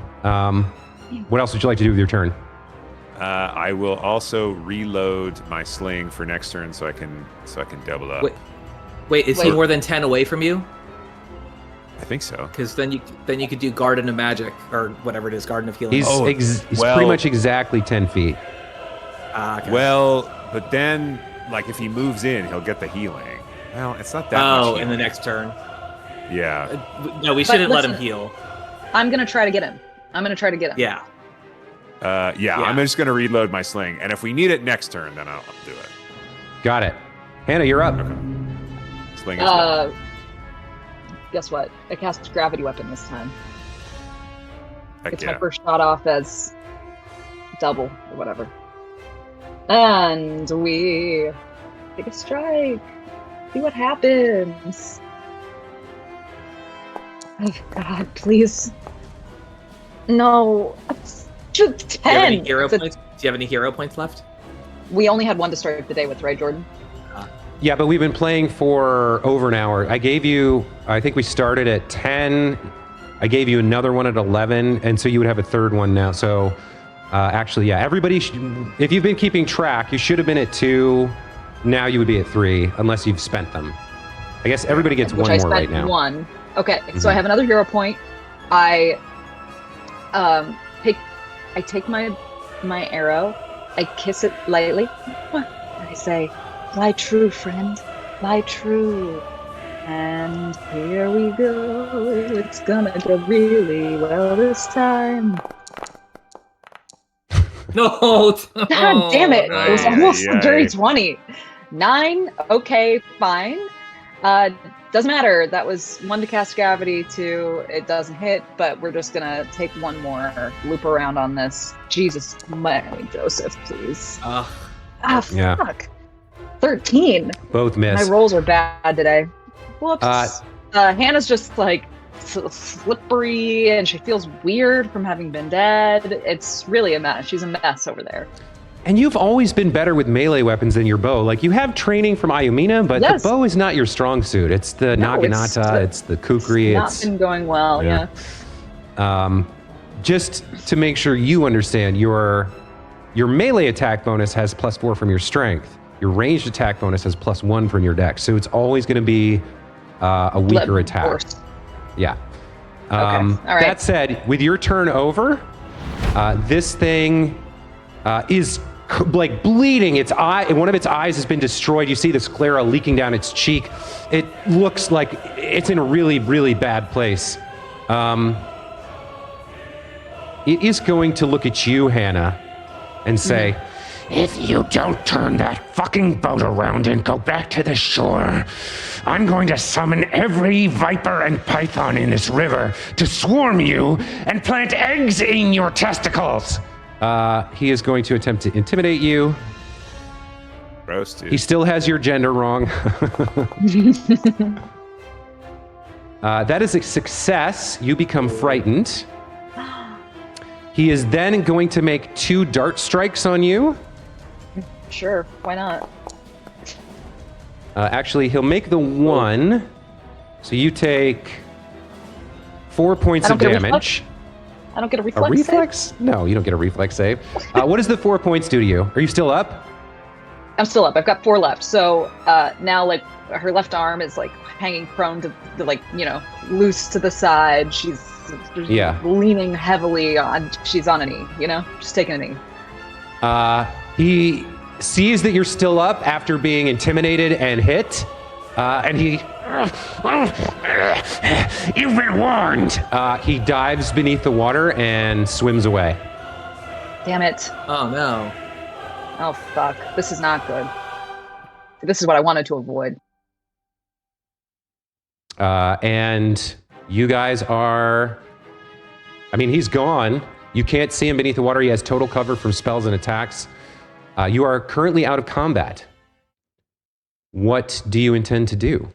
What else would you like to do with your turn? I will also reload my sling for next turn so I can double up. Wait, is he more than 10 away from you? I think so. Because then you could do Garden of Magic or whatever it is, Garden of Healing. He's pretty much exactly 10 feet. Okay. Well, but then, like, if he moves in, he'll get the healing. Well, it's not that much healing. In the next turn. Yeah. No, we shouldn't let him heal. I'm gonna try to get him. Yeah. I'm just gonna reload my sling, and if we need it next turn, then I'll do it. Got it. Hannah, you're up. Okay. Sling is done. Guess what? I cast gravity weapon this time. Heck It's yeah. my first shot off as double or whatever. And we take a strike. See what happens. Oh God, please. No. Do you have 10. any hero points? Do you have any hero points left? We only had one to start the day with, right, Jordan? Yeah, but we've been playing for over an hour. I think we started at 10. I gave you another one at 11, and so you would have a third one now. So actually, yeah, everybody, if you've been keeping track, you should have been at 2. Now you would be at 3, unless you've spent them. I guess everybody gets Which one I more spent right now. one. Okay, so I have another hero point. I take my arrow, I kiss it lightly, and I say, "Fly true, friend, fly true." And here we go. It's gonna go really well this time. No. God damn it! It was almost a dirty Aye. 20. 9. Okay, fine. Doesn't matter. That was 1 to cast gravity, 2. It doesn't hit, but we're just gonna take one more loop around on this. Jesus, Joseph, please. Yeah. Fuck. 13. Both My miss. rolls are bad today. Whoops. Hannah's just like slippery, and she feels weird from having been dead. It's really a mess. She's a mess over there. And you've always been better with melee weapons than your bow. Like, you have training from Ayumina, but Yes. the bow is not your strong suit. It's the No, Naginata, it's the Kukri, Not been going well. yeah. Yeah. Just to make sure you understand, your melee attack bonus has +4 from your strength. Your ranged attack bonus has +1 from your dex. So it's always going to be a weaker attack. Force. Yeah. All right. That said, with your turn over, this thing is like bleeding. Its eye, one of its eyes has been destroyed. You see the sclera leaking down its cheek. It looks like it's in a really, really bad place. It is going to look at you, Hannah, and say, If you don't turn that fucking boat around and go back to the shore, I'm going to summon every viper and python in this river to swarm you and plant eggs in your testicles. he is going to attempt to intimidate you. Gross, dude. He still has your gender wrong. That is a success. You become frightened. He is then going to make 2 dart strikes on you. Sure. Why not? Actually, he'll make the 1. So you take 4 points I of don't get a damage. I don't get a A reflex. reflex? No, you don't get a reflex save. What does the 4 points do to you? Are you still up? I'm still up. I've got 4 left. So now, like, her left arm is like hanging prone to like, loose to the side. She's leaning heavily on. She's on a knee. Just taking a knee. He sees that you're still up after being intimidated and hit, and he You've been warned. he dives beneath the water and swims away. Damn it. Oh no. Oh fuck. This is not good. This is what I wanted to avoid. And you guys are... I mean, he's gone. You can't see him beneath the water. He has total cover from spells and attacks. You are currently out of combat. What do you intend to do?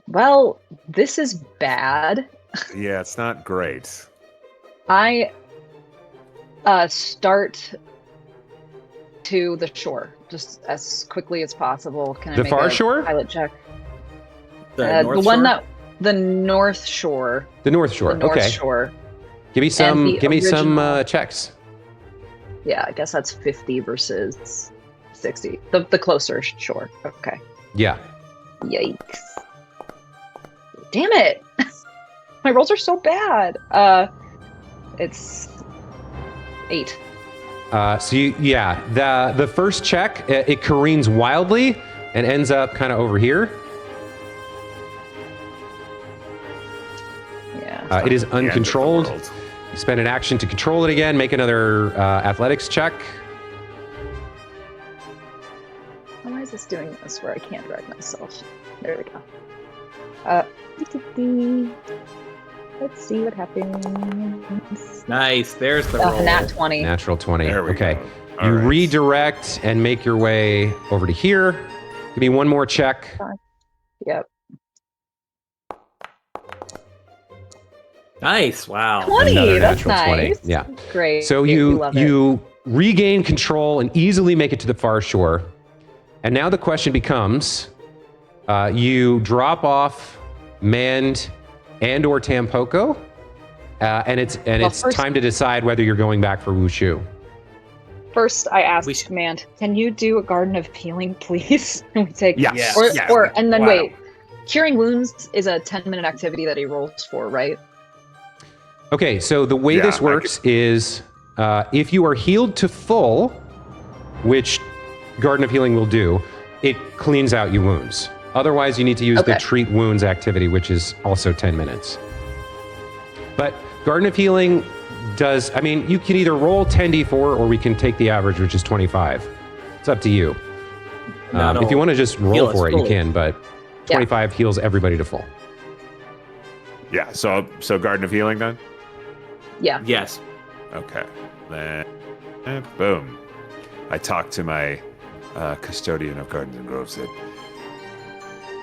Well, this is bad. Yeah, it's not great. I start to the shore just as quickly as possible. Can I The make far a shore? pilot check? The The one that the North Shore. The North Shore. The North Okay. Shore. Give me some. the Give me some original- checks. Yeah, I guess that's 50 versus 60. The closer shore. Okay. Yeah. Yikes. Damn it! My rolls are so bad. It's 8. So the first check, it careens wildly and ends up kind of over here. It is The end of the uncontrolled. world. You spend an action to control it again. Make another athletics check. Why is this doing this where I can't drag myself? There we go. Let's see what happens. Nice. There's the roll. Nat 20. Natural 20. There we Okay. go. All You right. redirect and make your way over to here. Give me one more check. Yep. Nice. Wow. 20. Another That's natural 20. nice. Yeah. Great. So We you love it. you regain control and easily make it to the far shore. And now the question becomes, you drop off Mand and or Tampoco, and it's first- time to decide whether you're going back for Wushu. First, I asked We should- Command, can you do a Garden of Healing, please? And we take Yes. or, yes. or and then Wow. wait. Curing wounds is a 10-minute activity that he rolls for, right? Okay, so the way Yeah, this I works is if you are healed to full, which Garden of Healing will do, it cleans out your wounds. Otherwise, you need to use the Okay. Treat Wounds activity, which is also 10 minutes. But Garden of Healing does, I mean, you can either roll 10d4 or we can take the average, which is 25. It's up to you. No, If you want to just heal roll us for it, you fully. can, but 25 heals everybody to full. Yeah. So Garden of Healing then. Yeah. Yes. Okay. Then, boom. I talked to my custodian of Gardens and Groves. Said,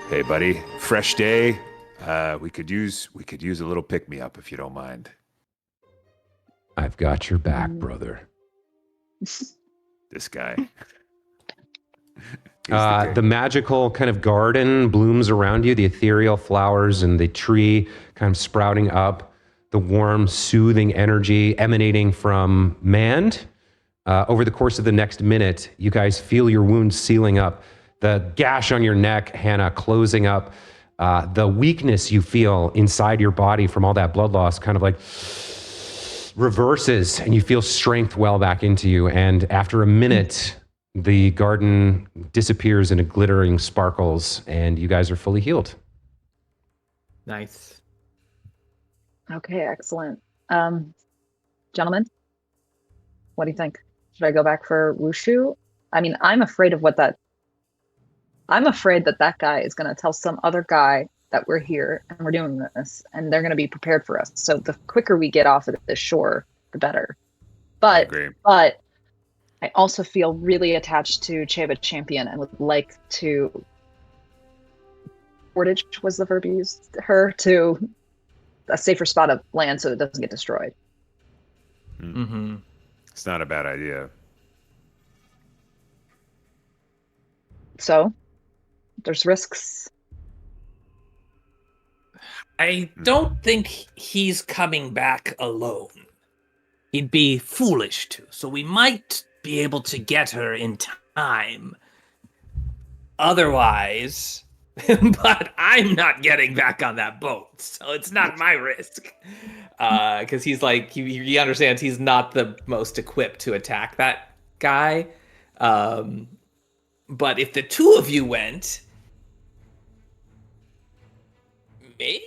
"Hey, buddy, fresh day. We could use a little pick me up if you don't mind." I've got your back, brother. This guy. He's the The king. magical kind of garden blooms around you, the ethereal flowers and the tree kind of sprouting up, the warm, soothing energy emanating from Mand. Over the course of the next minute, you guys feel your wounds sealing up, the gash on your neck, Hannah, closing up, the weakness you feel inside your body from all that blood loss kind of like reverses, and you feel strength well back into you. And after a minute, the garden disappears into glittering sparkles, and you guys are fully healed. Nice. Okay, excellent. Gentlemen, what do you think? Should I go back for Wushu? I mean, I'm afraid that that guy is going to tell some other guy that we're here and we're doing this, and they're going to be prepared for us. So the quicker we get off of this shore, the better. I But agree. I also feel really attached to Ceiba Champion and would like to portage was the verb you used, her to a safer spot of land so it doesn't get destroyed. Mm-hmm. It's not a bad idea. So there's risks. I don't think he's coming back alone. He'd be foolish to, so we might be able to get her in time. Otherwise, but I'm not getting back on that boat, so it's not my risk. Because he's like, he understands he's not the most equipped to attack that guy. But if the two of you went, maybe.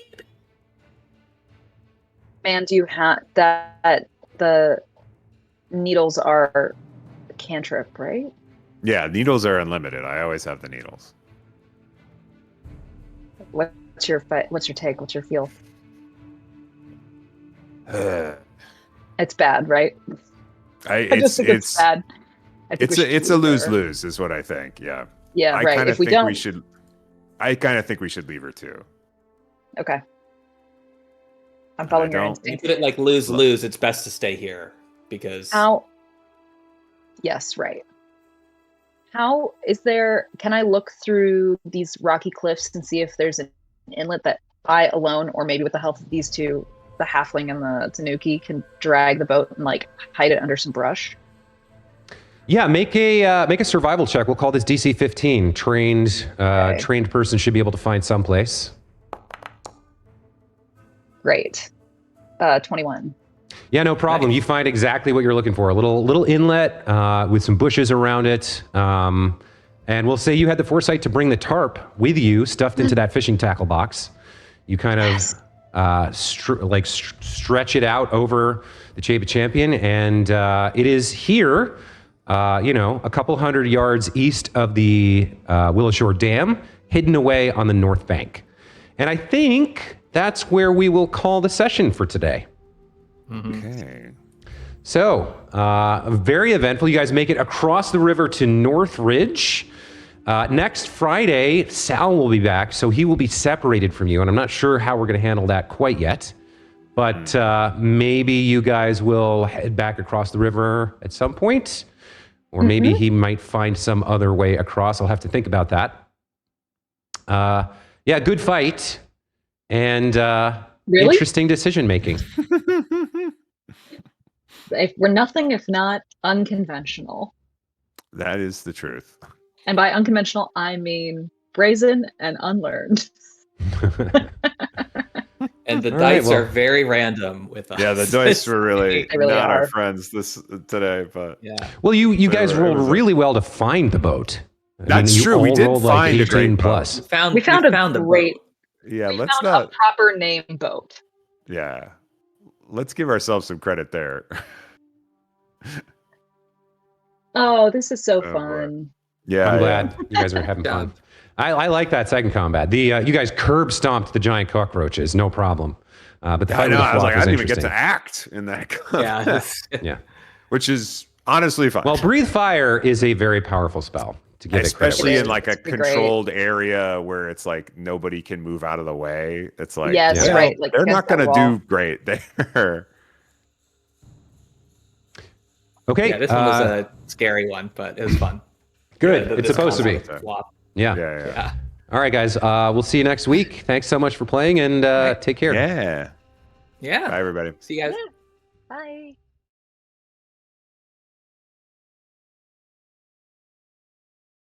And do you have that the needles are a cantrip, right? Yeah, needles are unlimited. I always have the needles. What's your take? What's your feel? It's bad, right? I just think it's bad. I think we should it's a leave her. lose-lose is what I think. Yeah. Yeah, I right. kind of If we think don't, we should. I kind of think we should leave her too. okay. I'm following your don't. When you instinct. put it like lose, it's best to stay here because How? Yes, right. How is there? Can I look through these rocky cliffs and see if there's an inlet that I alone, or maybe with the help of these two, the halfling and the tanuki, can drag the boat and like hide it under some brush? Yeah, make a survival check. We'll call this DC 15. Trained person should be able to find someplace. Great. 21. Yeah, no problem. You find exactly what you're looking for. A little inlet with some bushes around it. And we'll say you had the foresight to bring the tarp with you, stuffed into that fishing tackle box. You kind of stretch it out over the Ceiba Champion, and it is here, a couple hundred yards east of the Willow Shore Dam, hidden away on the north bank. And I think that's where we will call the session for today. Okay. So, very eventful. You guys make it across the river to Northridge. Next Friday, Sal will be back, so he will be separated from you, and I'm not sure how we're going to handle that quite yet. But maybe you guys will head back across the river at some point, or maybe he might find some other way across. I'll have to think about that. Yeah, good fight, and Really? interesting decision making. We're nothing if not unconventional. That is the truth. And by unconventional, I mean brazen and unlearned. And the All right, dice are very random with us. Yeah, the dice were really, They really not are. our friends today, but Yeah. Well, you guys It rolled was a- really well to find the boat. That's you true, we all did rolled find a great 18 boat. plus. We found a the great, boat. yeah, we let's found not. a proper name boat. Yeah, let's give ourselves some credit there. Oh, this is so Oh, boy. fun. Yeah, I'm yeah. glad you guys are having fun. I like that second combat. You guys curb stomped the giant cockroaches, no problem. But the I fight with know. the I was flock like, I was didn't even get interesting. to act in that. Yeah. combat, Yeah. which is honestly fine. Well, breathe fire is a very powerful spell to give it credit. especially It in is. like a It's pretty great. controlled area where it's like nobody can move out of the way. It's like, Yes, Yeah. right. Like they're against not going that to wall. do great there. Okay. Yeah, this one was a scary one, but it was fun. good. This It's supposed to be. concept flop. Yeah. Yeah, Yeah. All right, guys. We'll see you next week. Thanks so much for playing, and take care. yeah. Yeah. Bye, everybody. See you guys. Bye.